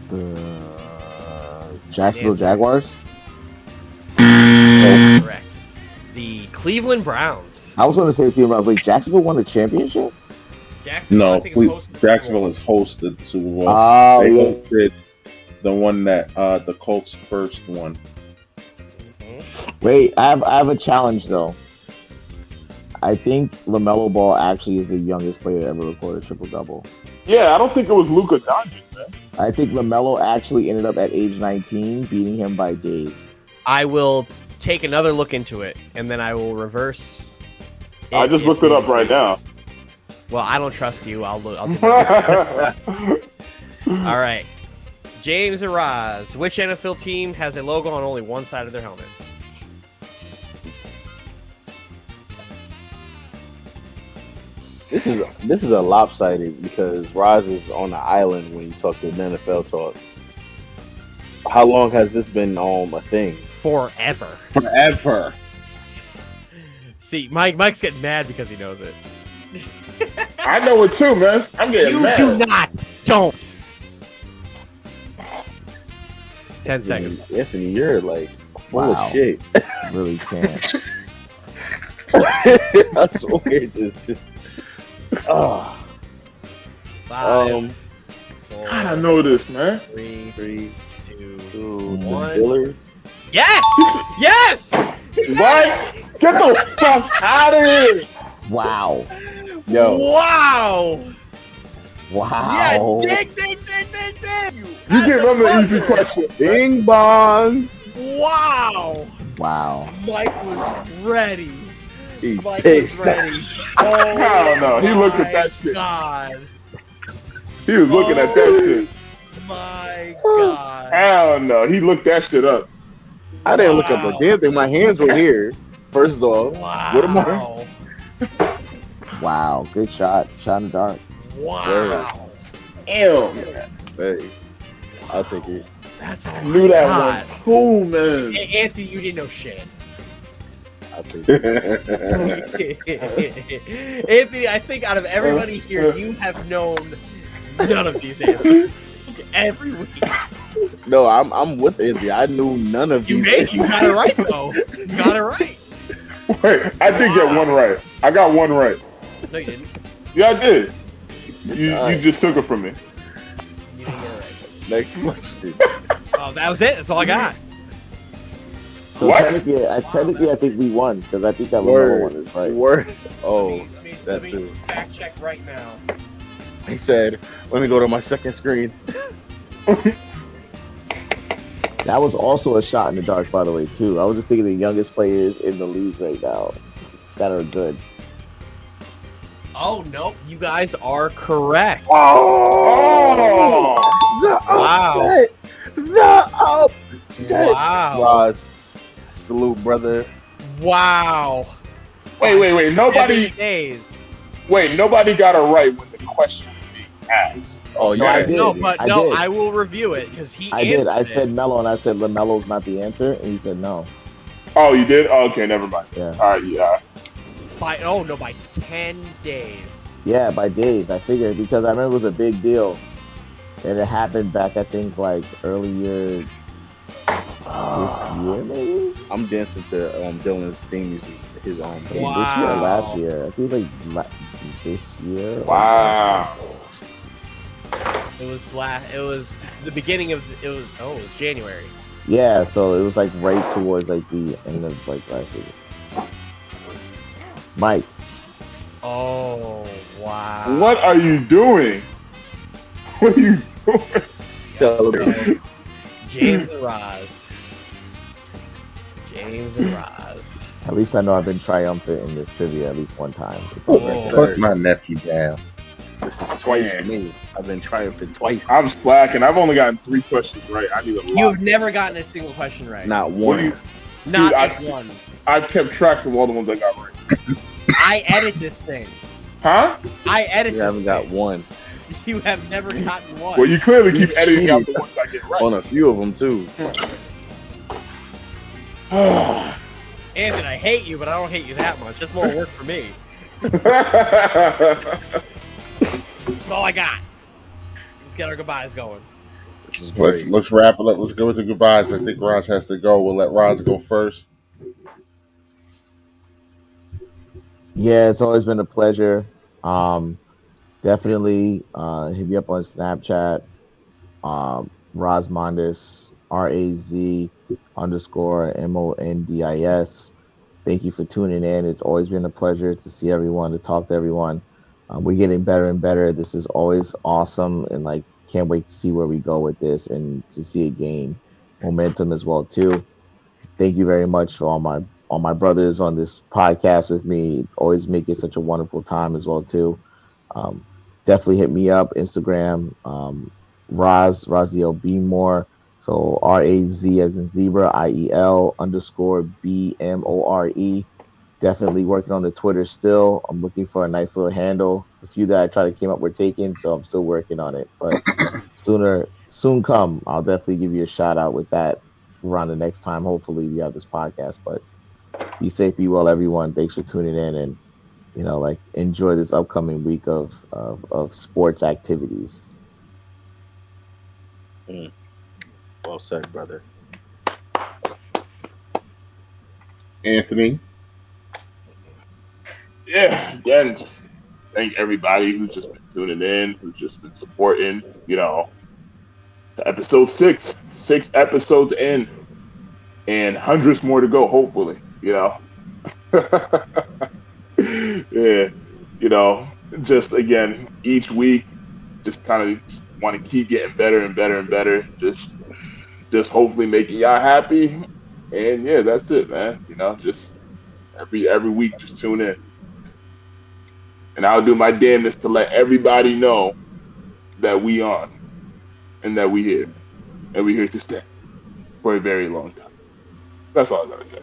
The Jacksonville Jaguars. Correct. The Cleveland Browns. I was going to say Cleveland Browns. Wait, Jacksonville won a championship? Jacksonville, I think, is hosted Jacksonville has hosted the Super Bowl. Oh, They yeah. hosted the one that the Colts first won. Wait, I have a challenge though. I think LaMelo Ball actually is the youngest player to ever record a triple double. Yeah, I don't think it was Luka Doncic, man. I think LaMelo actually ended up at age 19, beating him by days. I will take another look into it, and then I will reverse. I just looked it up right now. Well, I don't trust you. I'll do it. All right. James and Raz, which NFL team has a logo on only one side of their helmet? This is a lopsided because Raz is on the island when you talk to NFL talk. How long has this been a thing? Forever. See, Mike's getting mad because he knows it. I know it too, man. I'm getting mad. You do not. Don't. 10 seconds. Anthony, you're like full of shit. Really can't. I swear, it's just. Oh. 5, 4, God, I know this, man. 3, 2, The 1. Steelers. Yes! Yes! Right? Get the fuck out of here! Wow. Yo. Wow! Wow. Yeah, ding! You give them the easy question. Bing bong. Wow! Wow. Mike was ready. He Mike pissed. was ready. Oh, I don't know. He looked at that shit. God. He was looking at that shit. My God. I don't know. He looked that shit up. I didn't look up a damn thing. My hands were here. First off, Wow. what am I? Wow. Good shot. Shot in the dark. Wow. Ew. Hey, I'll take it. That's all I knew that God. one. Cool, man. Hey, Anthony, you didn't know shit. I'll take it. Anthony, I think out of everybody here, you have known none of these answers. Every week. No, I'm with Anthony. I knew none of You these. you got it right though. You got it right. Wait, I did get one right. I got one right. No, you didn't. Yeah, I did. You just took it from me. You didn't get it right. Next question. Oh, that was it. That's all I got. So What? technically, I think we won because I think that LaMelo one is right. Word. Oh, Let that me too. fact check right now. He said, "Let me go to my second screen." That was also a shot in the dark, by the way, too. I was just thinking the youngest players in the league right now that are good. Oh no, you guys are correct. Oh! The Wow. upset. The upset. Wow. Ross, salute, brother. Wow. Wait. Nobody. 7 days. Wait, nobody got it right when the question was being asked. Oh, No, yeah. I did. No, but I no, did. I will review it because he. I did. I answered said it. Melo, and I said LaMelo's not the answer, and he said no. Oh, you did? Oh, okay, never mind. Yeah. All right, yeah. by 10 days. Yeah, by days. I figured because I remember it was a big deal, and it happened back I think like earlier. this year, maybe. I'm dancing to Dylan's theme music. His theme. This year or last year? I think it was like this year. Wow. It was the beginning of it was January. Yeah, so it was like right towards like the end of like last year. Mike. Oh wow! What are you doing? What are you doing? Celebrate. James and Roz. James and Roz. At least I know I've been triumphant in this trivia at least one time. It's all right. Put my nephew down. This is twice for me. I've been triumphant twice. I'm slacking. I've only gotten 3 questions right. I need a lot. You've never gotten a single question right. Not one. Not one. I've kept track of all the ones I got right. I edit this thing. Huh? I edit You this haven't got one. You have never gotten one. Well, you clearly keep editing out the ones I get right. On a few of them, too. Anthony, I hate you, but I don't hate you that much. That's more work for me. That's all I got. Let's get our goodbyes going. Let's wrap it up. Let's go into goodbyes. I think Roz has to go. We'll let Roz go first. Yeah, it's always been a pleasure. Definitely hit me up on Snapchat. Razmondis, RAZ_MONDIS. Thank you for tuning in. It's always been a pleasure to see everyone, to talk to everyone. We're getting better and better. This is always awesome, and like can't wait to see where we go with this and to see it gain momentum as well too. Thank you very much for all my brothers on this podcast with me. Always make it such a wonderful time as well too. Definitely hit me up Instagram, Raziel Beemore. So RAZ as in zebra, IEL_BMORE. Definitely working on the Twitter still. I'm looking for a nice little handle. The few that I tried to came up were taken, so I'm still working on it. But soon come. I'll definitely give you a shout out with that around the next time. Hopefully we have this podcast. But be safe, be well, everyone. Thanks for tuning in, and enjoy this upcoming week of sports activities. Well said, brother. Anthony. Yeah, again, just thank everybody who's just been tuning in, who's just been supporting, to episode 6. 6 episodes in, and hundreds more to go, hopefully, Yeah, just again, each week, just kind of want to keep getting better and better and better. Just hopefully making y'all happy. And yeah, that's it, man. Just every week, just tune in. And I'll do my damnedest to let everybody know that we on and that we here. And we here to stay for a very long time. That's all I gotta say.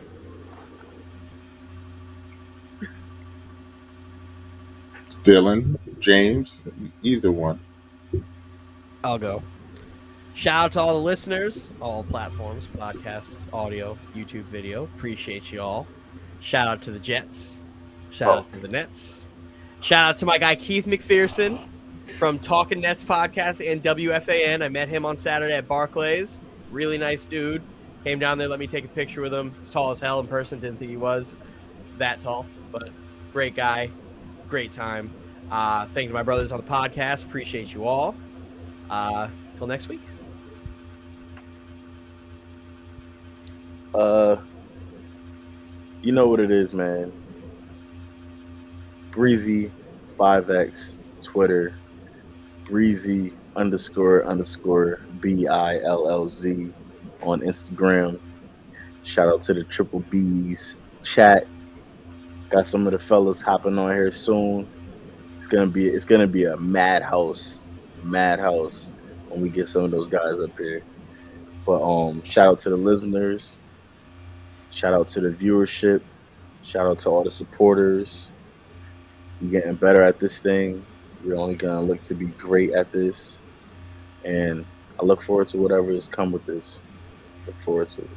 Dylan, James, either one. I'll go. Shout out to all the listeners, all platforms, podcast, audio, YouTube video. Appreciate you all. Shout out to the Jets. Shout out to the Nets. Shout out to my guy Keith McPherson from Talking Nets podcast and WFAN. I met him on Saturday at Barclays. Really nice dude. Came down there, let me take a picture with him. He's tall as hell in person. Didn't think he was that tall, but great guy. Great time. Thank you to my brothers on the podcast. Appreciate you all. Till next week. You know what it is, man. Breezy 5X Twitter. Breezy __ BILLZ on Instagram. Shout out to the Triple B's chat. Got some of the fellas hopping on here soon. It's gonna be a madhouse when we get some of those guys up here. But shout out to the listeners. Shout out to the viewership. Shout out to all the supporters. We're getting better at this thing. We're only gonna look to be great at this. And I look forward to whatever has come with this. Look forward to it.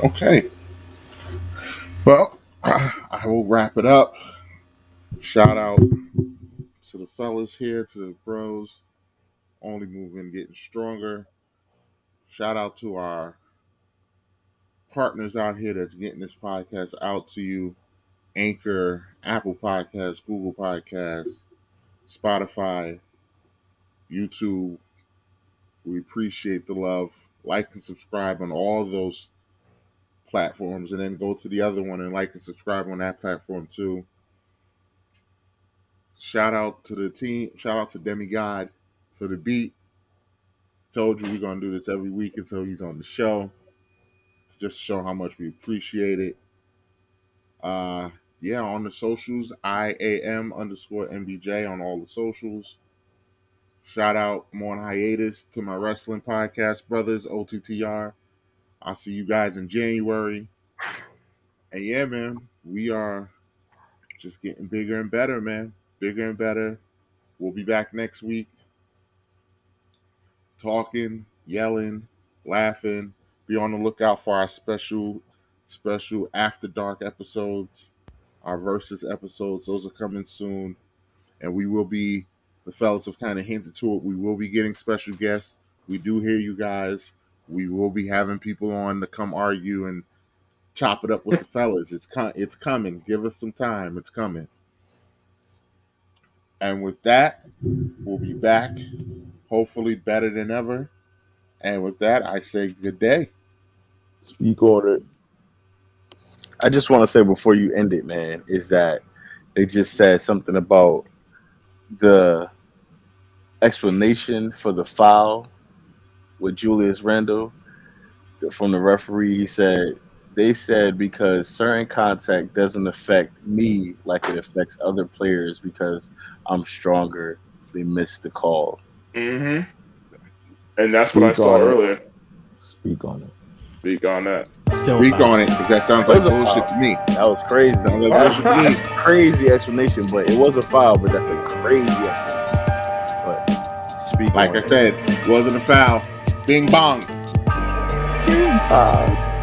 Okay. Well, I will wrap it up. Shout out to the fellas here, to the bros. Only moving, getting stronger. Shout out to our partners out here that's getting this podcast out to you. Anchor, Apple Podcasts, Google Podcasts, Spotify, YouTube. We appreciate the love. Like and subscribe on all those platforms, and then go to the other one and like and subscribe on that platform too. Shout out to the team. Shout out to Demigod for the beat. Told you we're going to do this every week until he's on the show. Just show how much we appreciate it. Yeah, on the socials, IAM_MBJ on all the socials. Shout out, I'm on hiatus to my wrestling podcast brothers, OTTR. I'll see you guys in January. And yeah, man, we are just getting bigger and better, man. Bigger and better. We'll be back next week. Talking, yelling, laughing. Be on the lookout for our special After Dark episodes, our Versus episodes. Those are coming soon. And we will be, the fellas have kind of hinted to it, we will be getting special guests. We do hear you guys. We will be having people on to come argue and chop it up with the fellas. It's coming. Give us some time. It's coming. And with that, we'll be back, hopefully better than ever. And with that, I say good day. Speak on it. I just want to say before you end it, man, is that they just said something about the explanation for the foul with Julius Randle from the referee. He said, they said because certain contact doesn't affect me like it affects other players because I'm stronger. They missed the call. Mm-hmm. And that's what I saw earlier. Speak on it. Speak on that. Speak on it, because that sounds like bullshit to me. That was crazy. Sounds like bullshit to me. Crazy explanation, but it was a foul, but that's a crazy explanation. But speak like on I said, wasn't a foul. Bing bong. Bing bong.